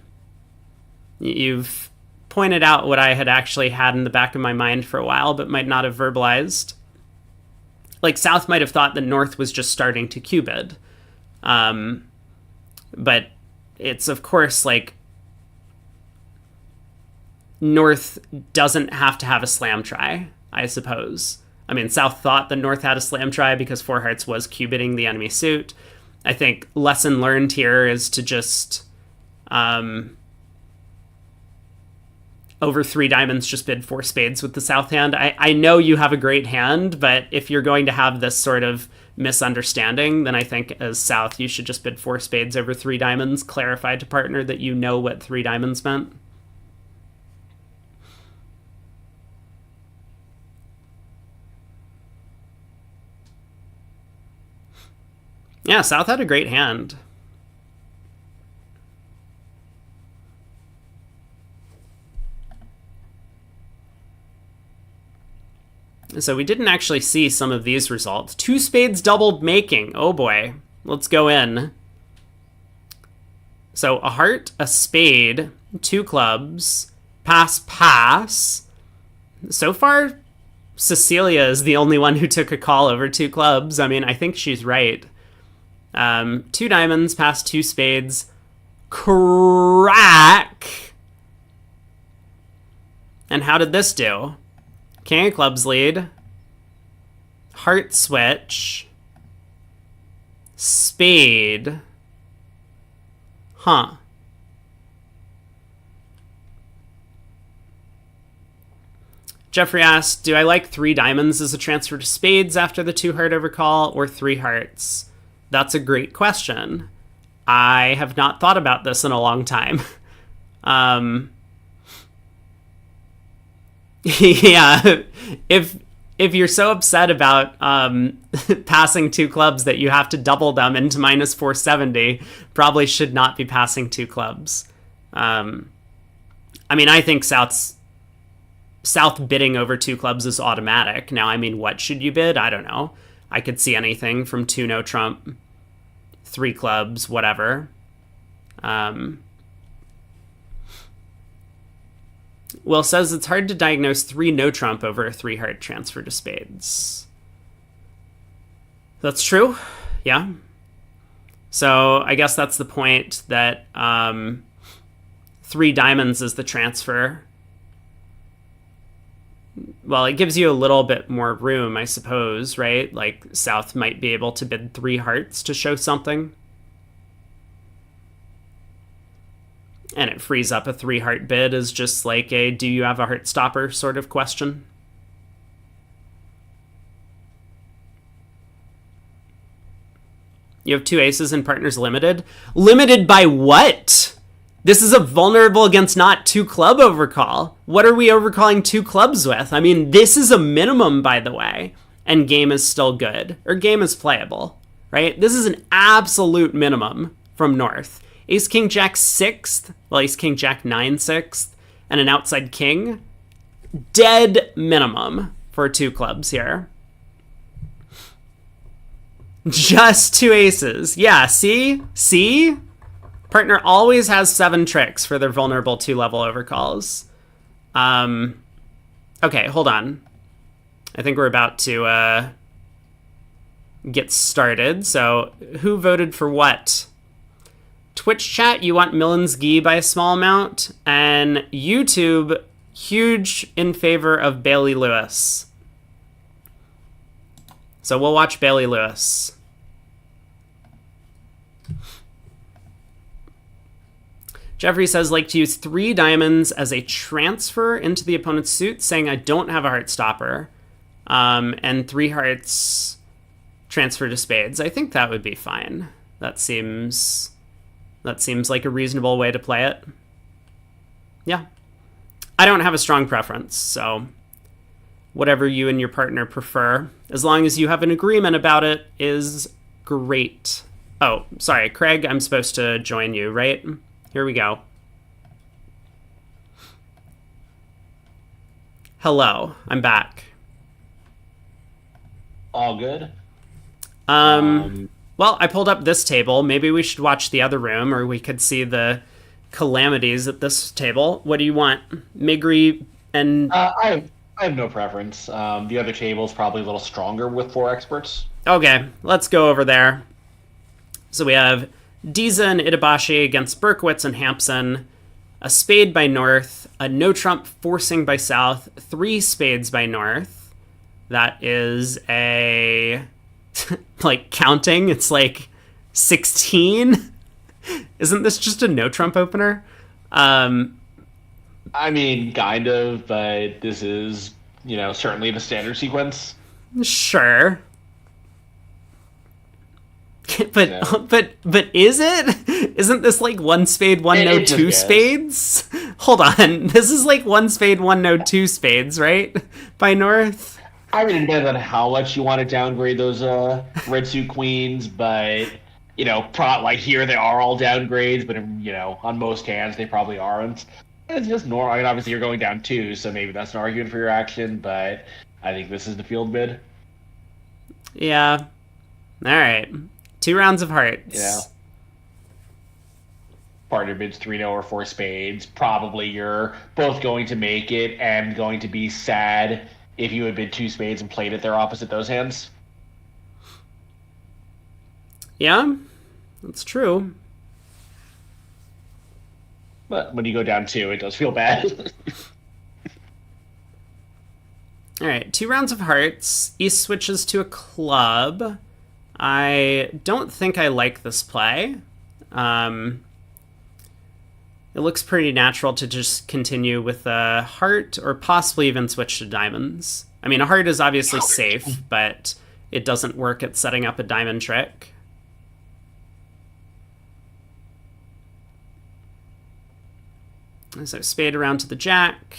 You've pointed out what I had actually had in the back of my mind for a while, but might not have verbalized. Like, South might have thought that North was just starting to Q-bid. But it's, of course, like... North doesn't have to have a slam try, I suppose. I mean, South thought that North had a slam try because 4 hearts was Q-bidding the enemy suit. I think lesson learned here is to just... over 3 diamonds, just bid 4 spades with the South hand. I know you have a great hand, but if you're going to have this sort of misunderstanding, then I think as South, you should just bid 4 spades over 3 diamonds, clarify to partner that you know what 3 diamonds meant. Yeah, South had a great hand. So we didn't actually see some of these results. 2 spades doubled making. Oh boy. Let's go in. So a heart, a spade, 2 clubs, pass. So far, Cecilia is the only one who took a call over 2 clubs. I mean, I think she's right. 2 diamonds, pass 2 spades, crack. And how did this do? King of clubs lead, heart switch, spade. Huh. Jeffrey asked, do I like 3 diamonds as a transfer to spades after the 2 heart overcall, or 3 hearts? That's a great question. I have not thought about this in a long time. Yeah, if you're so upset about passing 2 clubs that you have to double them into minus 470, probably should not be passing 2 clubs. I mean, I think South bidding over 2 clubs is automatic. Now, I mean, what should you bid? I don't know. I could see anything from 2 no trump, 3 clubs, whatever. Will says it's hard to diagnose 3 no trump over a 3 heart transfer to spades. That's true. Yeah. So I guess that's the point, that 3 diamonds is the transfer. Well, it gives you a little bit more room, I suppose, right? Like, South might be able to bid 3 hearts to show something. And it frees up a 3 heart bid as just like a do you have a heart stopper sort of question. You have 2 aces and partners limited? Limited by what? This is a vulnerable against not 2 club overcall. What are we overcalling 2 clubs with? I mean, this is a minimum, by the way, and game is still good, or game is playable, right? This is an absolute minimum from North. Ace King Jack 6th, well, Ace King Jack 9 6th, and an outside king. Dead minimum for 2 clubs here. Just 2 aces. Yeah, see? See? Partner always has 7 tricks for their vulnerable 2-level overcalls. Okay, hold on. I think we're about to get started. So, who voted for what? Twitch chat, you want Millen's Ghee by a small amount, and YouTube, huge in favor of Bailey Lewis. So we'll watch Bailey Lewis. Jeffrey says, like to use 3 diamonds as a transfer into the opponent's suit, saying I don't have a heart stopper, and 3 hearts transfer to spades. I think that would be fine. That seems like a reasonable way to play it. Yeah. I don't have a strong preference, so whatever you and your partner prefer, as long as you have an agreement about it, is great. Oh, sorry, Craig, I'm supposed to join you, right? Here we go. Hello, I'm back. All good? Well, I pulled up this table. Maybe we should watch the other room, or we could see the calamities at this table. What do you want? Migri and... I have no preference. The other table is probably a little stronger with 4 experts. Okay, let's go over there. So we have Diza and Itabashi against Berkowitz and Hampson, a spade by North, a no-trump forcing by South, 3 spades by North. That is a... like, counting, it's like 16? Isn't this just a no-trump opener? I mean, kind of, but this is, certainly the standard sequence. Sure. But is it? Isn't this like 1 spade, 1 no, 2 spades? Hold on. This is like 1 spade, 1 no, 2 spades, right? By North? I mean, it depends on how much you want to downgrade those red suit queens, but, like here they are all downgrades, but, on most hands they probably aren't. It's just normal. I mean, obviously you're going down 2, so maybe that's an argument for your action, but I think this is the field bid. Yeah. All right. 2 rounds of hearts. Yeah. Partner bids 3-0 or 4 spades. Probably you're both going to make it and going to be sad if you had bid 2 spades and played it there opposite those hands. Yeah, that's true. But when you go down 2, it does feel bad. All right, 2 rounds of hearts. East switches to a club. I don't think I like this play. Um, it looks pretty natural to just continue with a heart or possibly even switch to diamonds. I mean, a heart is obviously safe, but it doesn't work at setting up a diamond trick. So spade around to the jack.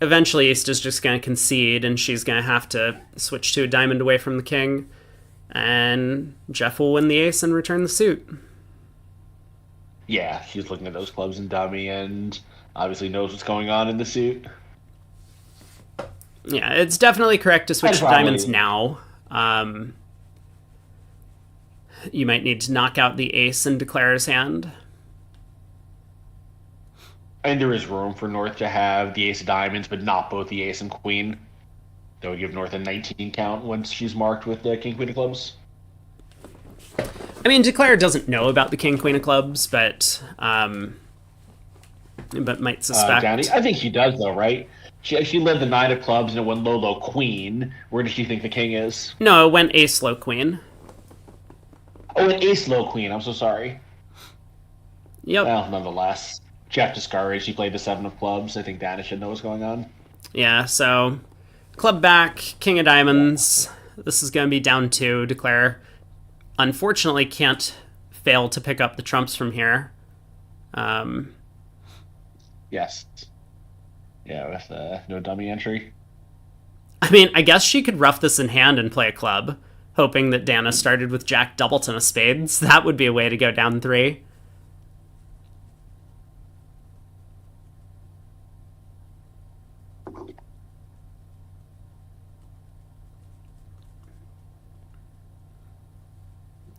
Eventually, East is just going to concede, and she's going to have to switch to a diamond away from the king. And Jeff will win the ace and return the suit. Yeah, she's looking at those clubs in dummy and obviously knows what's going on in the suit. Yeah, it's definitely correct to switch to diamonds now. You might need to knock out the ace and declare his hand. And there is room for North to have the ace of diamonds, but not both the ace and queen. That would give North a 19 count once she's marked with the king, queen of clubs. I mean, declare doesn't know about the king, queen of clubs, but might suspect. I think she does, though, right? She led the 9 of clubs and it went low, low, queen. Where does she think the king is? No, it went ace, low, queen. Oh, an ace, low, queen. I'm so sorry. Yep. Well, nonetheless. Jeff discouraged. She played the 7 of clubs. I think Dana should know what's going on. Yeah, so club back, king of diamonds. This is going to be down 2. Declare, unfortunately, can't fail to pick up the trumps from here. Yes. Yeah, with no dummy entry. I mean, I guess she could rough this in hand and play a club, hoping that Dana started with Jack Doubleton of spades. That would be a way to go down 3.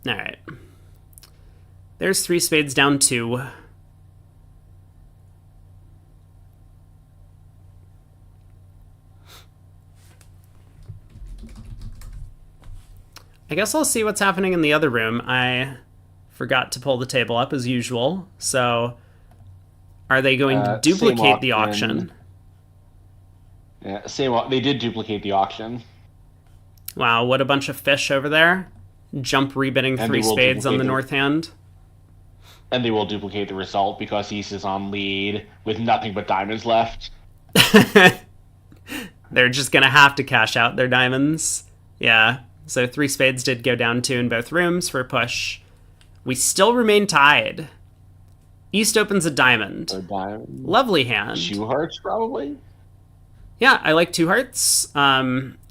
All right. There's 3 spades down 2. I guess I'll see what's happening in the other room. I forgot to pull the table up as usual. So are they going to duplicate the auction? Yeah, they did duplicate the auction. Wow, what a bunch of fish over there. Jump rebidding 3 spades on the north hand. And they will duplicate the result because East is on lead with nothing but diamonds left. They're just going to have to cash out their diamonds. Yeah, so 3 spades did go down 2 in both rooms for a push. We still remain tied. East opens a diamond. Lovely hand. 2 hearts, probably? Yeah, I like 2 hearts.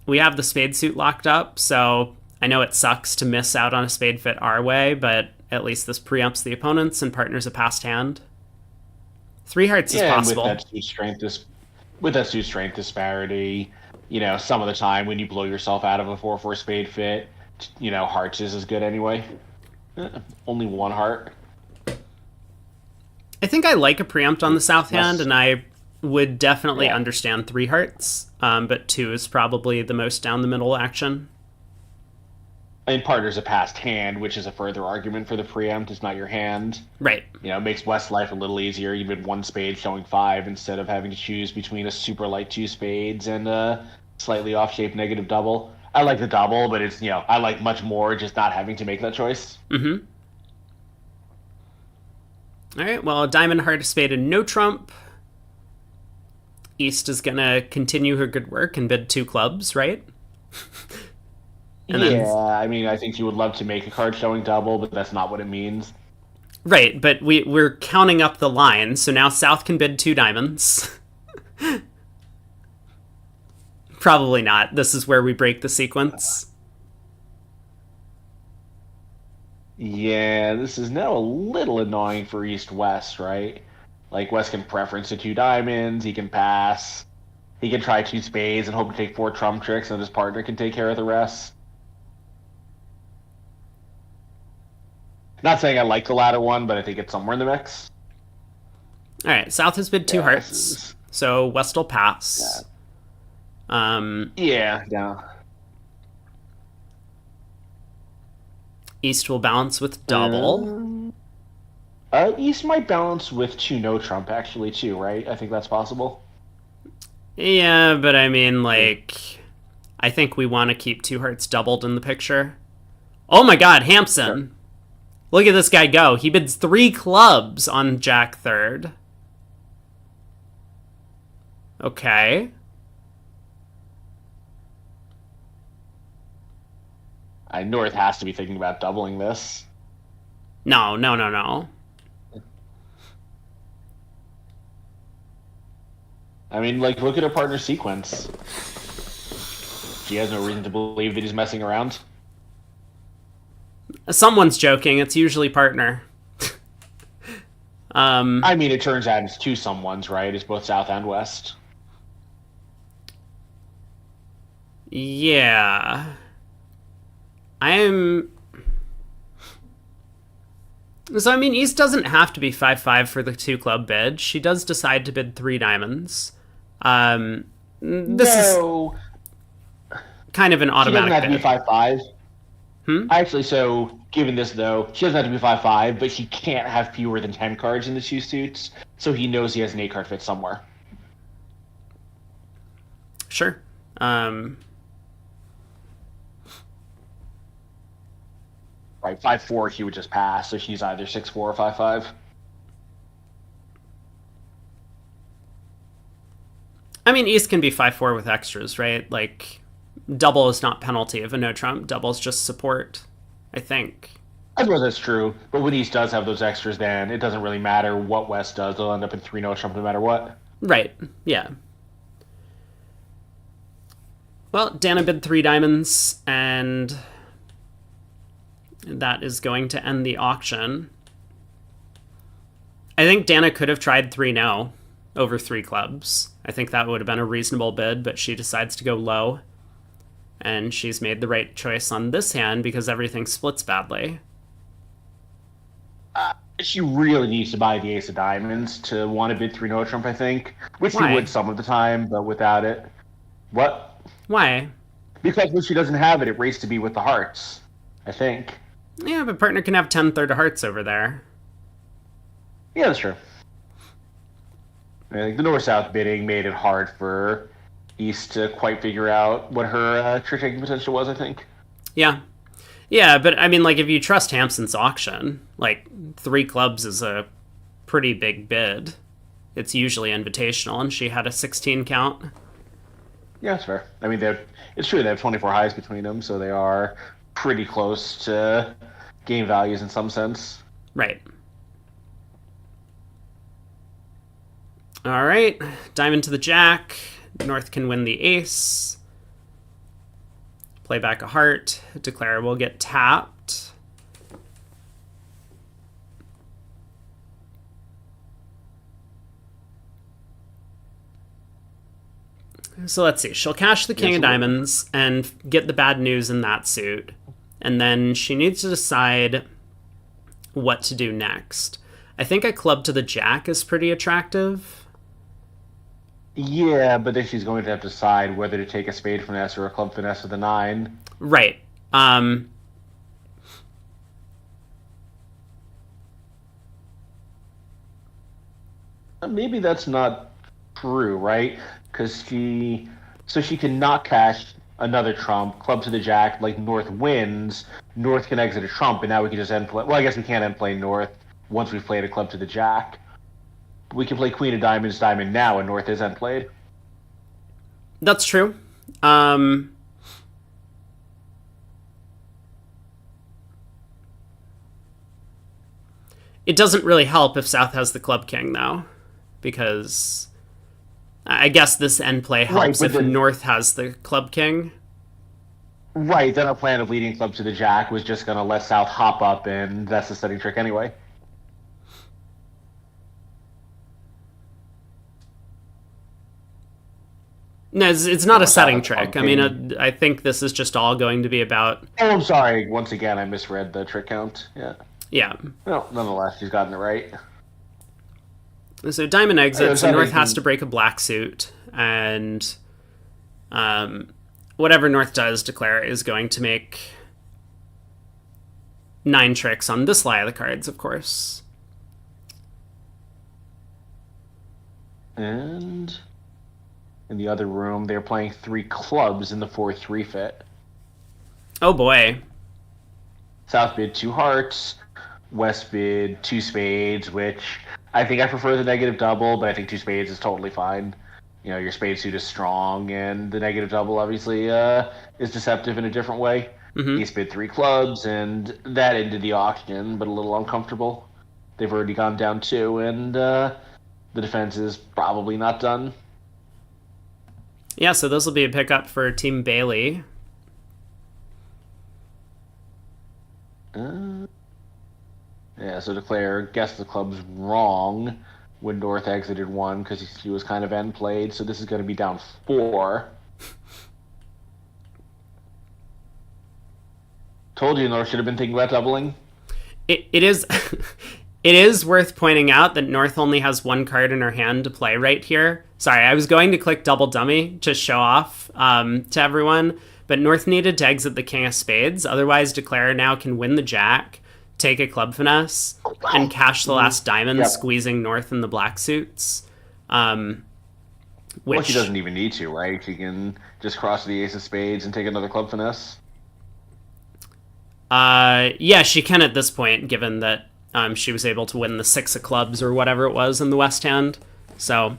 We have the spade suit locked up, so I know it sucks to miss out on a spade fit our way, but at least this preempts the opponents and partners a passed hand. 3 hearts is possible. With that suit strength disparity, some of the time when you blow yourself out of a 4-4 spade fit, hearts is as good anyway. Only 1 heart. I think I like a preempt on the south hand, and I would definitely understand 3 hearts, but 2 is probably the most down the middle action. And partner's a passed hand, which is a further argument for the preempt. It's not your hand. Right. It makes West's life a little easier. Even 1 spade showing 5 instead of having to choose between a super light 2 spades and a slightly off-shaped negative double. I like the double, but it's, I like much more just not having to make that choice. Mm-hmm. All right, well, diamond, heart, spade, and no trump. East is going to continue her good work and bid 2 clubs, right? I mean, I think you would love to make a card showing double, but that's not what it means. Right, but we're counting up the line, so now South can bid 2 diamonds. Probably not. This is where we break the sequence. Yeah, this is now a little annoying for East-West, right? Like, West can preference to 2 diamonds, he can pass, he can try 2 spades and hope to take 4 trump tricks, and his partner can take care of the rest. Not saying I like the latter one, but I think it's somewhere in the mix. All right, South has bid 2 hearts, so West will pass. Yeah. East will balance with double. East might balance with 2 no trump, actually, too, right? I think that's possible. Yeah, but I mean, like, I think we want to keep two hearts doubled in the picture. Oh my god, Hampson. Sure. Look at this guy go. He bids 3 clubs on Jack third. Okay. North has to be thinking about doubling this. No, no, no, no. I mean, like, look at her partner sequence. She has no reason to believe that he's messing around. Someone's joking. It's usually partner. I mean, it turns out it's 2 someone's, right? It's both South and West. Yeah. So, I mean, East doesn't have to be 5-5 for the 2 club bid. She does decide to bid 3 diamonds. This is kind of an automatic bid. She doesn't have to be 5-5. Actually, so, given this, though, she doesn't have to be 5-5, but she can't have fewer than 10 cards in the 2 suits, so he knows he has an 8-card fit somewhere. Sure. Right, 5-4 he would just pass, so she's either 6-4 or 5-5. I mean, East can be 5-4 with extras, right? Like, double is not penalty of a no trump. Double is just support, I think. I suppose that's true, but when East does have those extras, then it doesn't really matter what West does. They'll end up in 3 no trump no matter what. Right, yeah. Well, Dana bid 3 diamonds, and that is going to end the auction. I think Dana could have tried 3 no over 3 clubs. I think that would have been a reasonable bid, but she decides to go low. And she's made the right choice on this hand because everything splits badly. She really needs to buy the ace of diamonds to want to bid 3 no trump, I think. Which Why? she would some of the time, but without it. What? Why? Because when she doesn't have it, it races to be with the hearts, I think. Yeah, but partner can have 10 third of hearts over there. Yeah, that's true. I think the north-south bidding made it hard for East to quite figure out what her trick-taking potential was, I think. Yeah. Yeah, but I mean, like, if you trust Hampson's auction, like, 3 clubs is a pretty big bid. It's usually invitational, and she had a 16 count. Yeah, that's fair. I mean, it's true, they have 24 highs between them, so they are pretty close to game values in some sense. Right. All right, diamond to the jack. North can win the ace. Play back a heart. Declare will get tapped. So let's see. She'll cash the king of diamonds and get the bad news in that suit. And then she needs to decide what to do next. I think a club to the jack is pretty attractive. Yeah, but then she's going to have to decide whether to take a spade finesse or a club finesse with a 9. Right. Maybe that's not true, right? Because she cannot cash another trump, club to the jack, like North wins, North can exit a trump, and now we can just end play. Well, I guess we can't end play North once we've played a club to the jack. We can play Queen of Diamonds, Diamond now, and North is end played. That's true. It doesn't really help if South has the club king, though, because I guess this end play helps if North has the club king. Right, then our plan of leading club to the jack was just going to let South hop up, and that's the setting trick anyway. No, it's not a setting trick. I mean, I think this is just all going to be about... Oh, I'm sorry. Once again, I misread the trick count. Yeah. Yeah. Well, nonetheless, she's gotten it right. So Diamond exits, and North has to break a black suit, and whatever North does declare is going to make 9 tricks on this lie of the cards, of course. And In the other room, they're playing three clubs in the 4-3 fit. Oh boy. South bid two hearts, West bid two spades, which I think I prefer the negative double, but I think two spades is totally fine. Your spade suit is strong, and the negative double obviously is deceptive in a different way. Mm-hmm. East bid three clubs, and that ended the auction, but a little uncomfortable. They've already gone down two, and the defense is probably not done. Yeah, so this will be a pickup for Team Bailey. Yeah, so Declare guessed the club's wrong when North exited one because he was kind of end played, so this is going to be down 4. Told you North should have been thinking about doubling. It is it is worth pointing out that North only has one card in her hand to play right here. Sorry, I was going to click double dummy to show off to everyone, but North needed to exit the King of Spades. Otherwise, Declare now can win the Jack, take a club finesse, and cash the last diamond, squeezing North in the black suits. Which she doesn't even need to, right? She can just cross the Ace of Spades and take another club finesse. Yeah, she can at this point, given that she was able to win the 6 of clubs or whatever it was in the West Hand. So,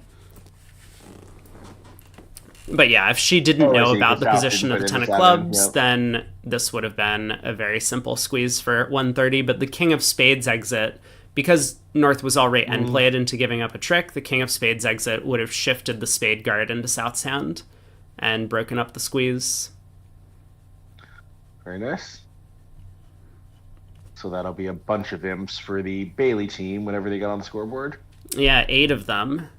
but yeah, if she didn't know about the position of the 10 of clubs, then this would have been a very simple squeeze for 130. But the King of Spades exit, because North was already end played into giving up a trick, the King of Spades exit would have shifted the Spade guard into South's hand and broken up the squeeze. Very nice. So that'll be a bunch of imps for the Bailey team whenever they get on the scoreboard. Yeah, 8 of them.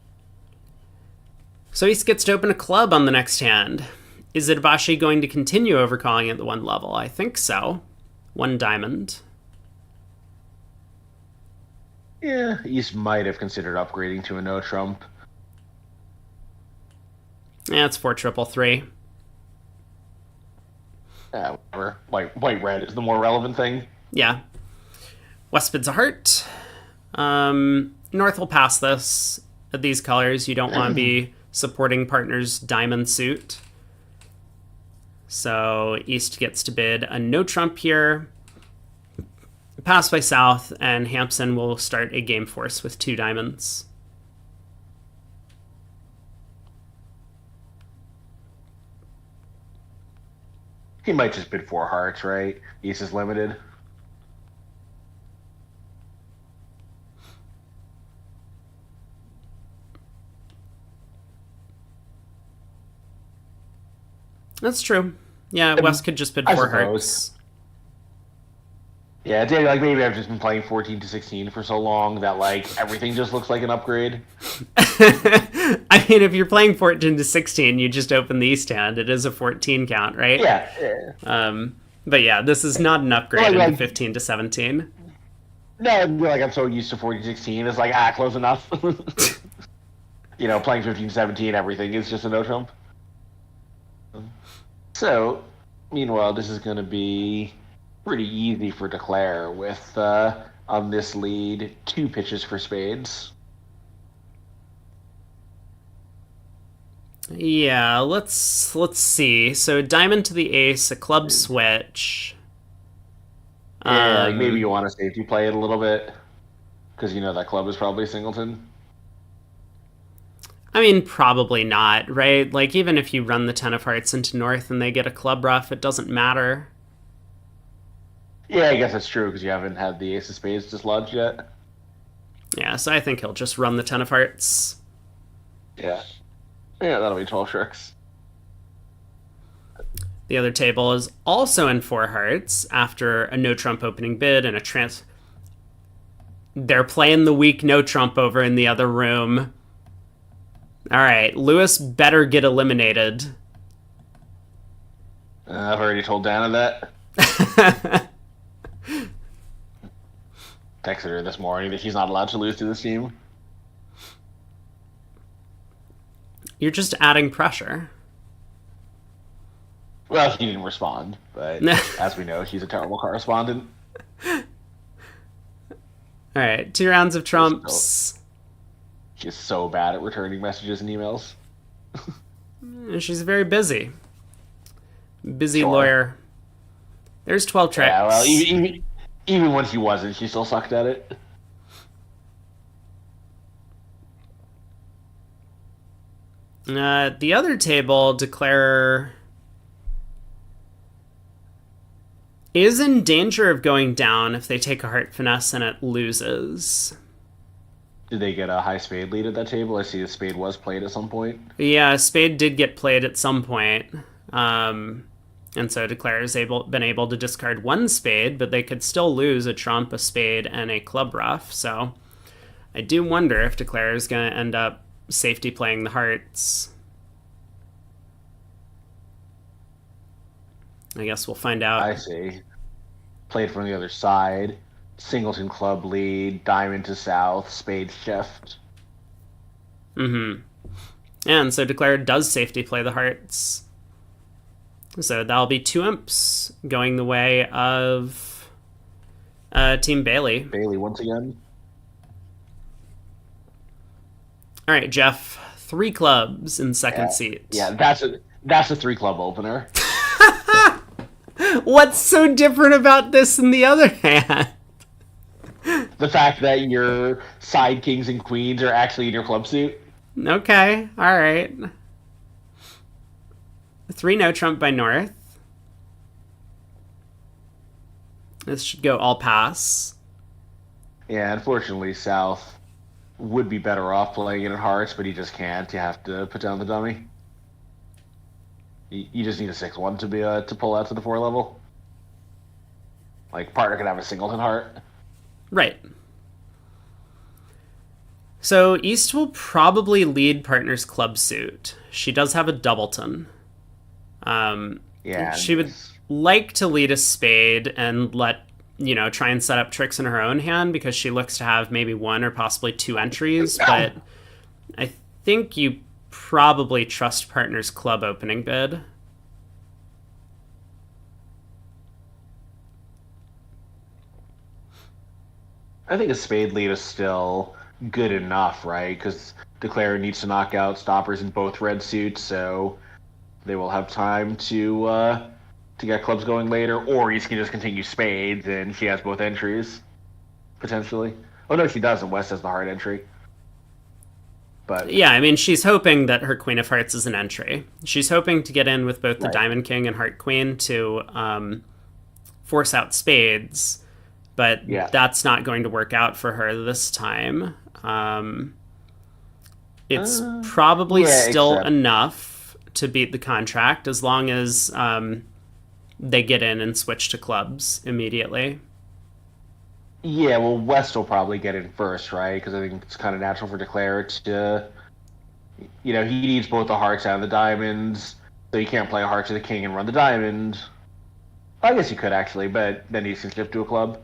So he gets to open a club on the next hand. Is Itabashi going to continue overcalling at the 1 level? I think so. 1 diamond. Yeah, East might have considered upgrading to a no trump. Yeah, it's 4-3-3. Whatever. White red is the more relevant thing. Yeah. West bids a heart. North will pass this. At these colors, you don't want to be supporting partner's diamond suit. So East gets to bid a no trump here. Pass by South, and Hampson will start a game force with 2 diamonds. He might just bid 4 hearts, right? East is limited. That's true. Yeah, West could just bid 4 hearts. Yeah, maybe I've just been playing 14 to 16 for so long that everything just looks like an upgrade. I mean, if you're playing 14 to 16, you just open the East hand. It is a 14 count, right? Yeah. But yeah, this is not an upgrade in 15 to 17. No, I'm so used to 14 to 16. It's close enough. Playing 15 to 17, everything is just a no trump. So, meanwhile, this is going to be pretty easy for Declare with, on this lead, 2 pitches for spades. Yeah, let's see. So diamond to the ace, a club switch. Yeah, maybe you want to safety play it a little bit, because that club is probably a singleton. I mean, probably not, right? Even if you run the 10 of hearts into North and they get a club rough, it doesn't matter. Yeah, I guess that's true, because you haven't had the ace of spades dislodged yet. Yeah, so I think he'll just run the 10 of hearts. Yeah. Yeah, that'll be 12 tricks. The other table is also in 4 hearts after a no trump opening bid and a trans. They're playing the weak no trump over in the other room. All right, Lewis better get eliminated. I've already told Dana that. Texted her this morning that she's not allowed to lose to this team. You're just adding pressure. Well, she didn't respond, but as we know, she's a terrible correspondent. All right, 2 rounds of trumps. She's so bad at returning messages and emails. And she's very busy. Busy Sure. lawyer. There's 12 Yeah, well, tricks. even when she wasn't, she still sucked at it. The other table, Declarer is in danger of going down if they take a heart finesse and it loses. Did they get a high spade lead at that table? I see the spade was played at some point. Yeah, spade did get played at some point. And so Declarer's been able to discard one spade, but they could still lose a trump, a spade, and a club ruff. So I do wonder if Declarer's going to end up safety playing the hearts. I guess we'll find out. I see. Played from the other side. Singleton club lead, diamond to south, spade shift. Mm-hmm. And so Declarer does safety play the hearts. So that'll be 2 imps going the way of Team Bailey. Bailey once again. All right, Jeff. 3 clubs in second seat. Yeah, that's a 3 club opener. What's so different about this than the other hand? The fact that your side kings and queens are actually in your club suit. Okay, all right. 3 no trump by North. This should go all pass. Yeah, unfortunately, South would be better off playing it at hearts, but he just can't. You have to put down the dummy. You just need a 6-1 to be to pull out to the 4 level. Like, partner can have a singleton heart. Right. So East will probably lead partner's club suit. She does have a doubleton. Yeah. She would like to lead a spade and try and set up tricks in her own hand because she looks to have maybe 1 or possibly 2 entries, but I think you probably trust partner's club opening bid. I think a spade lead is still good enough, right? Because Declarer needs to knock out stoppers in both red suits, so they will have time to get clubs going later, or he can just continue spades, and she has both entries, potentially. Oh, no, she doesn't. West has the heart entry. But yeah, I mean, she's hoping that her Queen of Hearts is an entry. She's hoping to get in with both the Diamond King and Heart Queen to force out spades, but that's not going to work out for her this time. It's probably still enough to beat the contract as long as they get in and switch to clubs immediately. Yeah, well, West will probably get in first, right? Because I think it's kind of natural for Declare to, he needs both the hearts and the diamonds, so you can't play a heart to the king and run the diamond. I guess you could actually, but then he can shift to a club.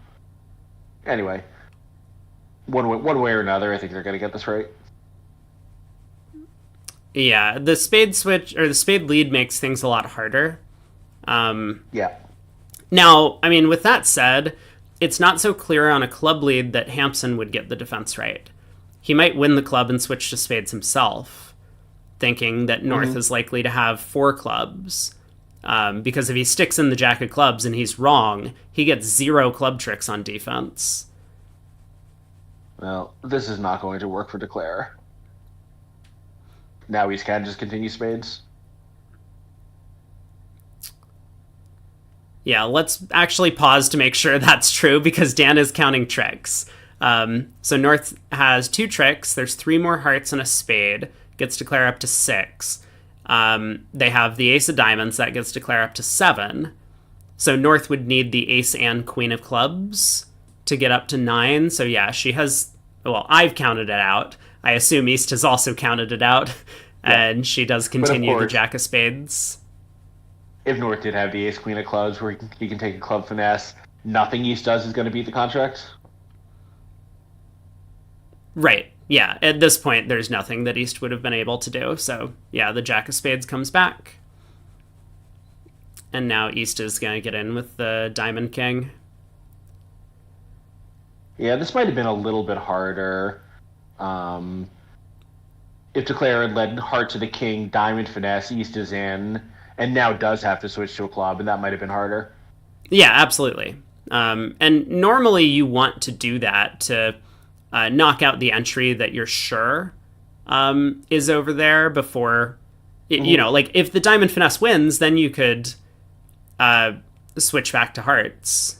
Anyway, one way or another, I think they're going to get this right. Yeah, the spade switch or the spade lead makes things a lot harder. Yeah. Now, I mean, with that said, it's not so clear on a club lead that Hampson would get the defense right. He might win the club and switch to spades himself, thinking that North is likely to have 4 clubs. Because if he sticks in the jack of clubs and he's wrong, he gets 0 club tricks on defense. Well, this is not going to work for Declare. Now East can just continue spades. Yeah, let's actually pause to make sure that's true because Dan is counting tricks. So North has 2 tricks. There's 3 more hearts and a spade. Gets Declare up to 6. They have the ace of diamonds. That gets Declare up to 7. So North would need the ace and queen of clubs to get up to 9. So yeah, she has... Well, I've counted it out. I assume East has also counted it out. And she does continue the jack of spades. If North did have the ace queen of clubs where he can take a club finesse, nothing East does is going to beat the contract. Right. Yeah. At this point, there's nothing that East would have been able to do. So, yeah, the jack of spades comes back. And now East is going to get in with the diamond king. Yeah, this might have been a little bit harder. if Declare had led heart to the king, diamond finesse, East is in, and now does have to switch to a club, and that might have been harder. Yeah, absolutely. And normally you want to do that to knock out the entry that you're sure is over there before, you know, like if the diamond finesse wins, then you could switch back to hearts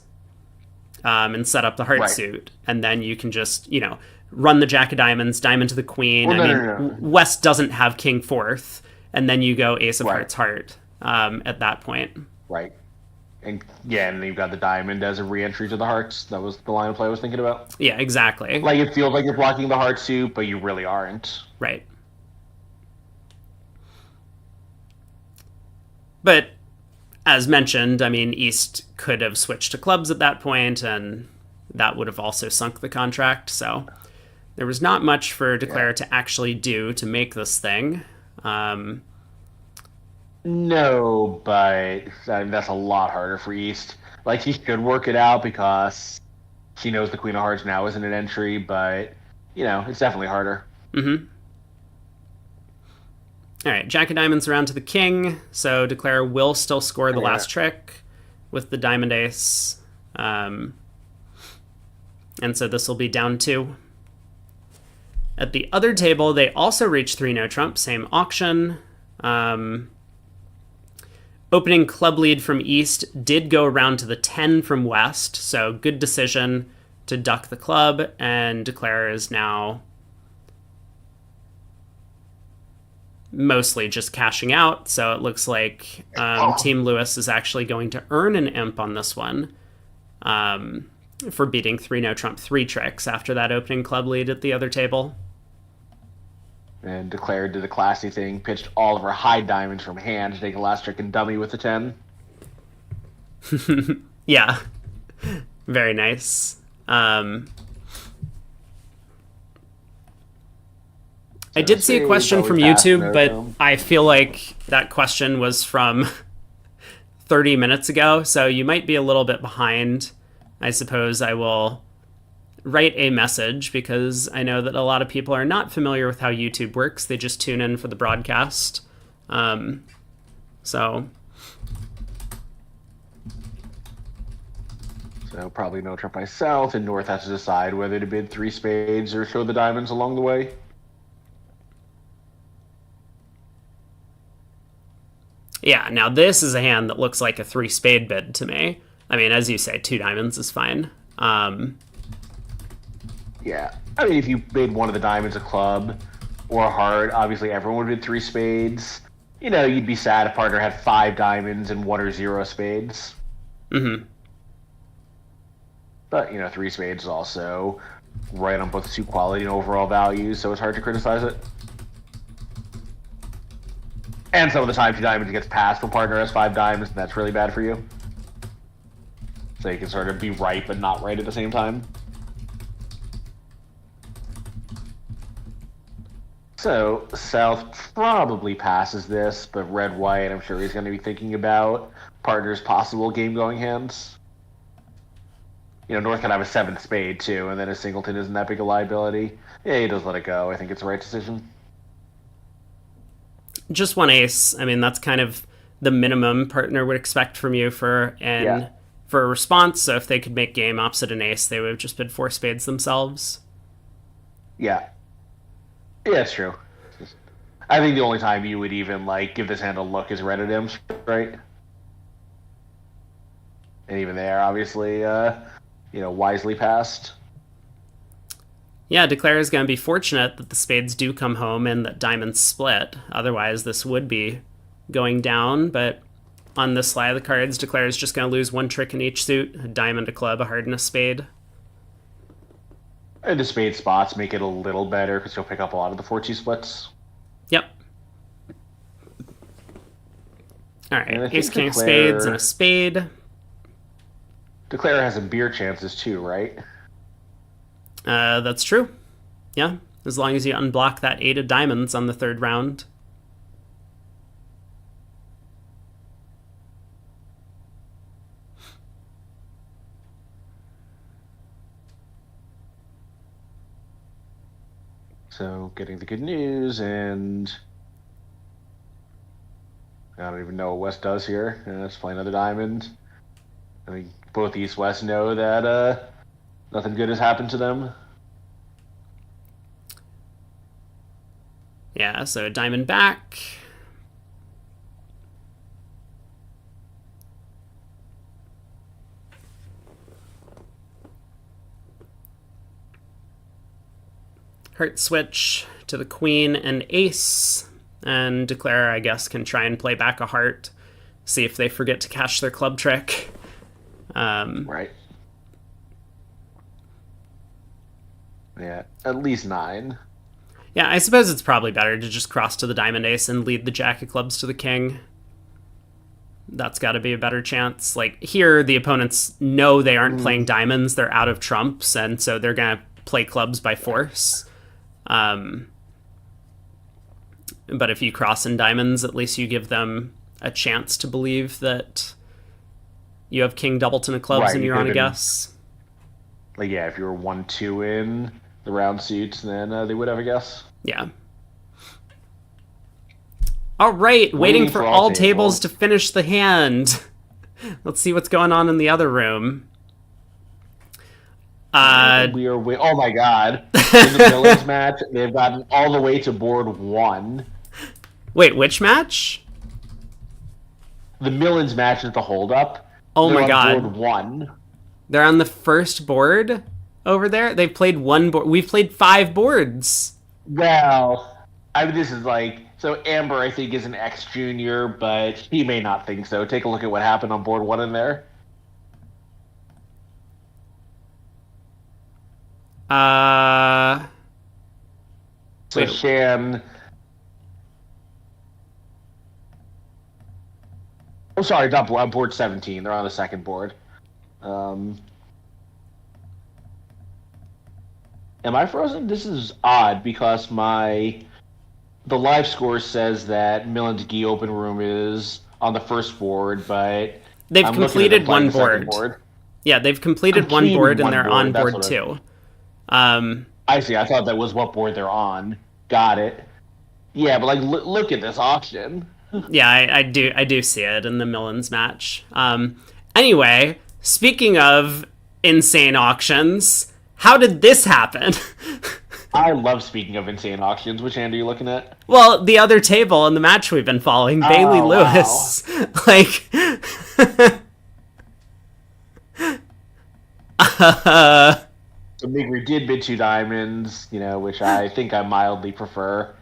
and set up the heart Right. suit, and then you can just, you know, run the jack of diamonds, diamond to the queen. Well, I no, mean, no, no. West doesn't have king fourth, and then you go ace of Right. hearts heart at that point. Right. And yeah, and then you've got the diamond as a re-entry to the hearts. That was the line of play I was thinking about. Yeah, exactly. Like it feels like you're blocking the heart suit, but you really aren't. Right. But as mentioned, I mean, East could have switched to clubs at that point, and that would have also sunk the contract. So there was not much for Declare to actually do to make this thing. No, but I mean, that's a lot harder for East. Like he should work it out because he knows the Queen of Hearts now isn't an entry, but it's definitely harder. Mm-hmm. All right, Jack of Diamonds around to the king, so Declare will still score the last trick with the diamond ace. And so this will be down 2. At the other table, they also reach 3 no trump, same auction. Opening club lead from East did go around to the 10 from West, so good decision to duck the club, and Declare is now mostly just cashing out. So it looks like Team Lewis is actually going to earn an imp on this one for beating 3 no trump 3 tricks after that opening club lead at the other table. And Declare did the classy thing, pitched all of her high diamonds from hand to take a last trick and dummy with the 10. Yeah. Very nice. I did see a question from YouTube, but I feel like that question was from 30 minutes ago, so you might be a little bit behind. I suppose I will write a message because I know that a lot of people are not familiar with how YouTube works. They just tune in for the broadcast. So probably no trump myself, and North has to decide whether to bid 3 spades or show the diamonds along the way. Yeah, now this is a hand that looks like a 3 spade bid to me. I mean, as you say, 2 diamonds is fine. Yeah. I mean, if you bid one of the diamonds a club or a heart, obviously everyone would bid 3 spades. You'd be sad if partner had 5 diamonds and 1 or 0 spades. Mm-hmm. But, 3 spades is also right on both suit quality and overall value, so it's hard to criticize it. And some of the time 2 diamonds gets passed when partner has 5 diamonds, and that's really bad for you. So you can sort of be right but not right at the same time. So South probably passes this, but Red-White, I'm sure he's going to be thinking about partner's possible game-going hands. North can have a 7th spade, too, and then a singleton isn't that big a liability. Yeah, he does let it go. I think it's the right decision. Just 1 ace. I mean, that's kind of the minimum partner would expect from you for a response. So if they could make game opposite an ace, they would have just bid 4 spades themselves. Yeah. Yeah, it's true. I think the only time you would even give this hand a look is red at him, right? And even there, obviously, wisely passed. Yeah, Declare is going to be fortunate that the spades do come home and that diamonds split. Otherwise, this would be going down. But on this slide of the cards, Declare is just going to lose 1 trick in each suit: a diamond, a club, a heart, and a spade. And the spade spots make it a little better because you'll pick up a lot of the 4-2 splits. Yep. All right, ace, king of spades, and a spade. Declare has some beer chances too, right? That's true. Yeah, as long as you unblock that 8 of diamonds on the 3rd round. So getting the good news, and I don't even know what West does here. Let's play another diamond. I think both East West know that nothing good has happened to them. Yeah, so diamond back. Heart switch to the queen and ace, and declare, I guess, can try and play back a heart, see if they forget to cash their club trick. Right. Yeah, at least 9. Yeah, I suppose it's probably better to just cross to the diamond ace and lead the jack of clubs to the king. That's got to be a better chance. Like, here, the opponents know they aren't playing diamonds, they're out of trumps, and so they're going to play clubs by force. But if you cross in diamonds, at least you give them a chance to believe that you have king doubleton of clubs and you're on a guess. Like, yeah, if you were 1-2 in the round suits, then they would have a guess. Yeah. All right, waiting for all tables to finish the hand. Let's see what's going on in the other room. We are. Oh my god! In the villains match, they've gotten all the way to board 1. Wait, which match? The Millins match is the holdup. Oh my god! Board 1. They're on the first board over there. They've played 1 board. We've played 5 boards. Well, I mean, this is like, so Amber, I think, is an ex-junior, but he may not think so. Take a look at what happened on board 1 in there. So wait. Shan. Oh, sorry, not board 17. They're on the second board. Am I frozen? This is odd because the live score says that Millen's Gi open room is on the first board, but they've completed 1 board. Yeah, they've completed 1 board and they're on board 2. I see. I thought that was what board they're on. Got it. Yeah, but like, look at this auction. Yeah, I do see it in the Millins match. Anyway, speaking of insane auctions, how did this happen? I love speaking of insane auctions. Which hand are you looking at? Well, the other table in the match we've been following, Bailey Lewis. Wow. Like, So Migri did bid 2 diamonds, which I think I mildly prefer.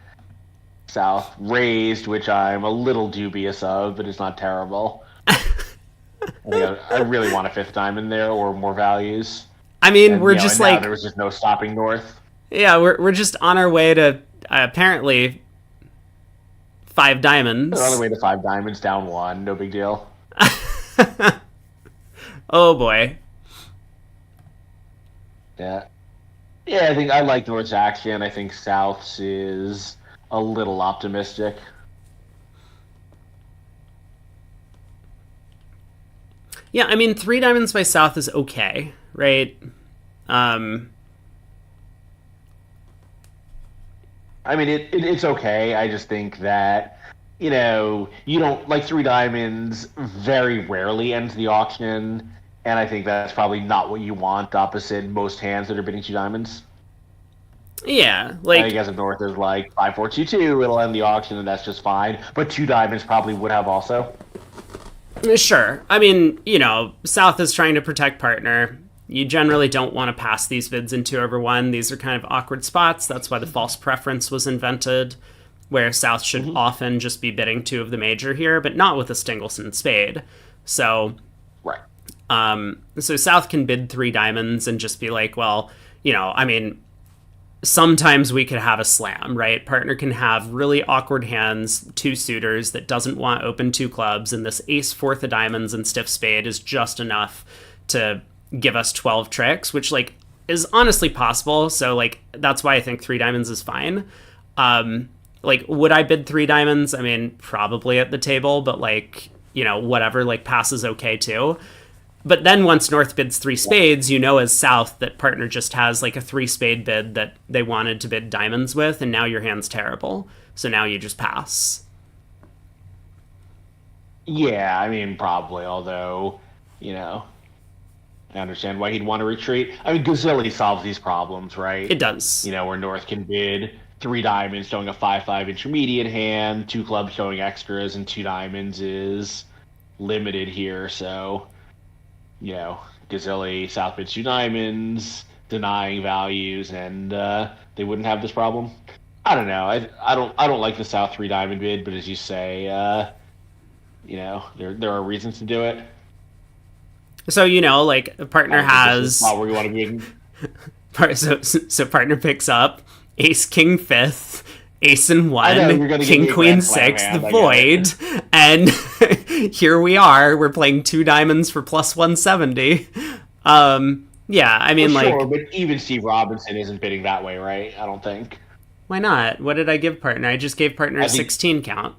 South raised, which I'm a little dubious of, but it's not terrible. I really want a 5th diamond there or more values. I mean, we're just like, there was just no stopping North. Yeah, we're just on our way to apparently 5 diamonds. We're on the way to 5 diamonds, down 1, no big deal. Oh boy. Yeah, I think I like North's action. I think South's is a little optimistic. Yeah, I mean, 3 diamonds by South is okay, right? I mean, it's okay. I just think that, you don't, like, 3 diamonds very rarely ends the auction, and I think that's probably not what you want opposite most hands that are bidding 2 diamonds. Yeah, like, I guess if North is like 5-4-2-2, it'll end the auction, and that's just fine. But 2 diamonds probably would have also. Sure. I mean, South is trying to protect partner. You generally don't want to pass these bids in 2/1. These are kind of awkward spots. That's why the false preference was invented, where South should often just be bidding 2 of the major here, but not with a Stingleson spade. So, right. So South can bid 3 diamonds and just be like, well, I mean, sometimes we could have a slam, right? Partner can have really awkward hands, 2 suitors that doesn't want open 2 clubs, and this ace 4th of diamonds and stiff spade is just enough to give us 12 tricks, which, like, is honestly possible. So, like, that's why I think 3 diamonds is fine. Like, would I bid 3 diamonds? I mean, probably at the table, but, like, whatever, like, pass is okay too. But then once North bids three spades, you know as South that partner just has like a three spade bid that they wanted to bid diamonds with, and now your hand's terrible. So now you just pass. Yeah, I mean, probably, although, you know, I understand why he'd want to retreat. I mean, Gazilli solves these problems, right? It does. Where North can bid three diamonds showing a 5-5 intermediate hand, two clubs showing extras, and two diamonds is limited here. So, Gazilli, South bids two diamonds, denying values, and they wouldn't have this problem. I don't know. I don't like the South three diamond bid, but as you say, there are reasons to do it. So, like a partner has not where you want to be. So partner picks up ace king fifth, ace and one, king queen six, the void, and here we are. We're playing two diamonds for plus 170. Yeah, I mean, sure, but even Steve Robinson isn't bidding that way, right? I don't think. Why not? What did I give partner? I just gave partner a 16 count.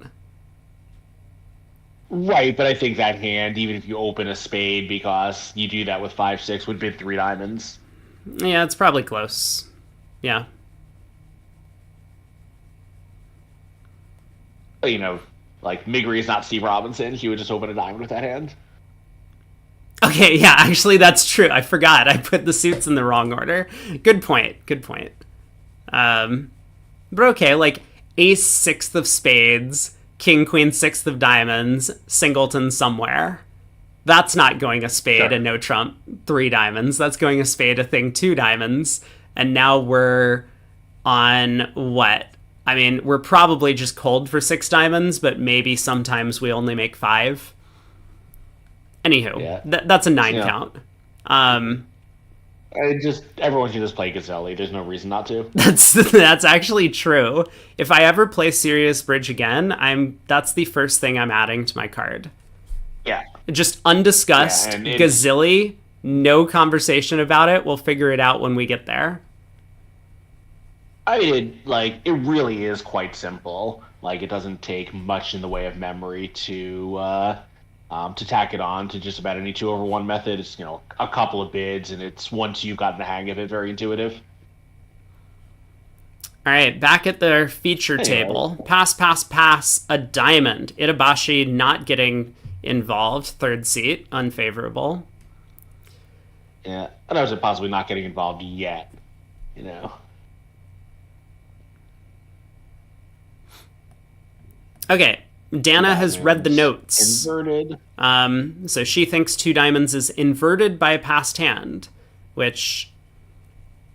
Right, but I think that hand, even if you open a spade, because you do that with 5-6, would bid three diamonds. Yeah, it's probably close. Yeah. But, like Miggery is not Steve Robinson. He would just open a diamond with that hand. Okay, yeah, actually that's true. I forgot. I put the suits in the wrong order. Good point. But okay, like ace sixth of spades, king queen sixth of diamonds, singleton somewhere. That's not going a spade and no trump three diamonds. That's going a spade a thing two diamonds. And now we're on what? I mean, we're probably just cold for six diamonds, but maybe sometimes we only make five. Anywho, that's a 9 count. Everyone should just play Gazzelli. There's no reason not to. That's actually true. If I ever play Serious Bridge again, that's the first thing I'm adding to my card. Yeah. Just undiscussed, Gazilli, no conversation about it. We'll figure it out when we get there. I mean, it really is quite simple. It doesn't take much in the way of memory to tack it on to just about any 2/1 method. It's, a couple of bids, and it's once you've gotten the hang of it, very intuitive. All right, back at the feature table. Pass, a diamond. Itabashi not getting involved. Third seat, unfavorable. Yeah, and I was possibly not getting involved yet, Okay, Dana has read the notes. Inverted. So she thinks two diamonds is inverted by a passed hand, which,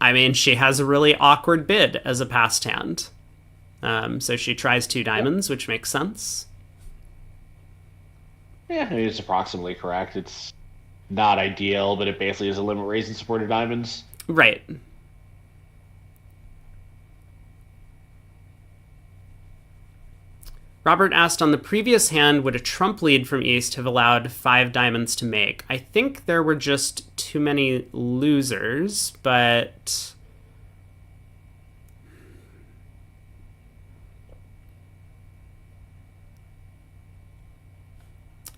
I mean, she has a really awkward bid as a passed hand. So she tries two diamonds, which makes sense. Yeah, I mean, it's approximately correct. It's not ideal, but it basically is a limit raise in support of diamonds. Right. Robert asked, on the previous hand, would a trump lead from East have allowed five diamonds to make? I think there were just too many losers, but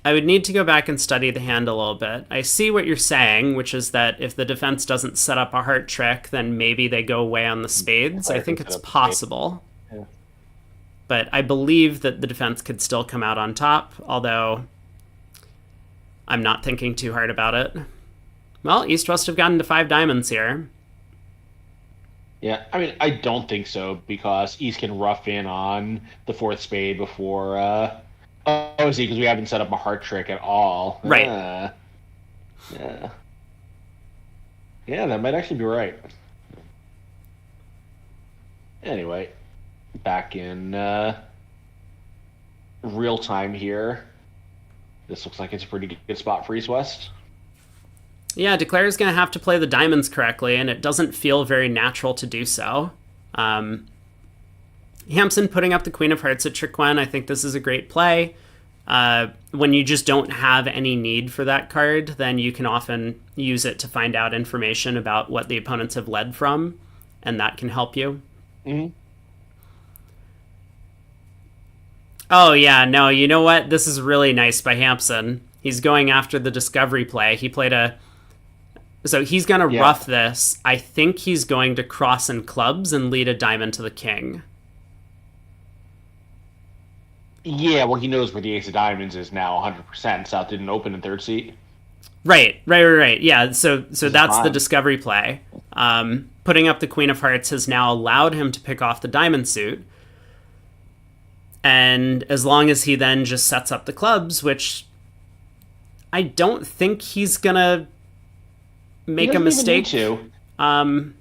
I would need to go back and study the hand a little bit. I see what you're saying, which is that if the defense doesn't set up a heart trick, then maybe they go away on the spades. I think it's possible. Yeah. But I believe that the defense could still come out on top, although I'm not thinking too hard about it. Well, East must have gotten to five diamonds here. Yeah, I mean, I don't think so, because East can rough in on the fourth spade before... see, because we haven't set up a heart trick at all. Right. Yeah. Yeah, that might actually be right. Anyway, back in real time here. This looks like it's a pretty good spot for East-West. Yeah, Declare's going to have to play the diamonds correctly, and it doesn't feel very natural to do so. Hampson putting up the Queen of Hearts at trick one. I think this is a great play. When you just don't have any need for that card, then you can often use it to find out information about what the opponents have led from, and that can help you. Mm-hmm. Oh, yeah, no, you know what? This is really nice by Hampson. He's going after the discovery play. He played a... So he's going to rough this. I think he's going to cross in clubs and lead a diamond to the king. Yeah, well, he knows where the ace of diamonds is now 100%. South didn't open in third seat. Right. Yeah, so that's the discovery play. Putting up the queen of hearts has now allowed him to pick off the diamond suit. And as long as he then just sets up the clubs, which I don't think he's going to make a mistake. Even need to.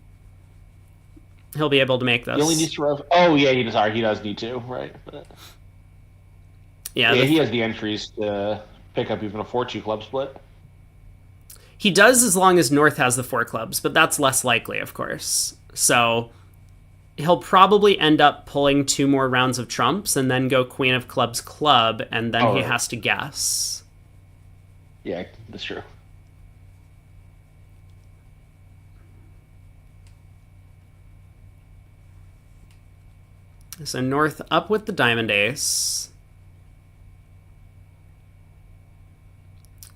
He'll be able to make this. He only needs to... Oh, yeah, he does need to, right? But... Yeah, he has the entries to pick up even a 4-2 club split. He does as long as North has the 4 clubs, but that's less likely, of course. So he'll probably end up pulling 2 more rounds of trumps and then go queen of clubs club, and then he has to guess. Yeah, that's true. So North up with the diamond ace.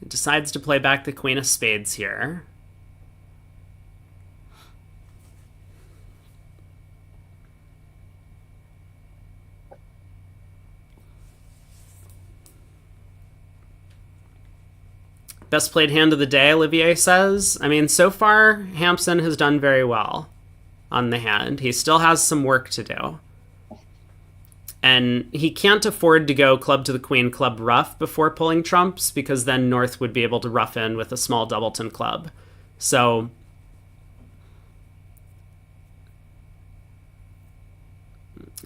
Decides to play back the queen of spades here. Best played hand of the day, Olivier says. I mean, so far, Hampson has done very well on the hand. He still has some work to do. And he can't afford to go club to the queen, club ruff before pulling trumps, because then North would be able to ruff in with a small doubleton club. So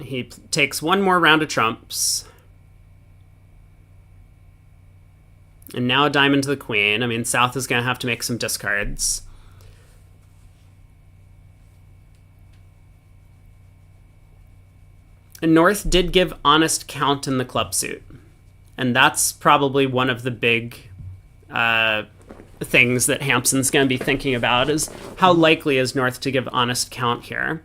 he takes 1 more round of trumps. And now a diamond to the queen. I mean, South is going to have to make some discards. And North did give honest count in the club suit. And that's probably one of the big things that Hampson's going to be thinking about, is how likely is North to give honest count here?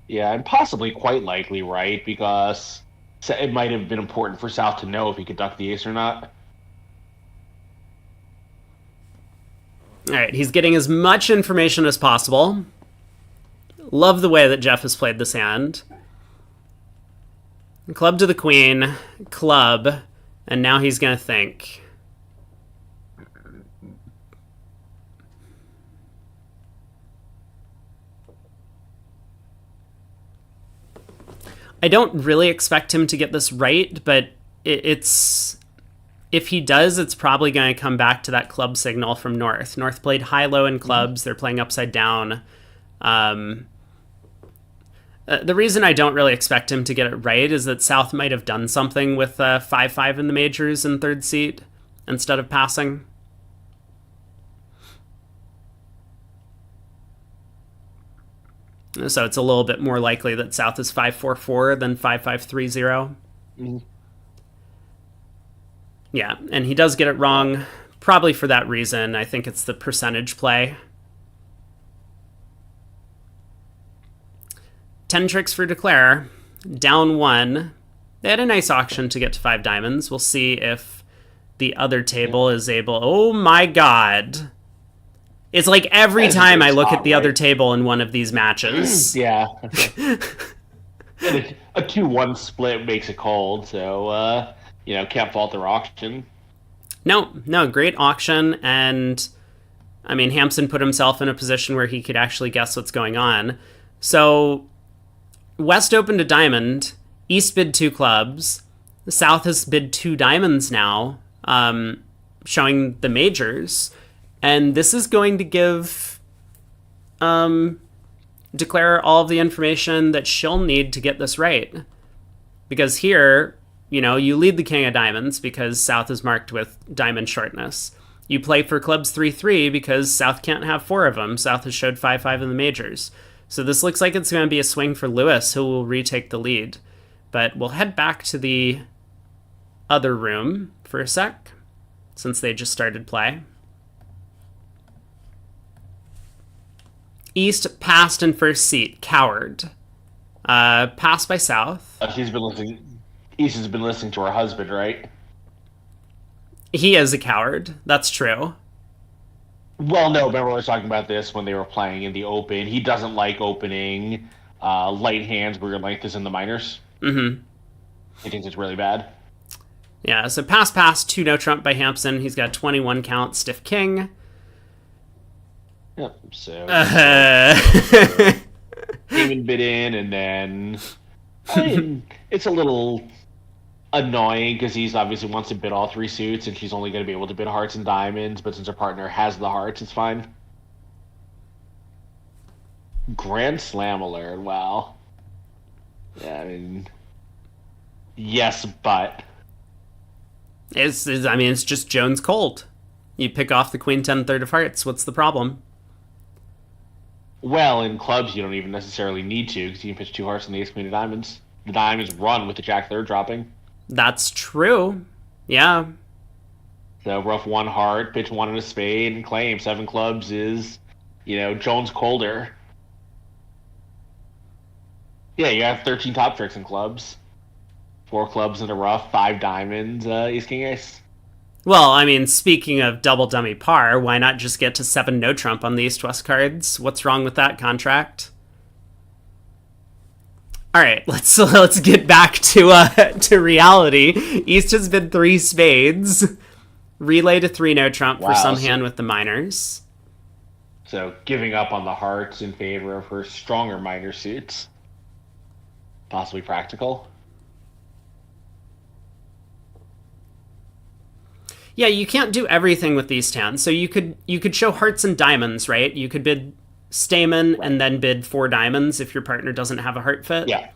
Yeah, and possibly quite likely, right? Because it might have been important for South to know if he could duck the ace or not. All right, he's getting as much information as possible. Love the way that Jeff has played this hand. Club to the queen, club, and now he's going to think. I don't really expect him to get this right, but it's... If he does, it's probably going to come back to that club signal from North. North played high-low in clubs. They're playing upside down. The reason I don't really expect him to get it right is that South might have done something with 5-5 in the majors in third seat instead of passing. So it's a little bit more likely that South is 5-4-4 than 5-5-3-0. Mm-hmm. Yeah, and he does get it wrong, probably for that reason. I think it's the percentage play. 10 tricks for Declare. Down 1. They had a nice auction to get to 5 diamonds. We'll see if the other table is able... Oh my god. It's like every time I look at the other table in one of these matches. Yeah. A 2-1 split makes it cold, so, can't fault their auction. No, great auction, and, I mean, Hampson put himself in a position where he could actually guess what's going on. So, West opened a diamond, East bid 2 clubs, South has bid 2 diamonds now, showing the majors, and this is going to give Declare all of the information that she'll need to get this right. Because here, you lead the king of diamonds because South is marked with diamond shortness. You play for clubs 3-3 because South can't have 4 of them. South has showed 5-5 in the majors. So this looks like it's going to be a swing for Lewis, who will retake the lead. But we'll head back to the other room for a sec, since they just started play. East passed in first seat. Coward. Passed by South. He's been listening. Issa's been listening to her husband, right? He is a coward. That's true. Well, no, remember I was talking about this when they were playing in the Open. He doesn't like opening light hands where your length is in the minors. Mm-hmm. He thinks it's really bad. Yeah, so pass, 2 no trump by Hampson. He's got 21 count, stiff king. Yep, so Uh... Damon bid in, and then it's a little annoying because he's obviously wants to bid all 3 suits, and she's only going to be able to bid hearts and diamonds, but since her partner has the hearts, it's fine. Grand Slam alert, wow. Yeah, I mean, yes, but... it's just Jones cold. You pick off the queen 10 third of hearts. What's the problem? Well, in clubs, you don't even necessarily need to because you can pitch 2 hearts and the ace queen of diamonds. The diamonds run with the jack third dropping. That's true. Yeah. So rough 1 heart, pitch 1 in a spade, and claim 7 clubs is, Jones colder. Yeah, you have 13 top tricks in clubs. 4 clubs in a rough, 5 diamonds, ace king ace. Well, I mean, speaking of double dummy par, why not just get to 7 no trump on the east-west cards? What's wrong with that contract? All right, let's get back to reality. East has been 3 spades, relay to 3 no trump for some hand with the minors. So giving up on the hearts in favor of her stronger minor suits, possibly practical. Yeah, you can't do everything with these hands. So you could show hearts and diamonds, right? You could bid Stamen and then bid 4 diamonds if your partner doesn't have a heart fit. Yeah.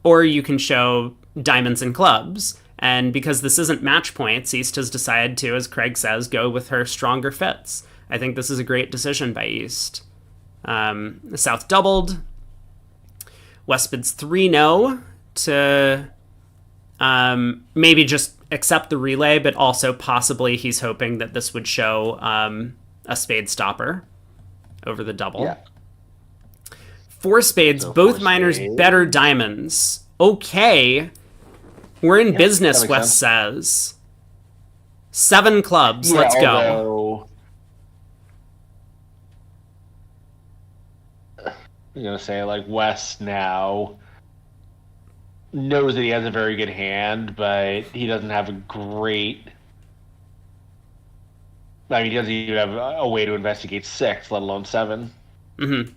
Or you can show diamonds and clubs. And because this isn't match points, East has decided to, as Craig says, go with her stronger fits. I think this is a great decision by East. South doubled. West bids 3 no to maybe just accept the relay, but also possibly he's hoping that this would show a spade stopper over the double. Yeah. 4 spades, so both minors better diamonds. Okay. We're in business, West says. 7 clubs, let's go. I'm going to say, West now knows that he has a very good hand, but he doesn't have a great... he doesn't even have a way to investigate 6, let alone 7. Mm-hmm.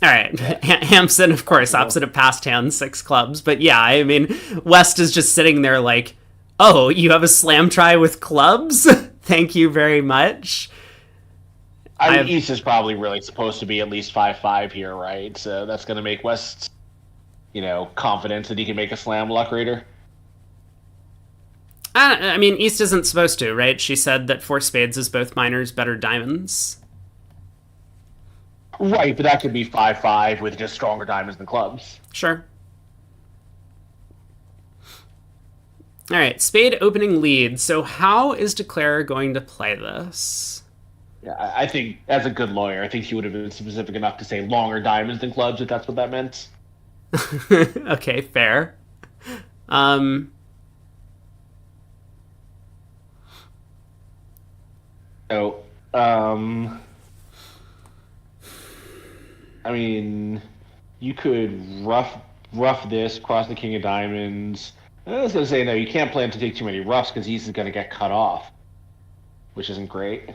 All right. Yeah. Hampson, of course, opposite of past hand, 6 clubs. But yeah, I mean, West is just sitting there like, oh, you have a slam try with clubs? Thank you very much. I mean, East is probably really supposed to be at least 5-5 here, right? So that's going to make West, confidence that he can make a slam luck raider. I mean, East isn't supposed to, right? She said that 4 spades is both minors, better diamonds. Right, but that could be 5-5 with just stronger diamonds than clubs. Sure. All right, spade opening lead. So how is Declare going to play this? Yeah, I think, as a good lawyer, I think she would have been specific enough to say longer diamonds than clubs, if that's what that meant. Okay, fair. I mean, you could rough this, cross the king of diamonds. I was going to say, no, you can't plan to take too many roughs because he's going to get cut off, which isn't great.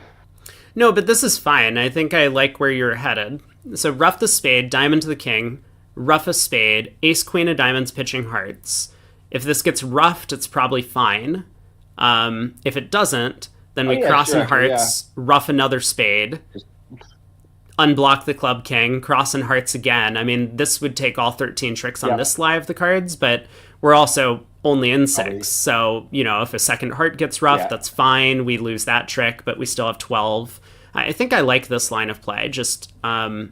No, but this is fine. I think I like where you're headed. So rough the spade, diamond to the king, rough a spade, ace queen of diamonds pitching hearts. If this gets roughed, it's probably fine. If it doesn't, then we cross in hearts, rough another spade, unblock the club king, cross in hearts again. I mean, this would take all 13 tricks on this lie of the cards, but we're also only in 6. So, if a second heart gets roughed, that's fine. We lose that trick, but we still have 12. I think I like this line of play. Just, play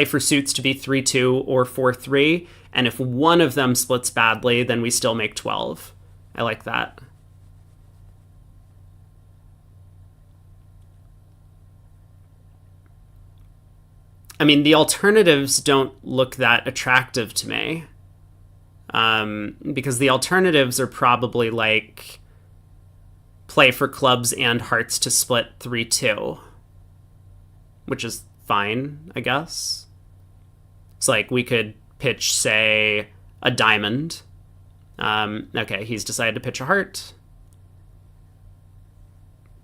for suits to be 3-2 or 4-3. And if one of them splits badly, then we still make 12. I like that. I mean, the alternatives don't look that attractive to me. Because the alternatives are probably like play for clubs and hearts to split 3-2, which is fine, I guess. It's like we could pitch, say, a diamond. Okay, he's decided to pitch a heart.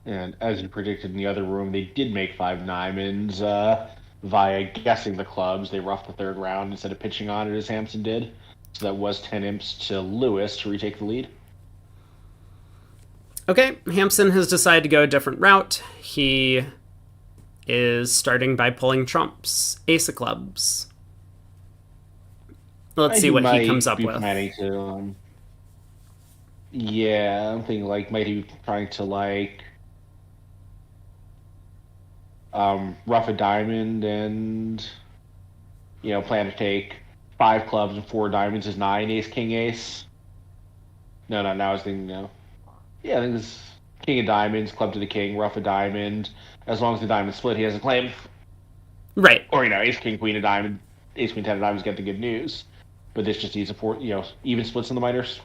And as you predicted in the other room, they did make 5 diamonds via guessing the clubs. They roughed the third round instead of pitching on it as Hampson did. So that was 10 imps to Lewis to retake the lead. Okay, Hampson has decided to go a different route. He is starting by pulling trumps, ace of clubs. Let's see what he comes up with. Yeah, I'm thinking like might he be trying to like rough a diamond and plan to take 5 clubs and 4 diamonds is 9 ace king ace. No, now I was thinking no. Yeah, I think this king of diamonds, club to the king, rough a diamond. As long as the diamond split, he has a claim. Right. Or ace king queen of diamond, ace queen 10 of diamonds get the good news. But this just needs a 4, even splits in the minors.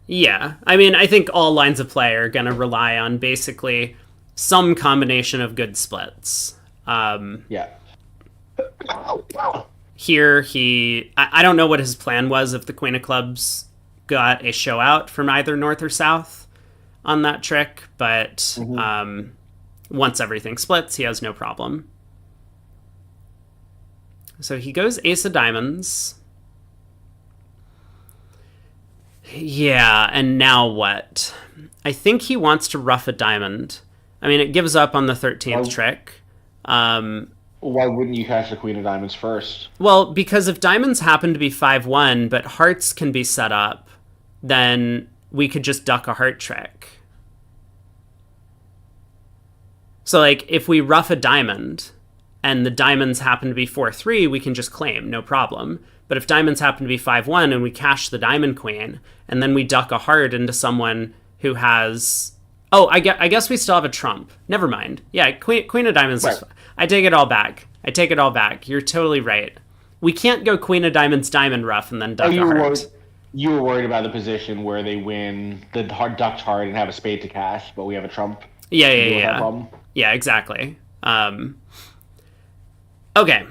Yeah, I mean, I think all lines of play are going to rely on basically some combination of good splits. Yeah. Here, I don't know what his plan was if the queen of clubs got a show out from either north or south on that trick, but once everything splits, he has no problem. So he goes ace of diamonds. Yeah, and now what? I think he wants to rough a diamond. I mean, it gives up on the 13th trick. Why wouldn't you catch the queen of diamonds first? Well, because if diamonds happen to be 5-1, but hearts can be set up, then we could just duck a heart trick. So, like, if we rough a diamond and the diamonds happen to be 4-3, we can just claim, no problem. But if diamonds happen to be 5-1 and we cash the diamond queen, and then we duck a heart into someone who has... Oh, I guess we still have a trump. Never mind. Yeah, queen of diamonds. Right. I take it all back. You're totally right. We can't go queen of diamonds, diamond rough, and then duck a heart. You were worried about the position where they win the ducked heart and have a spade to cash, but we have a trump. Yeah. Yeah, exactly. Okay.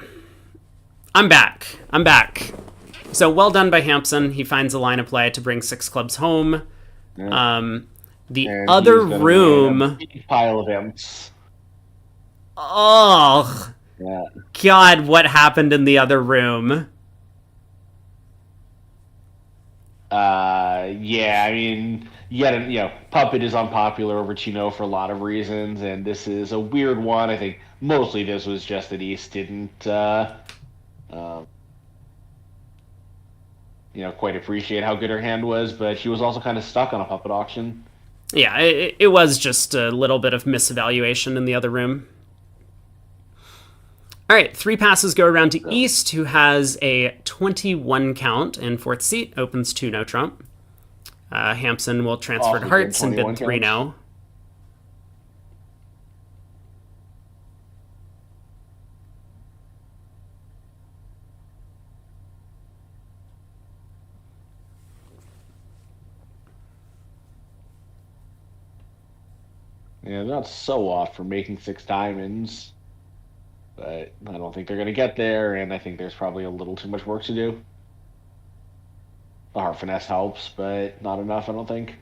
I'm back. So well done by Hampson. He finds a line of play to bring 6 clubs home. Yeah. The and other room... pile of imps. Oh, yeah. God, what happened in the other room? Yeah, I mean, Puppet is unpopular over Chino for a lot of reasons, and this is a weird one. I think mostly this was just that East didn't, quite appreciate how good her hand was, but she was also kind of stuck on a Puppet auction. Yeah, it was just a little bit of misevaluation in the other room. All right, 3 passes go around to East, who has a 21 count in 4th seat, opens 2 no trump. Hampson will transfer to hearts and bid 3 no. Yeah, not so off for making 6 diamonds, but I don't think they're going to get there, and I think there's probably a little too much work to do. The heart finesse helps, but not enough, I don't think.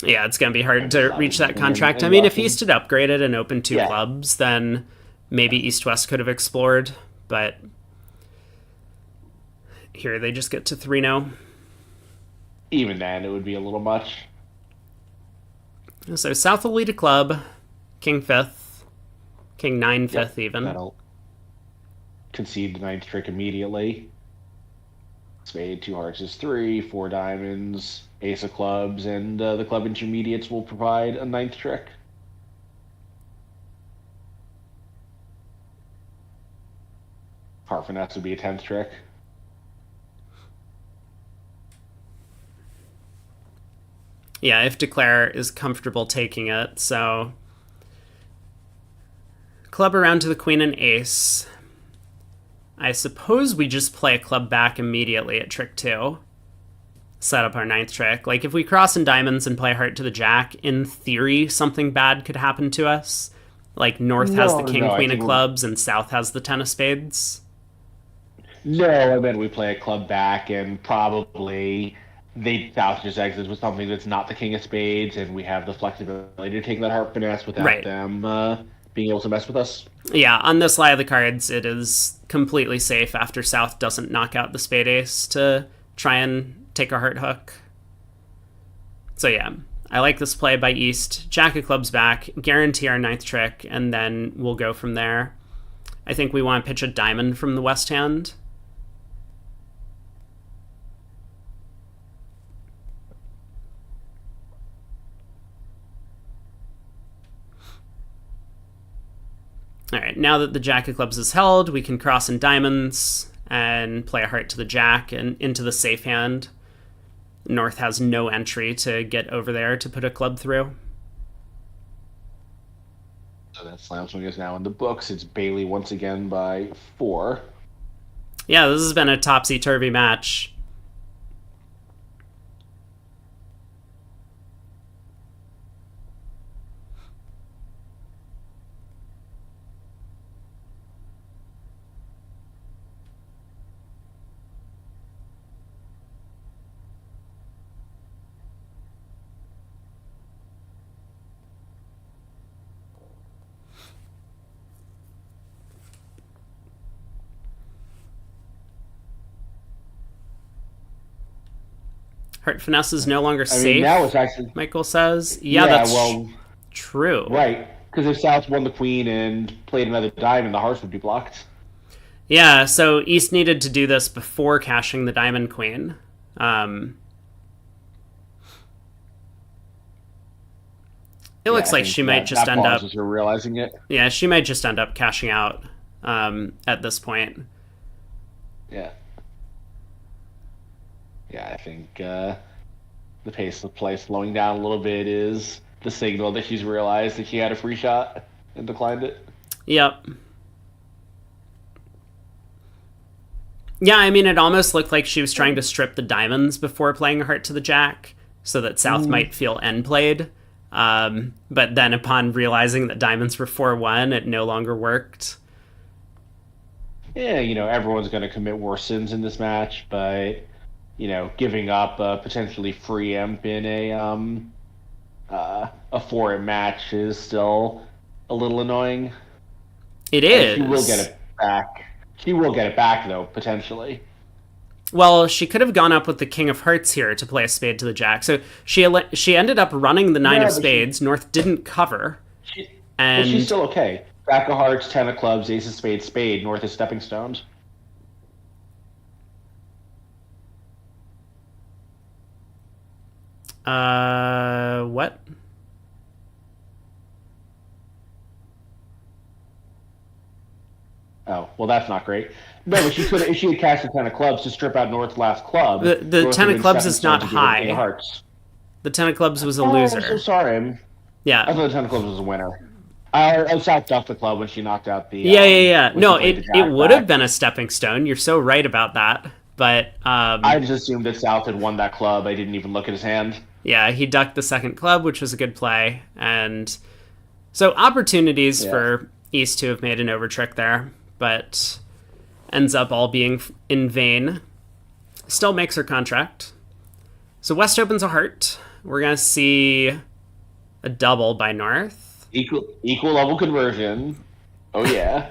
Yeah, it's going to be hard to reach that contract. I mean, if East had upgraded and opened 2 clubs, then maybe East-West could have explored, but... Here, they just get to 3-0. Even then, it would be a little much. So South will lead a club. King 5th. King 9 5th even. That'll concede the 9th trick immediately. Spade, 2 hearts is 3, 4 diamonds, ace of clubs, and the club intermediates will provide a 9th trick. Heart finesse would be a 10th trick. Yeah, if Declare is comfortable taking it. So club around to the queen and ace. I suppose we just play a club back immediately at trick 2. Set up our ninth trick. Like, if we cross in diamonds and play heart to the jack, in theory, something bad could happen to us. Like, north has the king, queen of clubs, and south has the 10 of spades. No, I meant we play a club back, and probably south just exits with something that's not the king of spades, and we have the flexibility to take that heart finesse without them being able to mess with us. Yeah, on this lie of the cards, it is completely safe after south doesn't knock out the spade ace to try and take a heart hook. So yeah, I like this play by East. Jack of clubs back, guarantee our ninth trick, and then we'll go from there. I think we want to pitch a diamond from the west hand. All right, now that the jack of clubs is held, we can cross in diamonds and play a heart to the jack and into the safe hand. North has no entry to get over there to put a club through. So that slam swing is now in the books. It's Bailey once again by 4. Yeah, this has been a topsy-turvy match. Heart finesse is no longer safe. Now it's actually, Michael says. Yeah, that's true. Right, because if South won the queen and played another diamond, the hearts would be blocked. Yeah, so East needed to do this before cashing the diamond queen. It looks like she might just end up. You're realizing it. Yeah, she might just end up cashing out at this point. Yeah. Yeah, I think the pace of play slowing down a little bit is the signal that she's realized that she had a free shot and declined it. Yep. Yeah, I mean, it almost looked like she was trying to strip the diamonds before playing a heart to the jack so that South might feel end played. But then upon realizing that diamonds were 4-1, it no longer worked. Yeah, everyone's going to commit worse sins in this match, but giving up a potentially free imp in a 4-imp match is still a little annoying. It is. She will get it back. She will get it back, though, potentially. Well, she could have gone up with the king of hearts here to play a spade to the jack. So she ended up running the 9 of spades. North didn't cover. But she's still okay. Jack of hearts, 10 of clubs, ace of spades, spade. North is stepping stones. What? Oh, well, that's not great. No, but if she had cashed the 10 of clubs to strip out North's last club. The 10 of clubs is not high. The 10 of clubs was a loser. I'm so sorry. Yeah. I thought the 10 of clubs was a winner. I South ducked the club when she knocked out the... Yeah. No, it would have been a stepping stone. You're so right about that. But... I just assumed that South had won that club. I didn't even look at his hand. Yeah, he ducked the second club, which was a good play. And so opportunities for East to have made an overtrick there, but ends up all being in vain. Still makes her contract. So West opens a heart. We're going to see a double by North. Equal level conversion. Oh, yeah.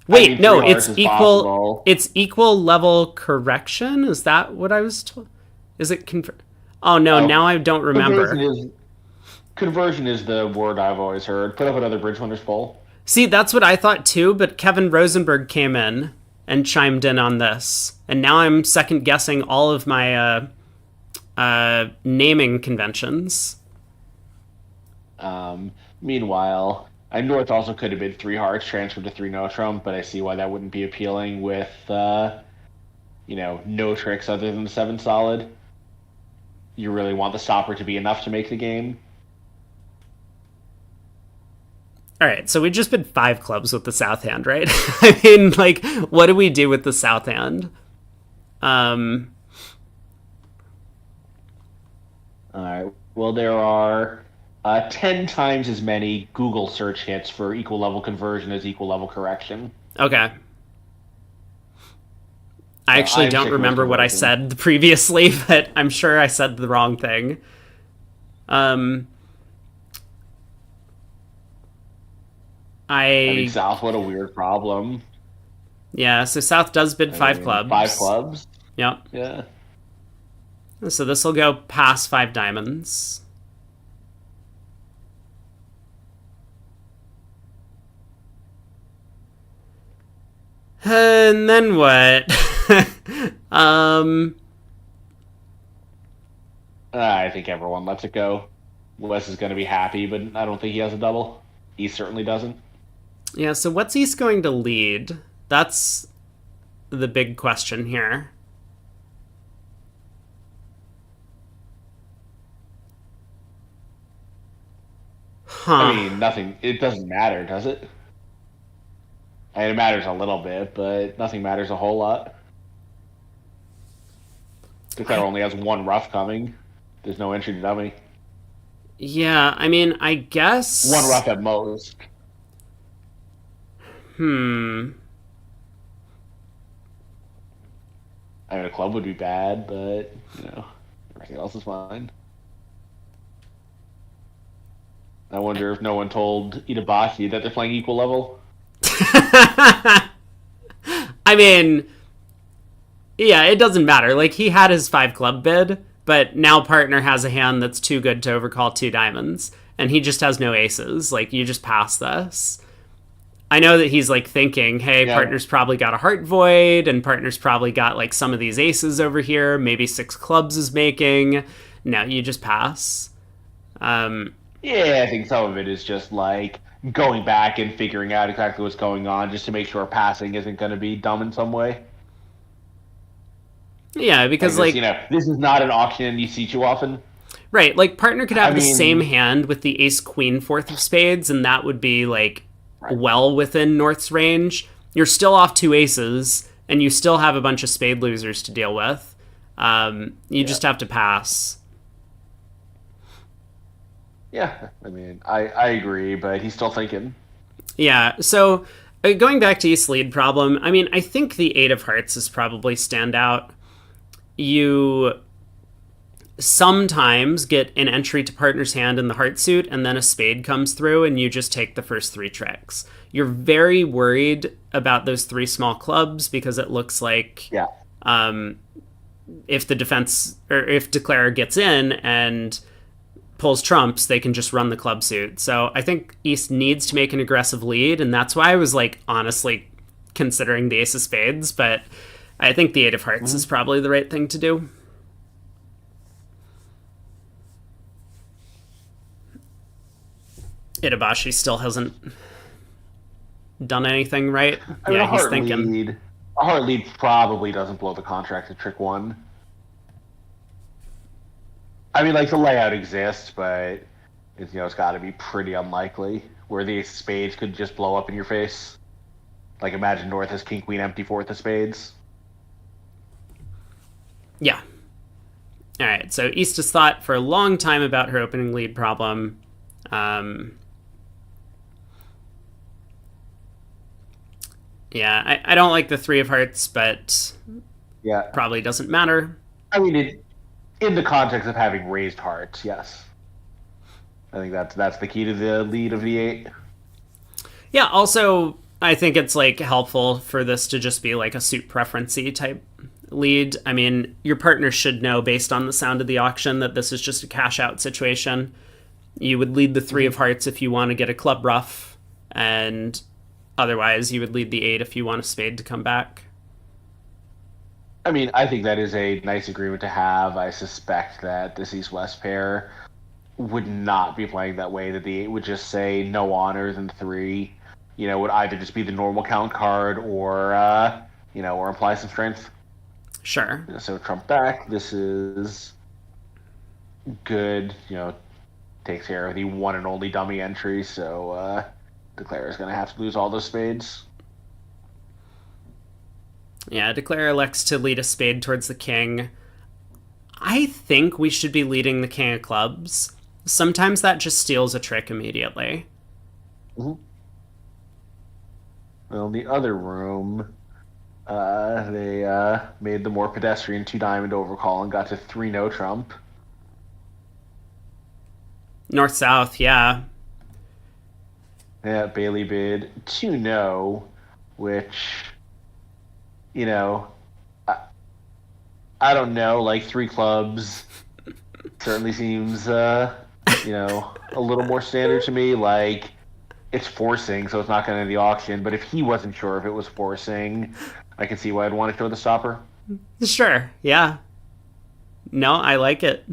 Wait, no, it's equal. Possible. It's equal level correction. Is that what I was told? Is it Oh no! Now I don't remember. Conversion is the word I've always heard. Put up another Bridge Winners poll. See, that's what I thought too. But Kevin Rosenberg came in and chimed in on this, and now I'm second guessing all of my naming conventions. Meanwhile, North also could have been 3 hearts transferred to 3 no trump, but I see why that wouldn't be appealing with no tricks other than the 7 solid. you really want the stopper to be enough to make the game. All right, so we just bid 5 clubs with the south hand, right? I mean, like, what do we do with the south hand? All right. Well, there are 10 times as many Google search hits for equal level conversion as equal level correction. Okay. I So actually I'm don't sticking with remember what I conversion. said previously, but I'm sure I said the wrong thing. Um, I mean, I South, what a weird problem. Yeah, so South does bid I five mean, five clubs. clubs? Yep. Yeah. So this will go past 5 diamonds. And then what? um, I think everyone lets it go. Wes is going to be happy, but I don't think he has a double. He certainly doesn't. yeah, so what's East going to lead? That's the big question here. I Huh. mean, nothing. It doesn't matter, does it? I mean, it matters a little bit, but nothing matters a whole lot. Declare I, only has one rough coming. There's no entry to dummy. yeah, I mean, I One guess. rough at most. Hmm. I mean, a club would be bad, but everything else is fine. I wonder if no one told Itabashi that they're playing equal level. I mean, yeah, it doesn't matter. Like, he had his 5 club bid, but now partner has a hand that's too good to overcall 2 diamonds, and he just has no aces. Like, you just pass this. I know that he's like thinking, hey, Yeah, partner's probably got a heart void, and partner's probably got like some of these aces over here. Maybe 6 clubs is making. No, you just pass. Um, yeah. I think some of it is just like going back and figuring out exactly what's going on, just to make sure passing isn't going to be dumb in some way. yeah, Like because this, like this is not an auction you see too often. right, like partner could I have the same mean, hand with the ace queen fourth of spades, and that would be like right? well within North's range. You're still off 2 aces, and you still have a bunch of spade losers to deal with. You Yeah, just have to pass. yeah. I mean, I agree, but he's still thinking. Yeah, so going back to East lead problem, I mean, I think the 8 of hearts is probably standout. You sometimes get an entry to partner's hand in the heart suit, and then a spade comes through, and you just take the first 3 tricks. You're very worried about those 3 small clubs because it looks like Yeah, um, if the defense or if declarer gets in and pulls trumps, they can just run the club suit. So I think East needs to make an aggressive lead, and that's why I was like honestly considering the ace of spades, but I think the 8 of hearts mm-hmm. is probably the right thing to do. Itabashi still hasn't done anything right. I mean, Yeah, he's thinking. a heart lead probably doesn't blow the contract to trick one. I mean, like the layout exists, but it's got to be pretty unlikely where the ace of spades could just blow up in your face. Like imagine North has king queen empty fourth of spades. Yeah. All right. So East has thought for a long time about her opening lead problem. Um, yeah, I don't like the 3 of hearts, but Yeah, probably doesn't matter. I mean, in the context of having raised hearts, yes. I think that's the key to the lead of the eight. Yeah. Also, I think it's like helpful for this to just be like a suit preferencey type lead. I mean, your partner should know based on the sound of the auction that this is just a cash out situation. You would lead the 3 of hearts if you want to get a club ruff, and otherwise you would lead the 8 if you want a spade to come back. I mean, I think that is a nice agreement to have. I suspect that this East West pair would not be playing that way. That the eight would just say no honors, and 3, would either just be the normal count card or imply some strength. Sure. So Trump back. This is good, takes care of the one and only dummy entry, so Declare is going to have to lose all those spades. Yeah, Declare elects to lead a spade towards the king. I think we should be leading the king of clubs. Sometimes that just steals a trick immediately. Mm-hmm. Well, in the other room, they made the more pedestrian two diamond overcall and got to 3-no trump. North south, yeah. Yeah, Bailey bid 2-no, which, I don't know, like three clubs certainly seems, a little more standard to me. Like, it's forcing, so it's not going to the auction. But if he wasn't sure if it was forcing, I can see why I'd want to show the stopper. Sure, yeah. No, I like it.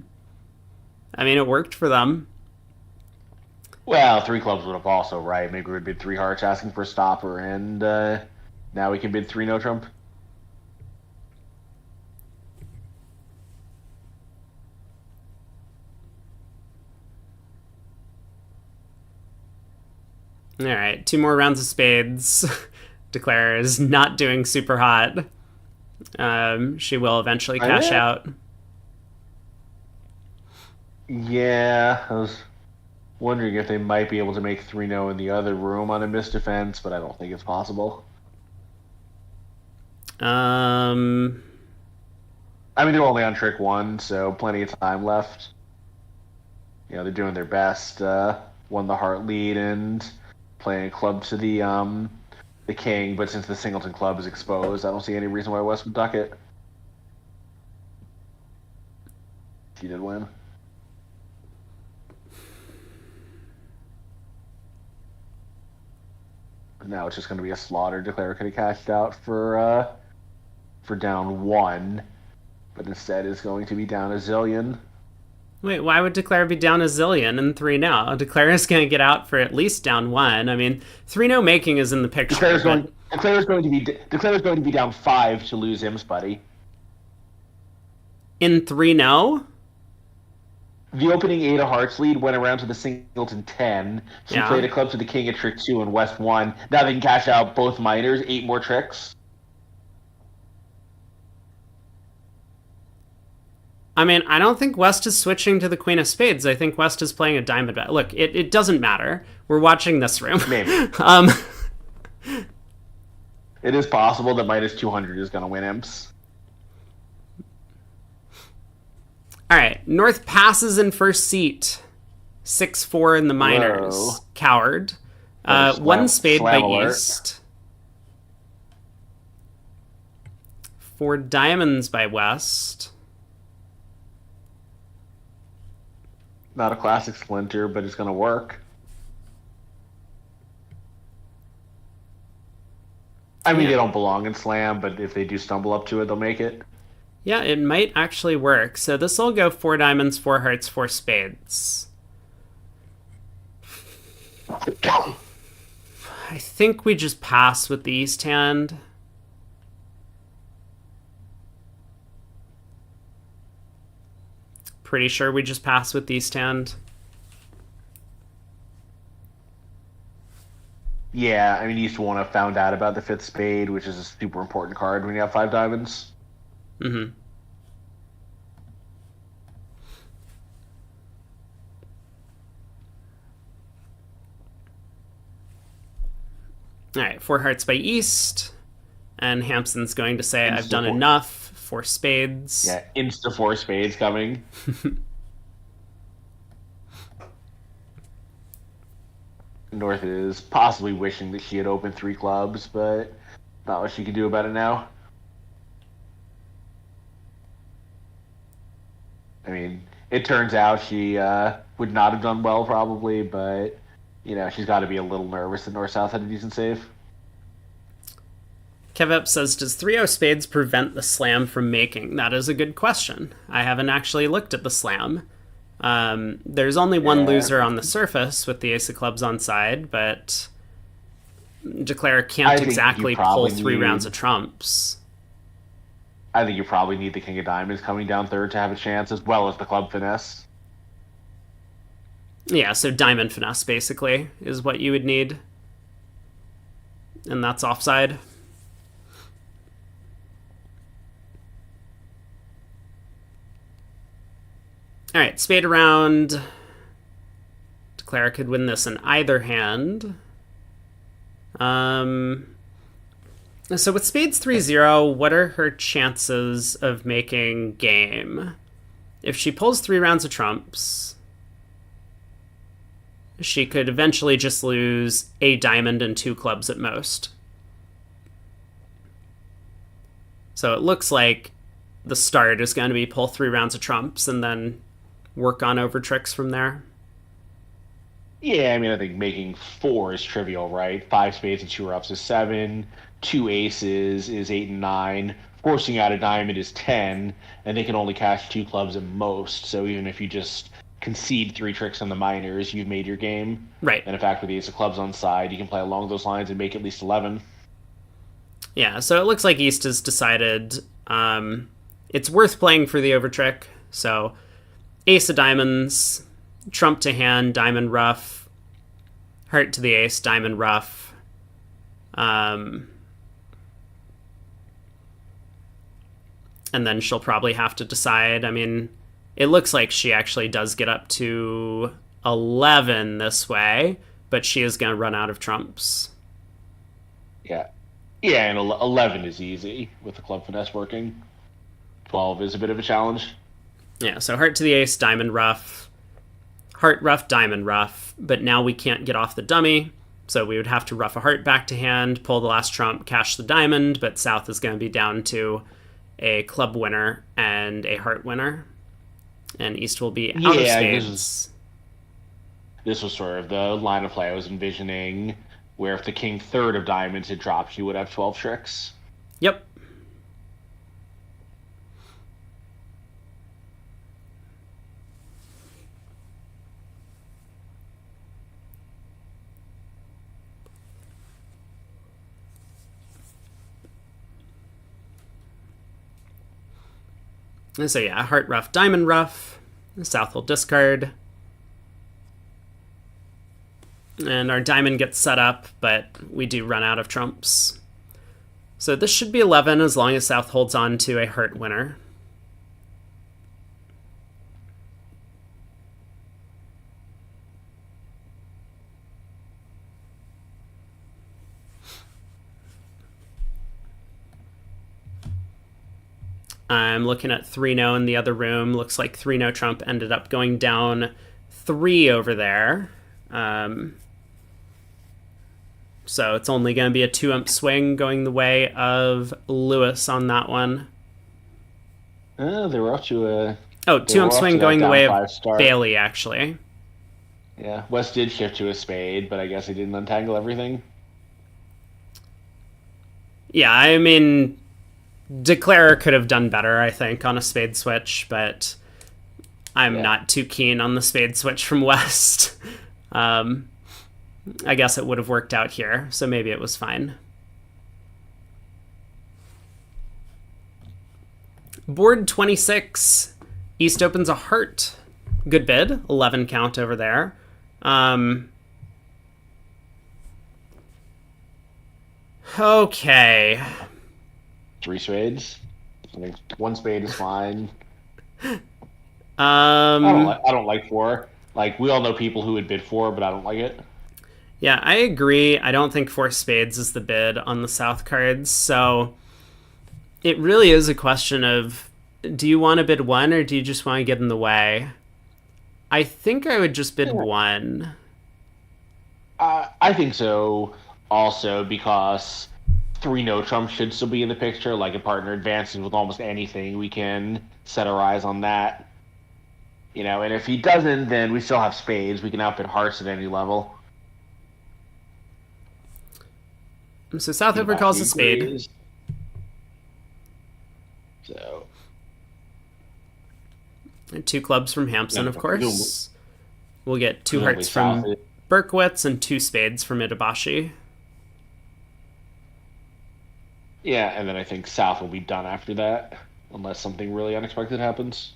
I mean, it worked for them. Well, three clubs would have also, right? Maybe we'd bid three hearts asking for a stopper, and now we can bid 3-no trump. All right, 2 more rounds of spades. Declare is not doing super hot. She will eventually cash out. Yeah, I was wondering if they might be able to make 3-no in the other room on a missed defense, but I don't think it's possible. I mean, they're only on trick 1, so plenty of time left. They're doing their best. Won the heart lead and playing a club to the king, but since the singleton club is exposed, I don't see any reason why West would duck it. She did win. Now it's just going to be a slaughter. Declare could have cashed out for down 1, but instead is going to be down a zillion. Wait, why would Declare be down a zillion in 3 now? Declare is going to get out for at least down 1. I mean, 3-no making is in the picture. Declare's going to be down 5 to lose Im's buddy. In 3-no? The opening 8 of hearts lead went around to the singleton 10. She played a club to the king at trick 2 and West 1. Now they can cash out both minors, 8 more tricks. I mean, I don't think West is switching to the queen of spades. I think West is playing a diamond bet. Look, it doesn't matter. We're watching this room. Maybe. It is possible that minus 200 is going to win Imps. All right, North passes in first seat. 6-4 in the minors. Whoa. Coward. One spade by alert. East. 4 diamonds by West. Not a classic splinter, but it's going to work. I mean, they don't belong in slam, but if they do stumble up to it, they'll make it. Yeah, it might actually work. So this will go 4 diamonds, 4 hearts, 4 spades. I think we just pass with the East hand. Pretty sure we just pass with the East hand. Yeah, I mean, East won't have found out about the 5th spade, which is a super important card when you have 5 diamonds. Mm-hmm. All right, 4 hearts by East. And Hampson's going to say, I've done enough. 4 spades. Yeah, insta 4 spades coming. North is possibly wishing that she had opened 3 clubs, but not what she can do about it now. I mean, it turns out she would not have done well probably, but she's got to be a little nervous that North-South had a decent save. Kev says, does 3-0 spades prevent the slam from making? That is a good question. I haven't actually looked at the slam. There's only one loser on the surface with the ace of clubs on side, but Declare can't exactly pull 3 rounds of trumps. I think you probably need the king of diamonds coming down third to have a chance, as well as the club finesse. Yeah, so diamond finesse basically is what you would need, and that's offside. All right, spade around. Clara could win this in either hand. So with spades 3-0, what are her chances of making game? If she pulls 3 rounds of trumps, she could eventually just lose a diamond and 2 clubs at most. So it looks like the start is going to be pull 3 rounds of trumps and then work on over tricks from there. Yeah, I mean, I think making four is trivial, right? Five spades and two ups is seven. Two aces is eight and nine. Forcing out a diamond is 10, and they can only cash two clubs at most. So even if you just concede three tricks on the minors, you've made your game. Right. And in fact, with the ace of clubs on side, you can play along those lines and make at least 11. Yeah, so it looks like East has decided it's worth playing for the over trick. So ace of diamonds, trump to hand, diamond ruff, heart to the ace, diamond ruff. And then she'll probably have to decide. I mean, it looks like she actually does get up to 11 this way, but she is going to run out of trumps. Yeah. Yeah, and 11 is easy with the club finesse working. 12 is a bit of a challenge. Yeah, so heart to the ace, diamond ruff, heart ruff, diamond ruff, but now we can't get off the dummy, so we would have to ruff a heart back to hand, pull the last trump, cash the diamond, but South is going to be down to a club winner and a heart winner, and East will be out of spades. This was sort of the line of play I was envisioning, where if the king third of diamonds had dropped, you would have 12 tricks. Yep. So yeah, heart ruff, diamond ruff. South will discard. And our diamond gets set up, but we do run out of trumps. So this should be 11 as long as South holds on to a heart winner. I'm looking at 3-0 in the other room. Looks like 3-0 trump ended up going down 3 over there. So it's only going to be a 2-ump swing going the way of Lewis on that one. They were up to a... Oh, 2-ump swing going the way of Bailey, actually. Yeah, West did shift to a spade, but I guess he didn't untangle everything. Yeah, I mean, Declarer could have done better, I think, on a spade switch, but I'm not too keen on the spade switch from West. I guess it would have worked out here, so maybe it was fine. Board 26. East opens a heart. Good bid. 11 count over there. Okay. 3 spades. I think 1 spade is fine. I don't like 4. Like, we all know people who would bid 4, but I don't like it. Yeah, I agree. I don't think 4 spades is the bid on the South cards, so it really is a question of, do you want to bid 1 or do you just want to get in the way? I think I would just bid 1. I think so, also because 3 no trumps should still be in the picture. Like, a partner advances with almost anything, we can set our eyes on that. You know, and if he doesn't, then we still have spades. We can outbid hearts at any level. So South overcalls a spade. So, and 2 clubs from Hampson, of course. We'll get 2 hearts from Berkowitz and 2 spades from Itabashi. Yeah, and then I think South will be done after that, unless something really unexpected happens.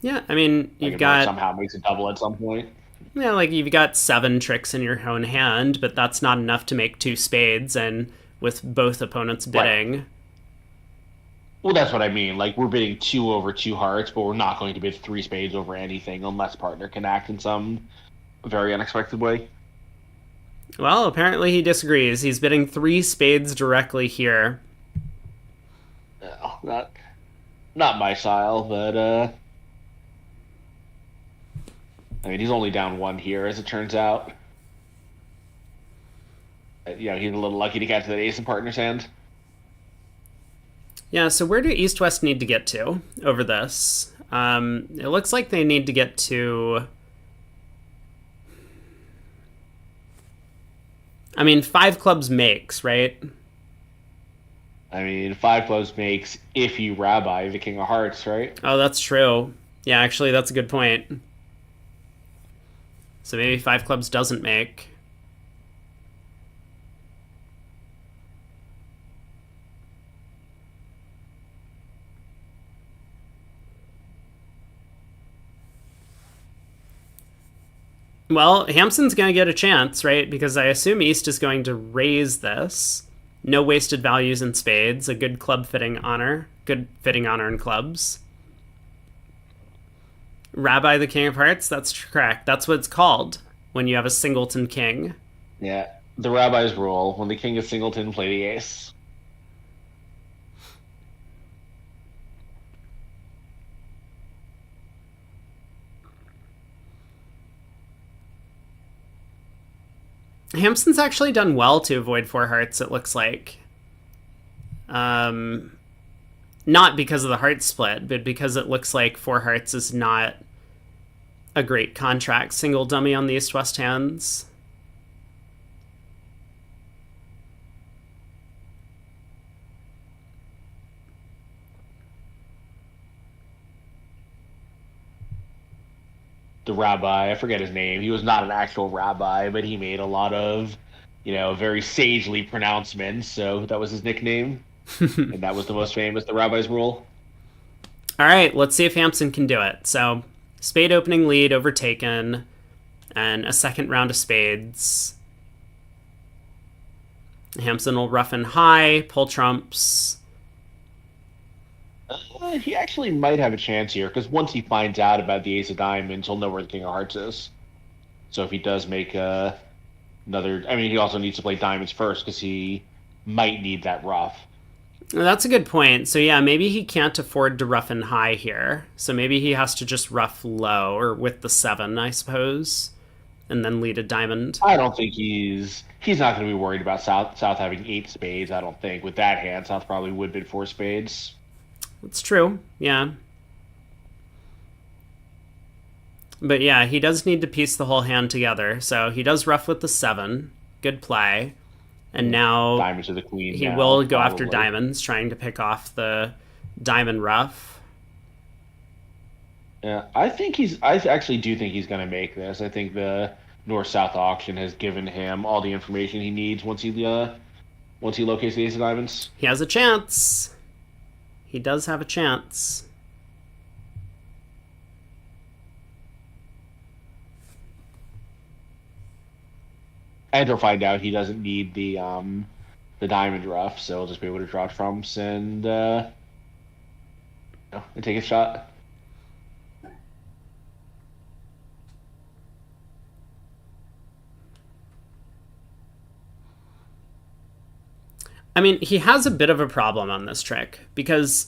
Yeah, I mean, Like you've if North got somehow makes a double at some point. yeah, like you've got seven tricks in your own hand, but that's not enough to make two spades, and with both opponents Right. bidding. Well, that's what I mean. Like we're bidding two over two hearts, but we're not going to bid three spades over anything unless partner can act in some very unexpected way. Well, apparently he disagrees. He's bidding three spades directly here. No, not my style, but I mean he's only down one here as it turns out. He's a little lucky to catch that ace in partner's hand. Yeah, so where do East West need to get to over this? It looks like they need to get to. I mean, five clubs makes, right? I mean, five clubs makes if you rabbi the king of hearts, right? Oh, that's true. Yeah, actually, that's a good point. So maybe five clubs doesn't make. Well, Hampson's going to get a chance, right? Because I assume East is going to raise this. No wasted values in spades. A good club fitting honor. Good fitting honor in clubs. Rabbi the King of Hearts? That's correct. That's what it's called when you have a singleton king. Yeah. The rabbi's rule: when the king is singleton, play the ace. Hampson's actually done well to avoid four hearts, it looks like. Um, Not because of the heart split, but because it looks like four hearts is not a great contract single dummy on the East West hands. The rabbi, I forget his name. He was not an actual rabbi, but he made a lot of, very sagely pronouncements. So that was his nickname, and that was the most famous. The rabbi's rule. All right, let's see if Hampson can do it. So, spade opening lead overtaken, and a second round of spades. Hampson will rough and high, pull trumps. He actually might have a chance here because once he finds out about the ace of diamonds, he'll know where the king of hearts is. So if he does make another, I mean, he also needs to play diamonds first because he might need that rough. That's a good point. So yeah, maybe he can't afford to rough and high here. So maybe he has to just rough low or with the seven, I suppose, and then lead a diamond. I don't think he's not going to be worried about South having eight spades. I don't think with that hand, South probably would bid four spades. That's true. Yeah. But yeah, he does need to piece the whole hand together. So he does rough with the seven. Good play. And now diamonds to the queen. He now, will go probably after diamonds, trying to pick off the diamond rough. Yeah, I actually do think he's going to make this. I think the North-South auction has given him all the information he needs once he locates the ace of diamonds. He has a chance. He does have a chance. And he'll find out he doesn't need the diamond rough, so he'll just be able to draw trumps and and take a shot. I mean, he has a bit of a problem on this trick because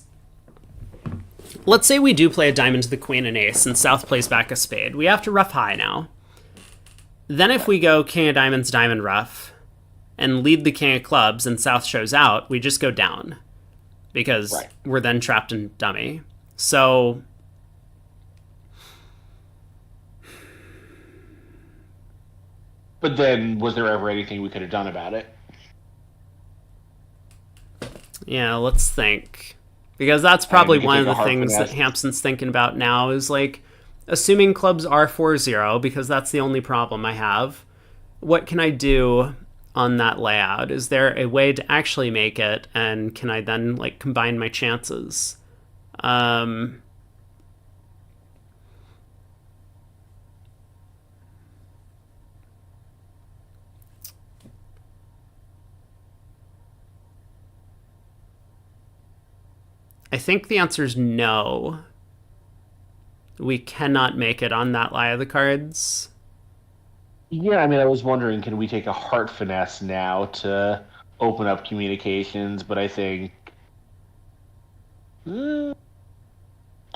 let's say we do play a diamond to the queen and ace and South plays back a spade. We have to rough high now. Then if we go king of diamonds, diamond rough, and lead the king of clubs and South shows out, we just go down because we're then trapped in dummy. So but then was there ever anything we could have done about it? Yeah, let's think. Because that's probably one of the things that Hampson's thinking about now is like, assuming clubs are 4-0, because that's the only problem I have, what can I do on that layout? Is there a way to actually make it, and can I then like combine my chances? I think the answer is no. We cannot make it on that lie of the cards. Yeah, I mean, I was wondering, can we take a heart finesse now to open up communications? But I think, right,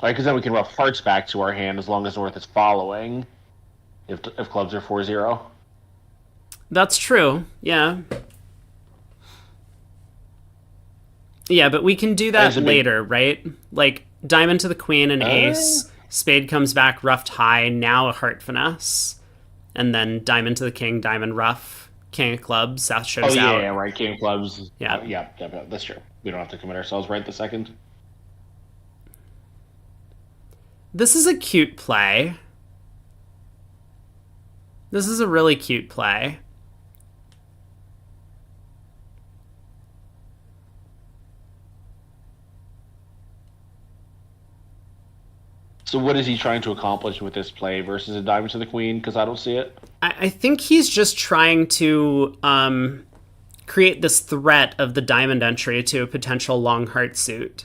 because then we can rough hearts back to our hand as long as North is following. If clubs are 4-0. That's true. Yeah. Yeah, but we can do that later, right? Like diamond to the queen and ace, spade comes back roughed high, now a heart finesse, and then diamond to the king, diamond rough, king of clubs, South shows out. Yeah, right. King of clubs. Yeah, yeah, that's true. We don't have to commit ourselves right the second. This is a cute play. This is a really cute play. So what is he trying to accomplish with this play versus a diamond to the queen? Because I don't see it. I think he's just trying to create this threat of the diamond entry to a potential long heart suit.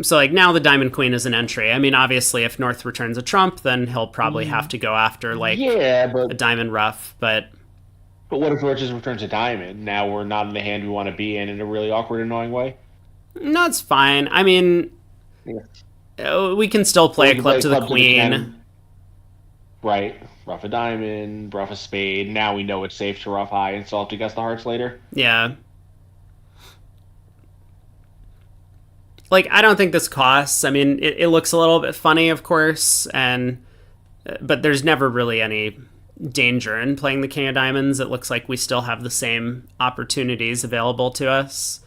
So, like, now the diamond queen is an entry. I mean, obviously, if North returns a trump, then he'll probably have to go after, like, a diamond rough, but... But what if North just returns a diamond? Now we're not in the hand we want to be in a really awkward, annoying way? No, it's fine. I mean, we can still play a club to the queen. Right. Rough a diamond, rough a spade. Now we know it's safe to rough high and still have to guess the hearts later. Yeah. Like, I don't think this costs. I mean, it looks a little bit funny, of course, but there's never really any danger in playing the king of diamonds. It looks like we still have the same opportunities available to us.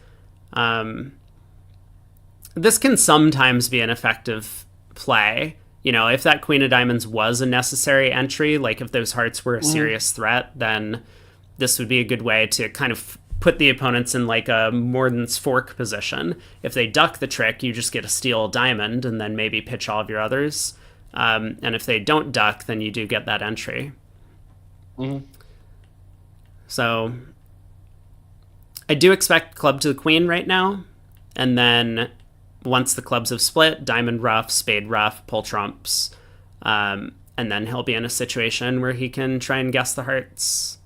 This can sometimes be an effective play. You know, if that queen of diamonds was a necessary entry, like if those hearts were a serious threat, then this would be a good way to kind of put the opponents in like a Morden's fork position. If they duck the trick, you just get a steal diamond and then maybe pitch all of your others. And if they don't duck, then you do get that entry. So I do expect club to the queen right now. And then once the clubs have split, diamond rough, spade rough, pull trumps. And then he'll be in a situation where he can try and guess the hearts.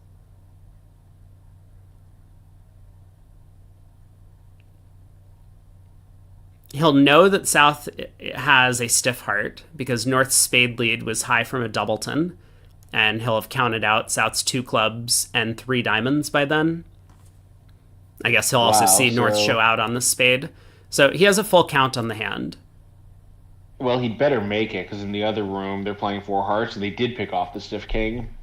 He'll know that South has a stiff heart because North's spade lead was high from a doubleton, and he'll have counted out South's 2 clubs and 3 diamonds by then. I guess he'll also see North show out on the spade. So he has a full count on the hand. Well, he'd better make it, because in the other room, they're playing 4 hearts, and they did pick off the stiff king.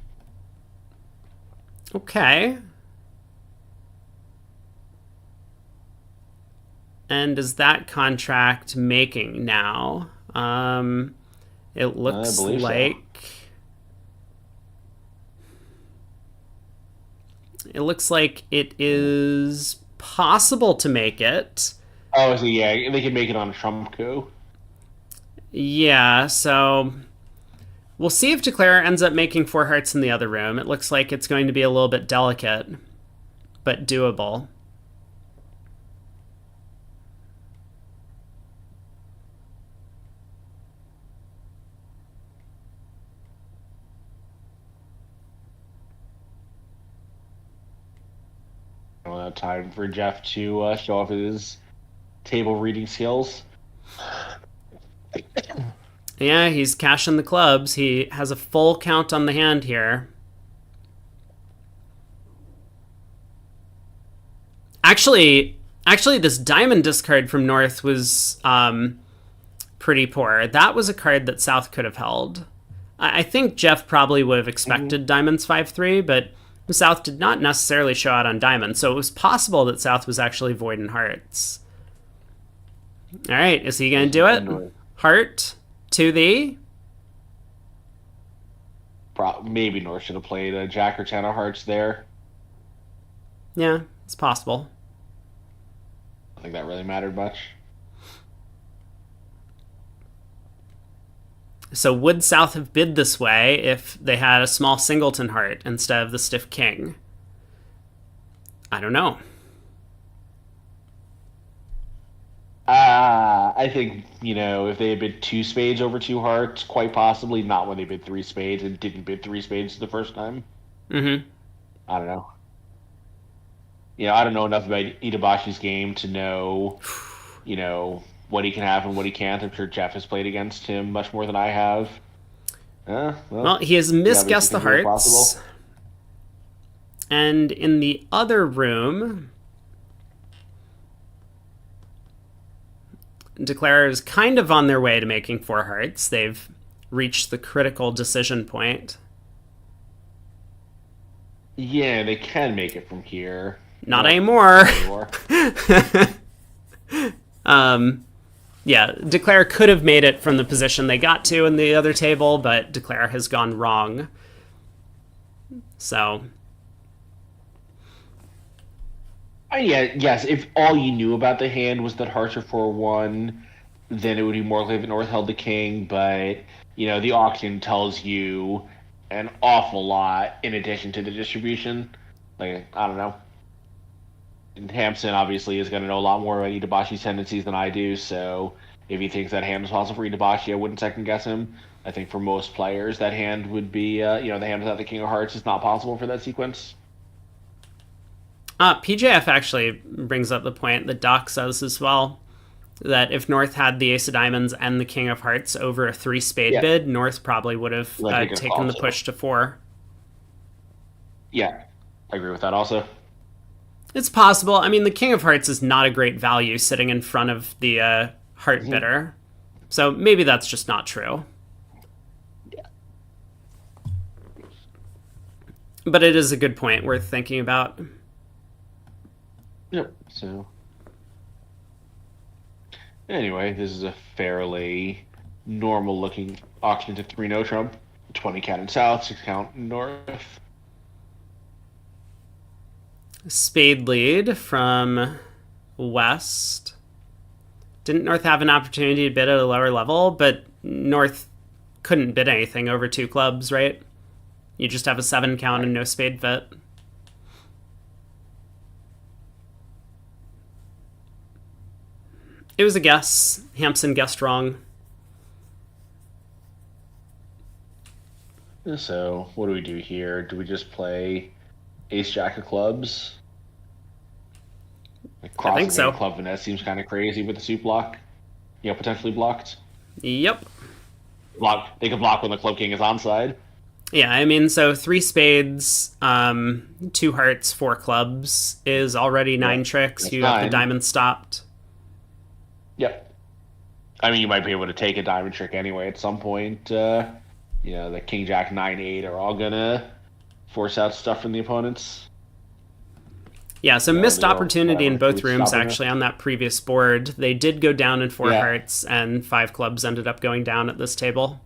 Okay. And is that contract making now? It looks like... It looks like it is possible to make it. Oh, so yeah, they can make it on a trump coup. Yeah, so we'll see if Declare ends up making 4 hearts in the other room. It looks like it's going to be a little bit delicate, but doable. Time for Jeff to show off his table reading skills. Yeah, he's cashing the clubs. He has a full count on the hand here. Actually, this diamond discard from North was pretty poor. That was a card that South could have held. I think Jeff probably would have expected diamonds 5-3, but South did not necessarily show out on diamonds, so it was possible that South was actually void in hearts. All right, is he going to do it? Heart to the... Maybe North should have played a jack or 10 of hearts there. Yeah, it's possible. I don't think that really mattered much. So would South have bid this way if they had a small singleton heart instead of the stiff king? I don't know. I think, if they had bid two spades over two hearts, quite possibly not when they bid three spades and didn't bid three spades the first time. Mm-hmm. I don't know. I don't know enough about Itabashi's game to know, what he can have and what he can't. I'm sure Jeff has played against him much more than I have. Well, he has misguessed the hearts. And in the other room, Declare is kind of on their way to making four hearts. They've reached the critical decision point. Yeah, they can make it from here. Not anymore. Yeah, Declare could have made it from the position they got to in the other table, but Declare has gone wrong. So... yes, if all you knew about the hand was that hearts are 4-1, then it would be more likely that North held the king, but, the auction tells you an awful lot in addition to the distribution. Like, I don't know. And Hampson obviously is going to know a lot more about Itabashi's tendencies than I do, so if he thinks that hand is possible for Itabashi, I wouldn't second guess him. I think for most players, that hand would be, the hand without the king of hearts is not possible for that sequence. PJF actually brings up the point that Doc says as well, that if North had the ace of diamonds and the king of hearts over a 3-spade bid, North probably would have taken the push to 4. Yeah, I agree with that also. It's possible. I mean, the king of hearts is not a great value sitting in front of the heart bidder. So maybe that's just not true. Yeah. But it is a good point worth thinking about. Yep, so... Anyway, this is a fairly normal-looking auction to 3-no trump. 20 count in south, 6 count north. Spade lead from west. Didn't North have an opportunity to bid at a lower level? But North couldn't bid anything over 2 clubs, right? You just have a 7 count and no spade fit. It was a guess. Hampson guessed wrong. So, what do we do here? Do we just play ace-jack of clubs? I think so. Club finesse seems kind of crazy with the suit block. Potentially blocked. Yep. They could block when the club king is onside. Yeah, I mean, so 3 spades, 2 hearts, 4 clubs is already 9 tricks. You have the diamond stopped. Yep. I mean, you might be able to take a diamond trick anyway at some point. The king, jack, 9-8 are all gonna force out stuff from the opponents. Yeah, so missed opportunity in both rooms, actually, on that previous board. They did go down in 4 hearts, and 5 clubs ended up going down at this table.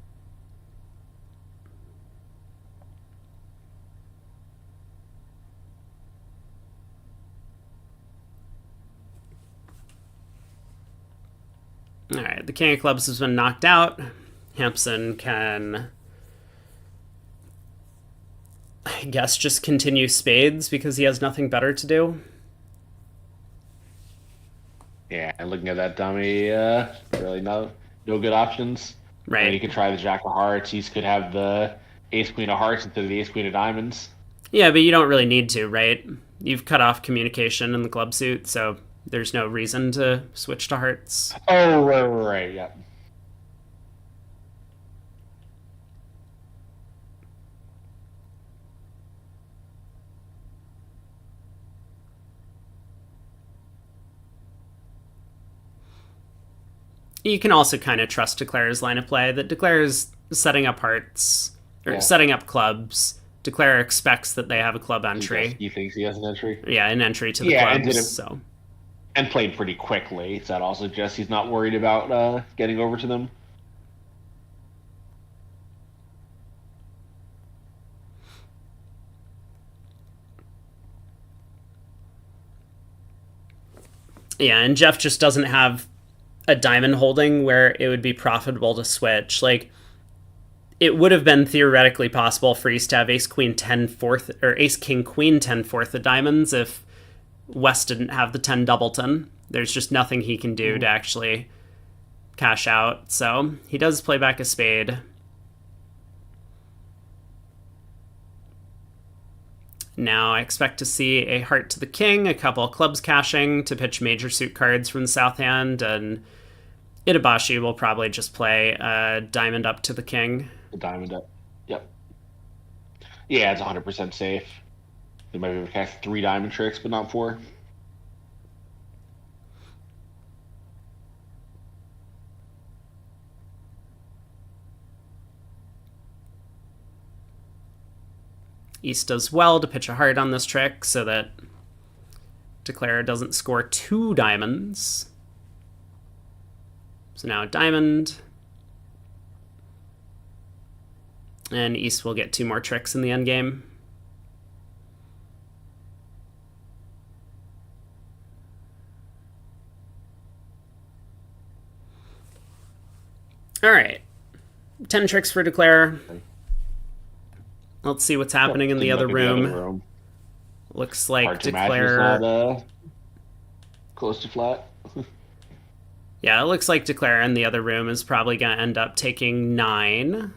Alright, the king of clubs has been knocked out. Hampson can, I guess, just continue spades because he has nothing better to do. Yeah, and looking at that dummy, really no good options. Right. I mean, you could try the jack of hearts. He could have the ace queen of hearts instead of the ace queen of diamonds. Yeah, but you don't really need to, right? You've cut off communication in the club suit, so there's no reason to switch to hearts. Oh, right, yeah. You can also kind of trust Declare's line of play, that Declare's setting up hearts, or setting up clubs. Declare expects that they have a club entry. He thinks he has an entry? Yeah, an entry to the clubs, And played pretty quickly, so that also suggests he's not worried about getting over to them. Yeah, and Jeff just doesn't have a diamond holding where it would be profitable to switch. Like, it would have been theoretically possible for East to have ace queen 10 fourth, or ace king queen 10 fourth of diamonds if West didn't have the 10 doubleton. There's just nothing he can do to actually cash out. So he does play back a spade. Now I expect to see a heart to the king, a couple of clubs cashing to pitch major suit cards from the south hand, and Itabashi will probably just play a diamond up to the king. The diamond up. Yep. Yeah, it's 100% safe. They might be able to cast 3 diamond tricks, but not 4. East does well to pitch a heart on this trick so that Declare doesn't score 2 diamonds. So now a diamond. And East will get 2 more tricks in the endgame. Alright. 10 tricks for Declare. Let's see what's happening in the other room. Looks like Declare... Not, close to flat. Yeah, it looks like Declare in the other room is probably going to end up taking 9.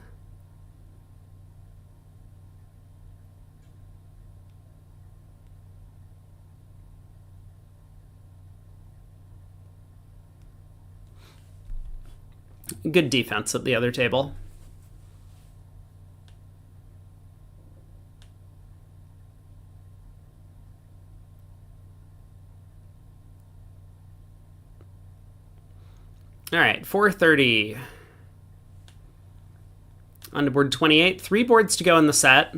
Good defense at the other table. All right, 430. On to board 28. 3 boards to go in the set.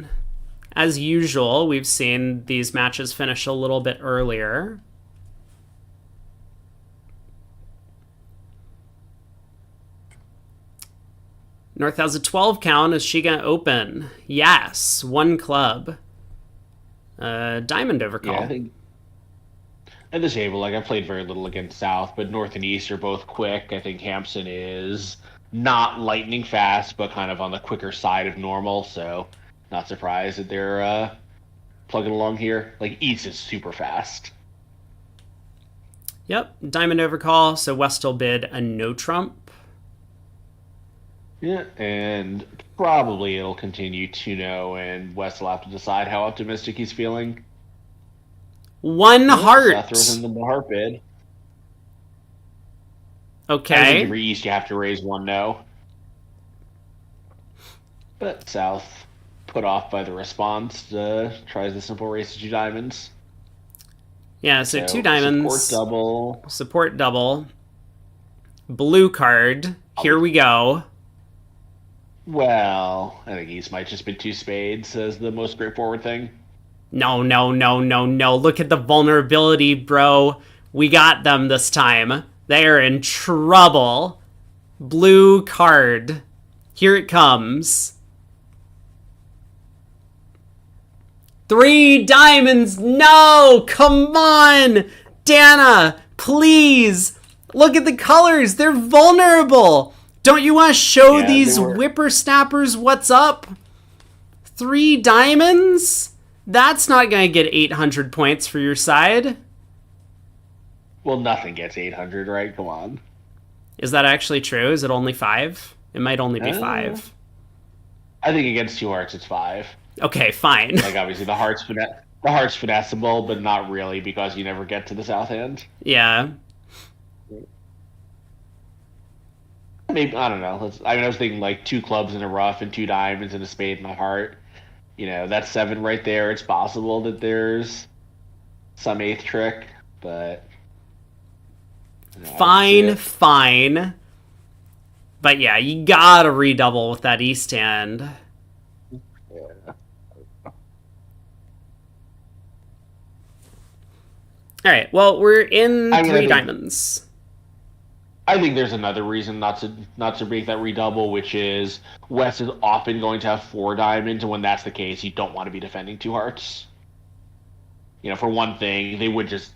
As usual, we've seen these matches finish a little bit earlier. North has a 12 count. Is she going to open? Yes. 1 club. Diamond overcall. Yeah, I think at this table, like I played very little against South, but North and East are both quick. I think Hampson is not lightning fast, but kind of on the quicker side of normal, so not surprised that they're plugging along here. Like East is super fast. Yep, diamond overcall, so West will bid a no trump. Yeah, and probably it'll continue 2-0, and West will have to decide how optimistic he's feeling. 1 heart. That throws in the heart bid. Okay. I think every East you have to raise 1 no. But South, put off by the response, tries the simple raise to 2 diamonds. Yeah, so 2 diamonds. Support double. Support double. Blue card. Here we go. Well, I think East might just be 2 spades as the most straightforward thing. No. Look at the vulnerability, bro. We got them this time. They're in trouble. Blue card. Here it comes. 3 diamonds. No! Come on! Dana, please! Look at the colors. They're vulnerable. Don't you want to show these whippersnappers what's up? 3 diamonds? That's not going to get 800 points for your side. Well, nothing gets 800, right? Come on. Is that actually true? Is it only 5? It might only be 5. I think against 2 hearts, it's 5. Okay, fine. Like, obviously, the heart's finessable, but not really because you never get to the south end. Yeah. Maybe, I don't know. I was thinking like 2 clubs in a rough and 2 diamonds and a spade and a heart. You know, that's 7 right there. It's possible that there's some 8th trick, but... Fine. But yeah, you gotta redouble with that East hand. Yeah. Alright, well, we're in 3 diamonds. I think there's another reason not to break that redouble, which is West is often going to have 4 diamonds, and when that's the case, you don't want to be defending 2 hearts. You know, for one thing, they would just,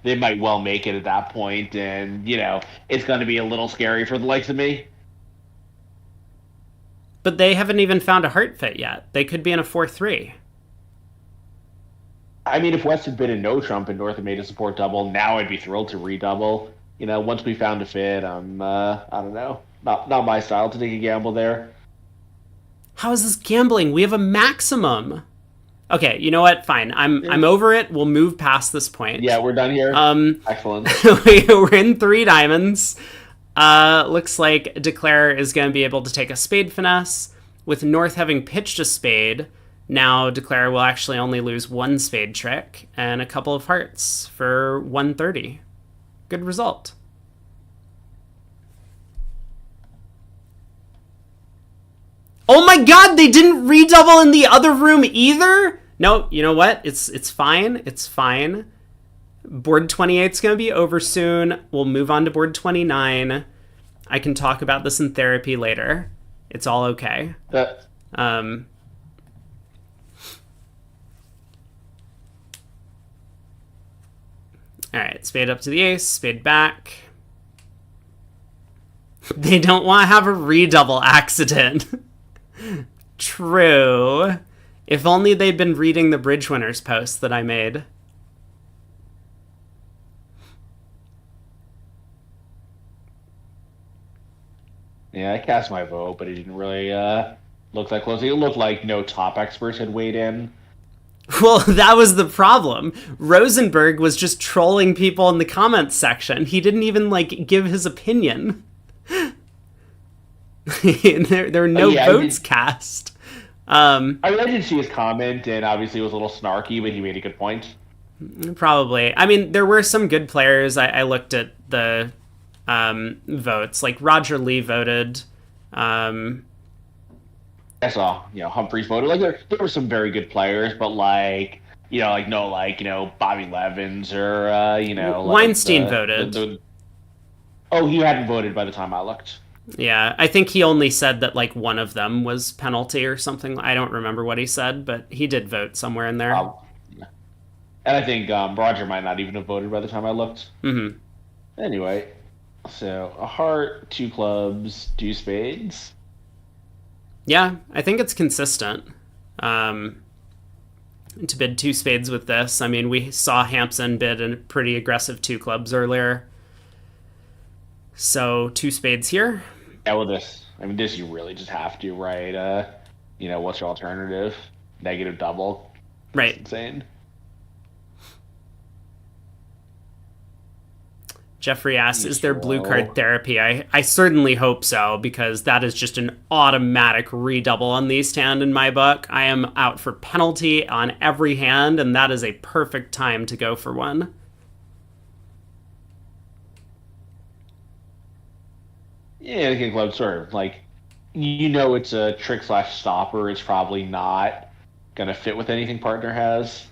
they might well make it at that point, and, it's going to be a little scary for the likes of me. But they haven't even found a heart fit yet. They could be in a 4-3. I mean, if West had been in no Trump and North had made a support double, now I'd be thrilled to redouble. Once we found a fit, I don't know, not my style to take a gamble there. How is this gambling? We have a maximum. Okay, you know what? Fine. I'm over it. We'll move past this point. Yeah, we're done here. Excellent. We're in 3 diamonds. Looks like Declare is going to be able to take a spade finesse. With North having pitched a spade, now Declare will actually only lose 1 spade trick and a couple of hearts for 130. Good result. Oh my god, they didn't redouble in the other room either? No, you know what? It's fine. It's fine. Board 28 is going to be over soon. We'll move on to board 29. I can talk about this in therapy later. It's all okay. All right, spade up to the ace, spade back. They don't want to have a redouble accident. True. If only they'd been reading the Bridge Winners post that I made. Yeah, I cast my vote, but it didn't really look that close. It looked like no top experts had weighed in. Well, that was the problem. Rosenberg was just trolling people in the comments section. He didn't even, give his opinion. there were no votes cast. I did see his comment, and obviously it was a little snarky, but he made a good point. Probably. I mean, there were some good players. I looked at the votes. Like, Roger Lee voted. I saw, Humphreys voted. Like, there were some very good players, but, Bobby Levins or, Weinstein voted. Oh, he hadn't voted by the time I looked. Yeah, I think he only said that, one of them was penalty or something. I don't remember what he said, but he did vote somewhere in there. Yeah. And I think Roger might not even have voted by the time I looked. Mm-hmm. Anyway, so a heart, 2 clubs, 2 spades. Yeah, I think it's consistent. To bid 2 spades with this. I mean, we saw Hampson bid a pretty aggressive 2 clubs earlier. So 2 spades here. Yeah, well, this you really just have to, right? What's your alternative? Negative double. Right. That's insane. Jeffrey asks, is there blue card therapy? I certainly hope so, because that is just an automatic redouble on these hand in my book. I am out for penalty on every hand, and that is a perfect time to go for one. Yeah, the King Club sort of it's a trick / stopper. It's probably not gonna fit with anything partner has.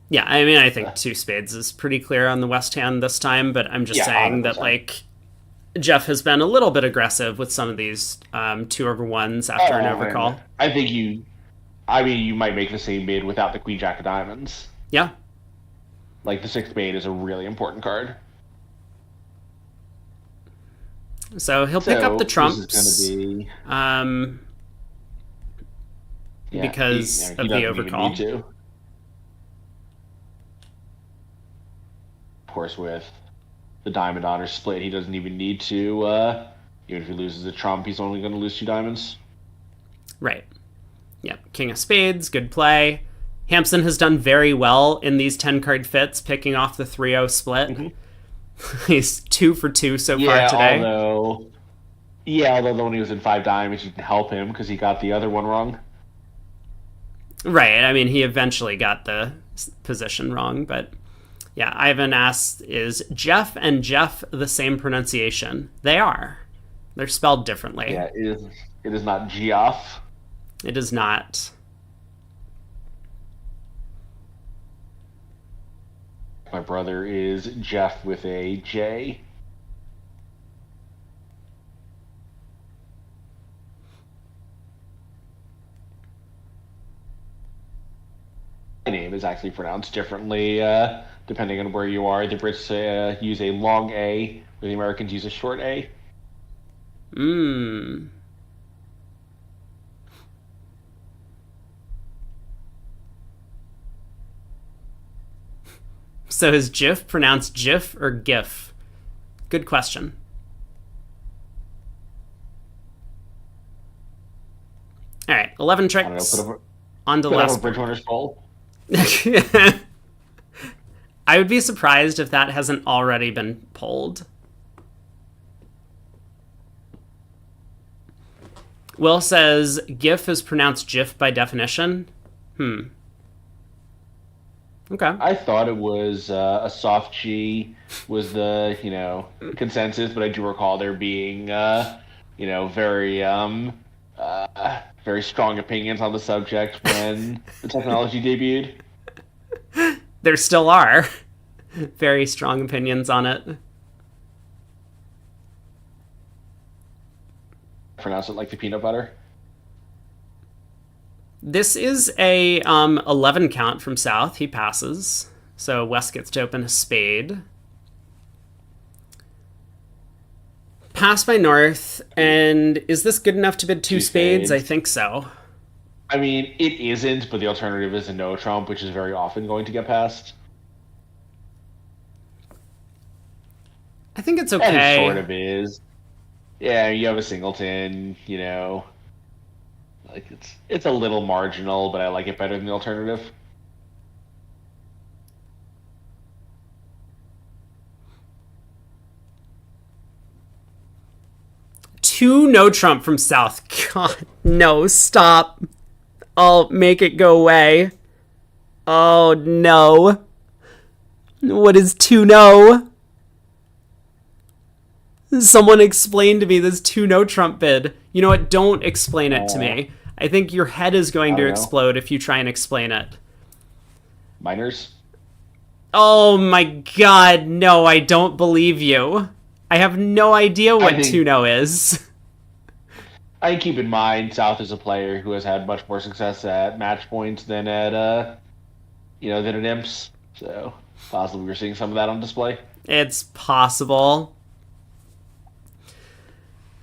Yeah, I mean, I think 2 spades is pretty clear on the West hand this time, but I'm just saying 100%. That, Jeff has been a little bit aggressive with some of these 2/1s after an overcall. Man. I think you might make the same bid without the Queen Jack of Diamonds. Yeah. The 6th spade is a really important card. So he'll pick up the trumps. This is gonna be, because of the overcall. Of course, with the diamond honor split, he doesn't even need to. Even if he loses a trump, he's only going to lose 2 diamonds. Right. Yep. King of spades, good play. Hampson has done very well in these 10-card fits, picking off the 3-0 split. Mm-hmm. He's 2 for 2 so far today. Although when he was in 5 diamonds, you didn't help him because he got the other one wrong. Right. I mean, he eventually got the position wrong, but yeah, Ivan asks, is Jeff and Jeff the same pronunciation? They are. They're spelled differently. Yeah, it is not Geoff. It is not. My brother is Jeff with a J. My name is actually pronounced differently depending on where you are. The Brits use a long A, where the Americans use a short A. So is GIF pronounced GIF or GIF? Good question. All right, 11 tricks. On to the last Bridge winner's poll. I would be surprised if that hasn't already been polled. Will says GIF is pronounced GIF by definition. Okay. I thought it was a soft G was the consensus, but I do recall there being very strong opinions on the subject when the technology debuted. There still are very strong opinions on it. Pronounce it like the peanut butter. This is a 11 count from South. He passes. So West gets to open a spade. Pass by North. And is this good enough to bid two spades? I think so. I mean, it isn't, but the alternative is a no trump, which is very often going to get passed. I think it's okay. And it sort of is. Yeah, you have a singleton, like it's a little marginal, but I like it better than the alternative. Two no trump from South. God, no, stop. I'll make it go away. Oh, no. What is two no? Someone explain to me this two no trump bid. You know what? Don't explain it to me. I think your head is going to explode if you try and explain it. Minors? Oh my god, no, I don't believe you. I have no idea what 2-0 is. I keep in mind South is a player who has had much more success at match points than at than at imps. So possibly we're seeing some of that on display. It's possible.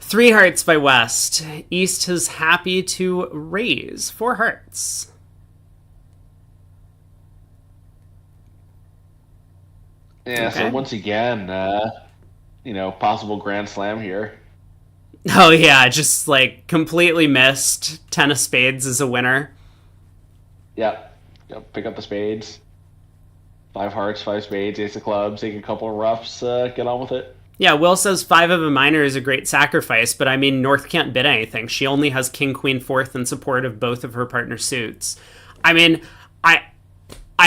3 hearts by West. East is happy to raise 4 hearts. Yeah, okay. So once again, possible grand slam here. Oh yeah, just like completely missed. 10 of spades is a winner. Yep, pick up the spades. 5 hearts, 5 spades, ace of clubs, take a couple of roughs, get on with it. Yeah, Will says 5 of a minor is a great sacrifice, but I mean, North can't bid anything. She only has king, queen, fourth in support of both of her partner's suits. I mean, I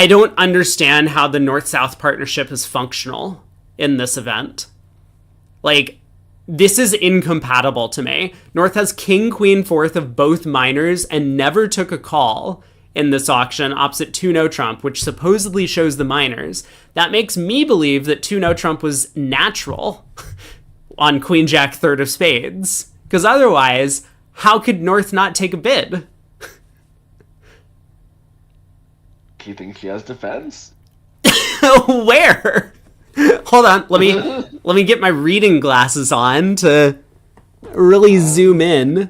don't understand how the North-South partnership is functional in this event. Like, this is incompatible to me. North has king, queen, fourth of both minors and never took a call in this auction opposite 2 no trump, which supposedly shows the minors. That makes me believe that 2 no trump was natural on queen jack third of spades. Because otherwise, how could North not take a bid? Do you think she has defense? Where? Hold on, let me get my reading glasses on to really zoom in.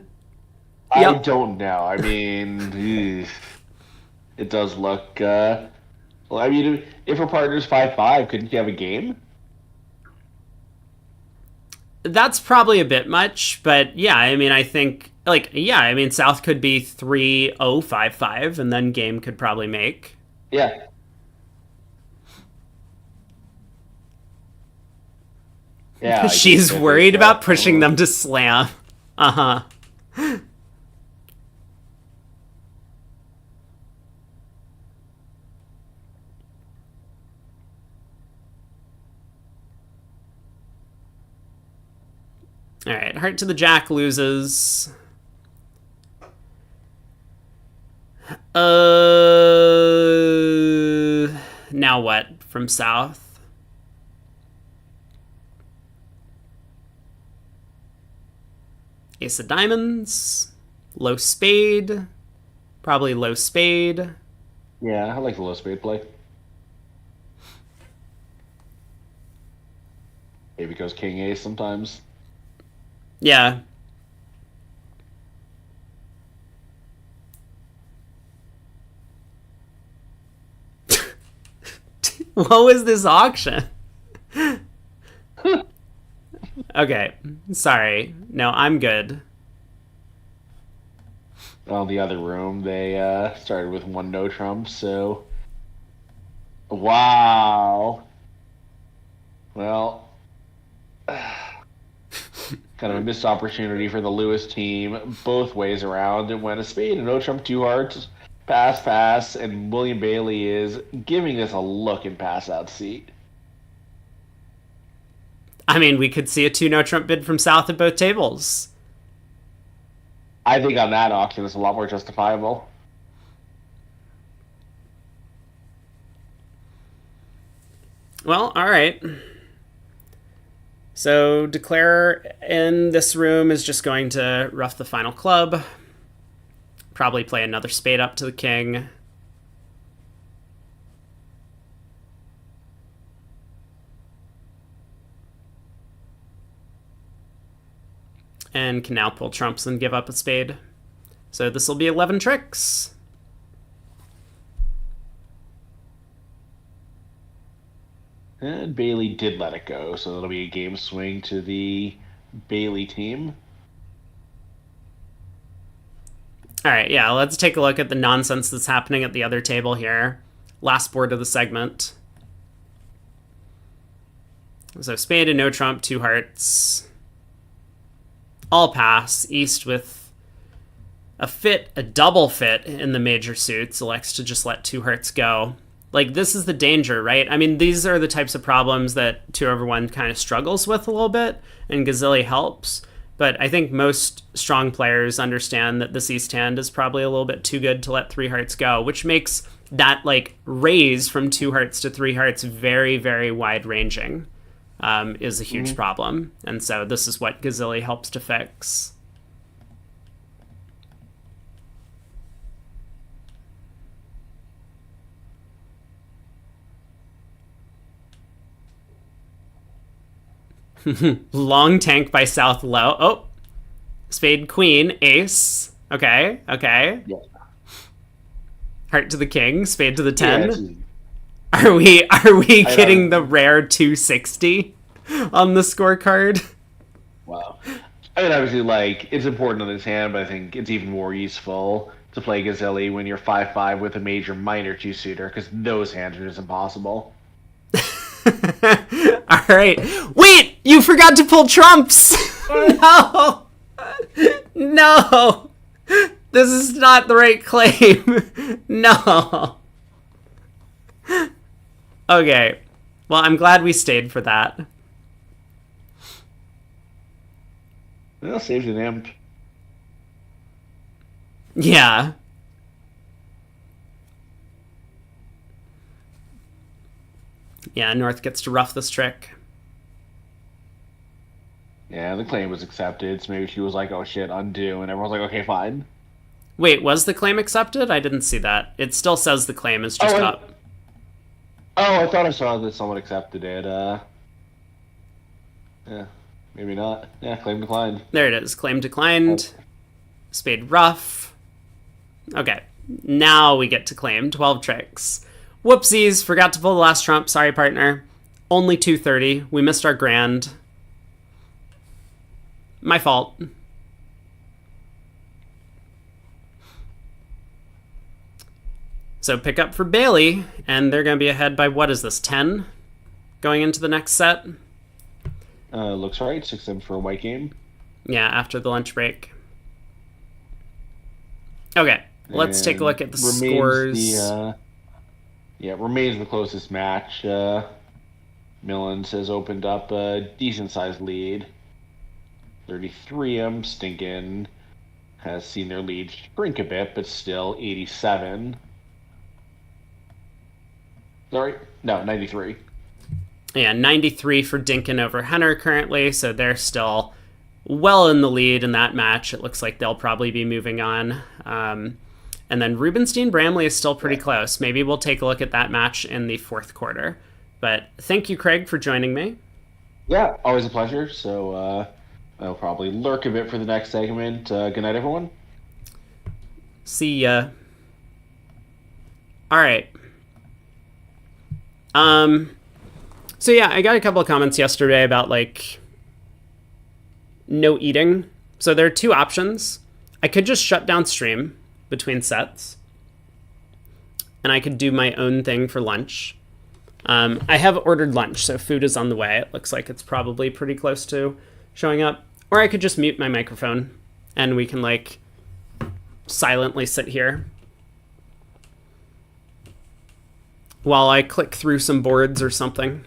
I don't know. I mean, it does look. Well, I mean, if her partner's 5-5, couldn't she have a game? That's probably a bit much, but yeah, I mean, I think South could be 3-0, 5-5, and then game could probably make. Yeah. Yeah. She's worried about pushing them to slam. Uh-huh. All right, heart to the jack loses. Now what from South? Ace of diamonds, low spade, probably low spade. Yeah, I like the low spade play. Maybe goes king ace sometimes. Yeah. What was this auction? Okay, sorry. No, I'm good. Well, the other room, they started with one no trump, so. Wow. Well, kind of a missed opportunity for the Lewis team both ways around. It went a spade, a no trump, two hearts, pass, and William Bailey is giving us a look and pass out seat. I mean, we could see a 2 no trump bid from South at both tables. I think on that auction, it's a lot more justifiable. Well, all right. So Declare in this room is just going to ruff the final club. Probably play another spade up to the king. And can now pull trumps and give up a spade. So this will be 11 tricks. And Bailey did let it go, so it'll be a game swing to the Bailey team. All right, yeah, let's take a look at the nonsense that's happening at the other table here. Last board of the segment. So spade and no trump, 2 hearts. All pass. East with a double fit in the major suits, elects to just let 2 hearts go. Like, this is the danger, right? I mean, these are the types of problems that 2/1 kind of struggles with a little bit, and Gazilli helps. But I think most strong players understand that this East hand is probably a little bit too good to let 3 hearts go, which makes that, like, raise from 2 hearts to 3 hearts very, very wide-ranging. Is a huge problem. And so this is what Gazilli helps to fix. Long tank by South low. Oh, spade queen, ace. Okay. Yeah. Heart to the king, spade to the 10. Yeah, Are we getting the rare 260 on the scorecard? Wow. I mean, obviously, like, it's important on this hand, but I think it's even more useful to play Gazilli when you're 5-5 with a major minor 2-suiter, because those hands are just impossible. All right. Wait, you forgot to pull trumps. No. No. This is not the right claim. No. Okay. Well, I'm glad we stayed for that. Well, saves an imp. Yeah. Yeah, North gets to rough this trick. Yeah, the claim was accepted, so maybe she was like, oh shit, undo, and everyone's like, okay, fine. Wait, was the claim accepted? I didn't see that. It still says the claim is just up. Oh, I thought I saw that someone accepted it. Yeah, maybe not. Yeah, claim declined. There it is. Claim declined. Spade rough. Okay, now we get to claim 12 tricks. Whoopsies, forgot to pull the last trump. Sorry, partner. Only 230. We missed our grand. My fault. So pick up for Bailey, and they're going to be ahead by, what is this, 10? Going into the next set? Looks right. 6-7 for a white game. Yeah, after the lunch break. Okay, let's take a look at the scores. Remains the closest match. Millens has opened up a decent-sized lead. 33 Stinkin has seen their lead shrink a bit, but still 87. Sorry, no, 93. Yeah, 93 for Dinkin over Henner currently, so they're still well in the lead in that match. It looks like they'll probably be moving on. And then Rubenstein-Bramley is still pretty close. Maybe we'll take a look at that match in the fourth quarter. But thank you, Craig, for joining me. Yeah, always a pleasure. So I'll probably lurk a bit for the next segment. Good night, everyone. See ya. All right. So yeah, I got a couple of comments yesterday about like no eating. So there are two options. I could just shut down stream between sets, and I could do my own thing for lunch. I have ordered lunch, so food is on the way. It looks like it's probably pretty close to showing up. Or I could just mute my microphone, and we can like silently sit here while I click through some boards or something.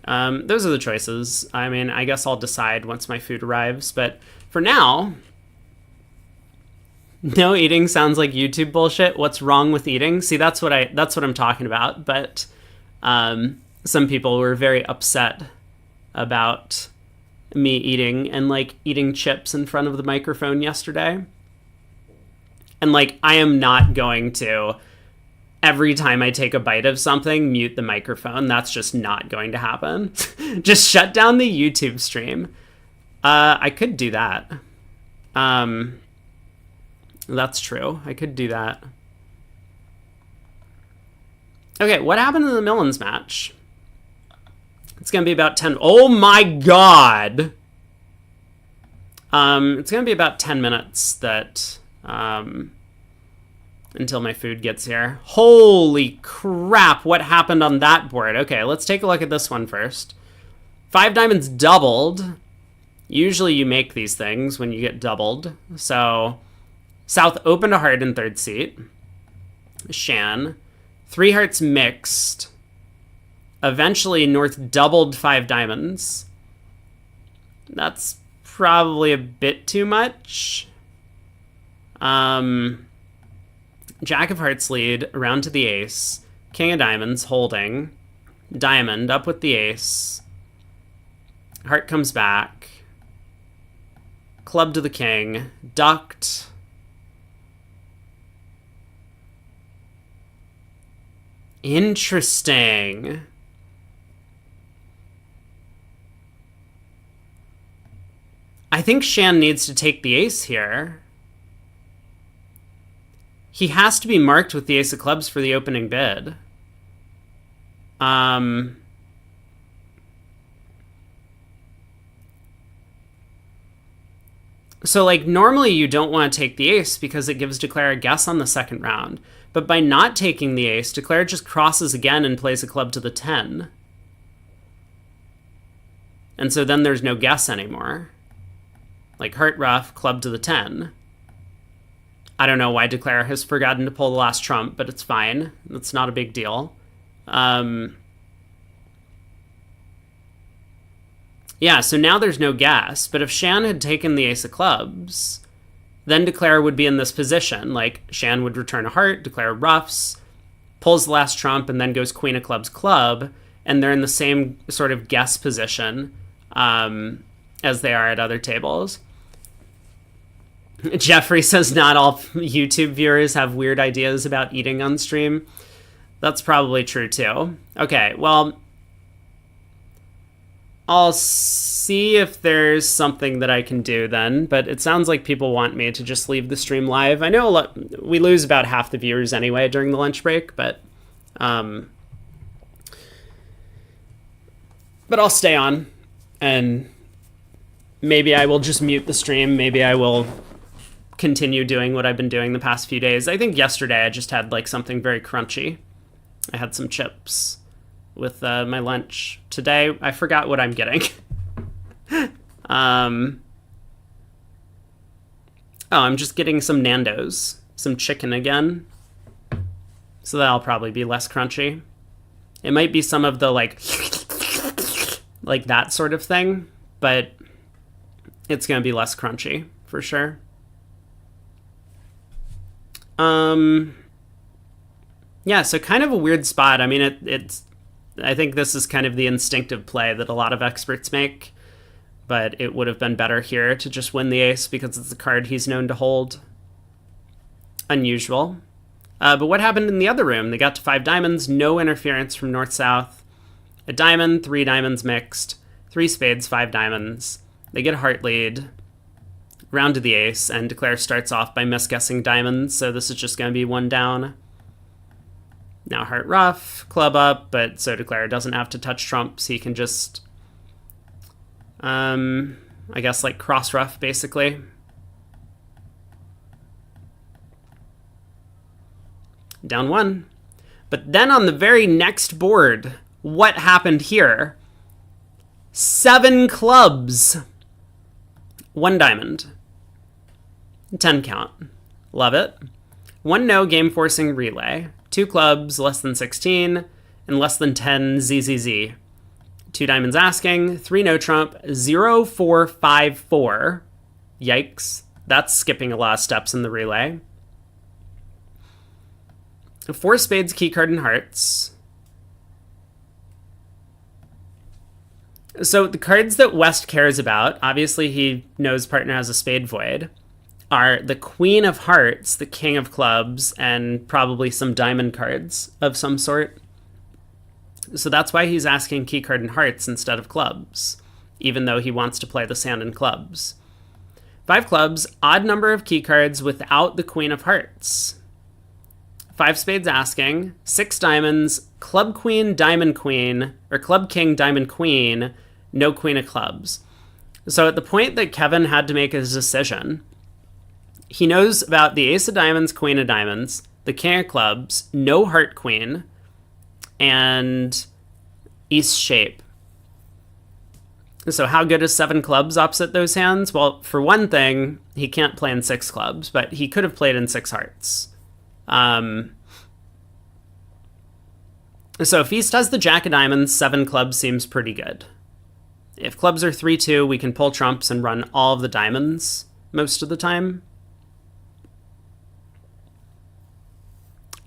Those are the choices. I mean, I guess I'll decide once my food arrives, but for now, no eating sounds like YouTube bullshit. What's wrong with eating? See, that's what I'm talking about. But some people were very upset about me eating and like eating chips in front of the microphone yesterday. And like, I am not going to, every time I take a bite of something, mute the microphone. That's just not going to happen. Just shut down the YouTube stream. I could do that. That's true. I could do that. Okay, what happened in the Millens match? It's going to be about 10... Oh my god! It's going to be about 10 minutes that... until my food gets here. Holy crap, what happened on that board? Okay, let's take a look at this one first. 5 diamonds doubled. Usually you make these things when you get doubled. So, South opened a heart in third seat. Shan. 3 hearts mixed. Eventually, North doubled 5 diamonds. That's probably a bit too much. Jack of hearts lead, around to the ace. King of diamonds, holding. Diamond, up with the ace. Heart comes back. Club to the king. Ducked. Interesting. I think Shan needs to take the ace here. He has to be marked with the ace of clubs for the opening bid. So, like, normally you don't want to take the ace because it gives Declare a guess on the second round. But by not taking the ace, Declare just crosses again and plays a club to the 10. And so then there's no guess anymore. Like, heart rough, club to the 10. I don't know why Declare has forgotten to pull the last trump, but it's fine. It's not a big deal. Yeah, so now there's no guess, but if Shan had taken the ace of clubs, then Declare would be in this position. Like, Shan would return a heart, Declare ruffs, pulls the last trump, and then goes queen of clubs club, and they're in the same sort of guess position as they are at other tables. Jeffrey says not all YouTube viewers have weird ideas about eating on stream. That's probably true too. Okay, well, I'll see if there's something that I can do then, but it sounds like people want me to just leave the stream live. I know we lose about half the viewers anyway during the lunch break, but I'll stay on, and maybe I will just mute the stream. Maybe I will continue doing what I've been doing the past few days. I think yesterday I just had like something very crunchy. I had some chips with my lunch. Today I forgot what I'm getting. I'm just getting some Nando's, some chicken again. So that'll probably be less crunchy. It might be some of the like that sort of thing, but it's gonna be less crunchy for sure. Yeah, so kind of a weird spot. I mean, it's I think this is kind of the instinctive play that a lot of experts make, but it would have been better here to just win the ace because it's a card he's known to hold. Unusual. But what happened in the other room? They got to 5 diamonds, no interference from north-south. A diamond, 3 diamonds mixed, 3 spades, 5 diamonds. They get a heart lead. Round to the ace, and Declare starts off by misguessing diamonds, so this is just going to be 1 down. Now heart ruff, club up, but so declare doesn't have to touch trumps. He can just, I guess, like cross ruff, basically. Down 1. But then on the very next board, what happened here? 7 clubs. 1 diamond. 10 count. Love it. 1 no game forcing relay. 2 clubs, less than 16, and less than 10 ZZZ. 2 diamonds asking, 3 no trump, 0 4 5 4. Yikes. That's skipping a lot of steps in the relay. 4 spades, key card, and hearts. So the cards that West cares about, obviously he knows partner has a spade void, are the Queen of Hearts, the King of Clubs, and probably some diamond cards of some sort. So that's why he's asking key card and hearts instead of clubs, even though he wants to play the sand and clubs. 5 clubs, odd number of key cards without the Queen of Hearts. 5 spades asking, 6 diamonds, club queen, diamond queen, or club king, diamond queen, no queen of clubs. So at the point that Kevin had to make his decision, he knows about the ace of diamonds, queen of diamonds, the king of clubs, no heart queen, and east shape. So how good is 7 clubs opposite those hands? Well, for one thing, he can't play in 6 clubs, but he could have played in 6 hearts. So if East has the jack of diamonds, 7 clubs seems pretty good. If clubs are 3-2, we can pull trumps and run all of the diamonds most of the time.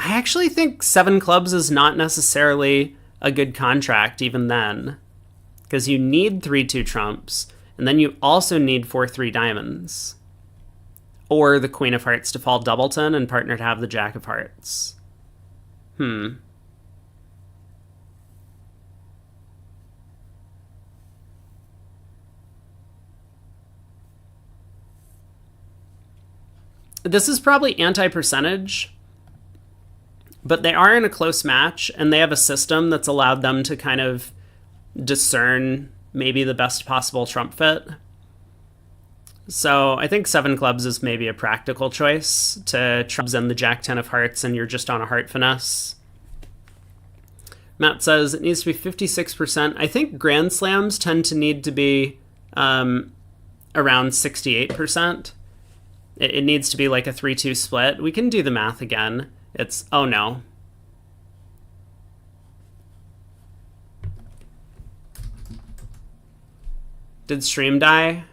I actually think 7 clubs is not necessarily a good contract even then, because you need 3-2 trumps, and then you also need 4-3 diamonds. Or the Queen of Hearts to fall doubleton and partner to have the Jack of Hearts. This is probably anti-percentage, but they are in a close match, and they have a system that's allowed them to kind of discern maybe the best possible trump fit. So I think 7 clubs is maybe a practical choice to trumps in the Jack 10 of hearts and you're just on a heart finesse. Matt says it needs to be 56%. I think Grand Slams tend to need to be around 68%. It needs to be like a 3-2 split. We can do the math again. It's, oh no. Did stream die?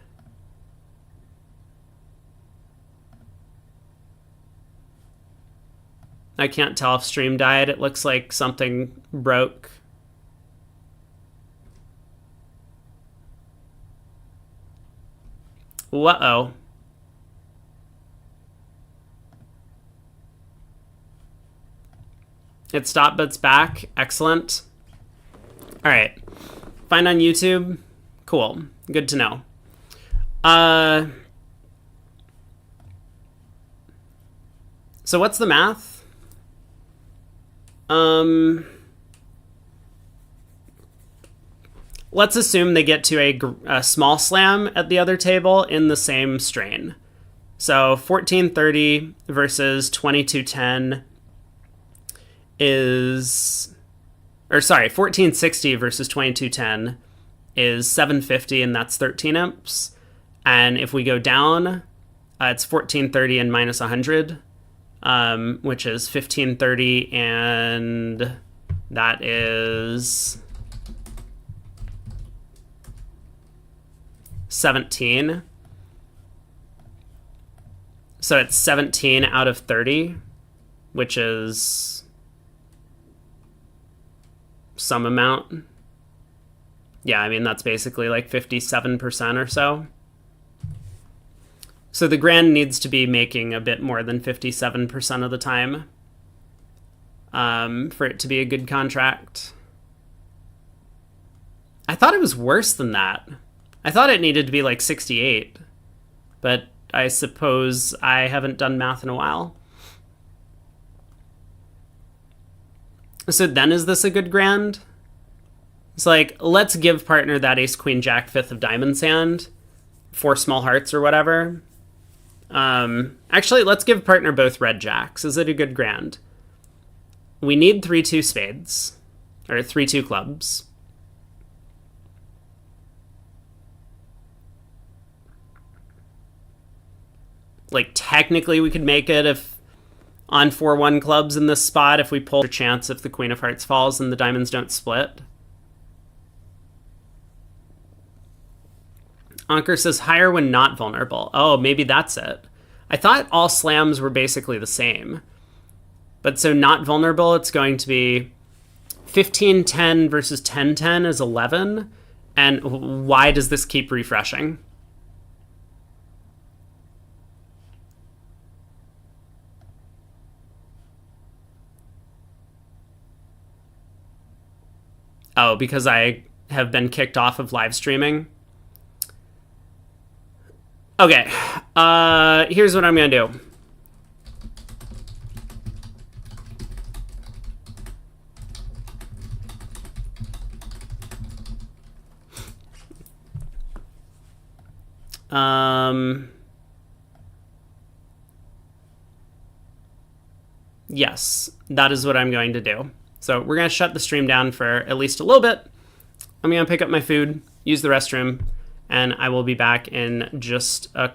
I can't tell if stream died. It looks like something broke. Uh-oh. It stopped, but it's back. Excellent. All right. Find on YouTube. Cool. Good to know. So what's the math? Let's assume they get to a small slam at the other table in the same strain. So 1430 versus 2210 is, or sorry, 1460 versus 2210 is 750, and that's 13 imps. And if we go down, it's 1430 and minus 100, which is 1530, and that is 17. So it's 17 out of 30, which is some amount. Yeah, I mean, that's basically like 57% or so. So the Grand needs to be making a bit more than 57% of the time for it to be a good contract. I thought it was worse than that. I thought it needed to be like 68, but I suppose I haven't done math in a while. So then is this a good grand? It's like, let's give partner that ace, queen, jack, fifth of diamonds hand, 4 small hearts or whatever. Actually, let's give partner both red jacks. Is it a good grand? We need 3-2 spades, or 3-2 clubs. Like, technically we could make it if on 4-1 clubs in this spot if we pull a chance if the queen of hearts falls and the diamonds don't split. Ankur says higher when not vulnerable. Oh, maybe that's it. I thought all slams were basically the same. But so not vulnerable, it's going to be 15-10 versus 10-10 is 11. And why does this keep refreshing? Oh, because I have been kicked off of live streaming. Okay, here's what I'm gonna do. Yes, that is what I'm going to do. So we're going to shut the stream down for at least a little bit. I'm going to pick up my food, use the restroom, and I will be back in just a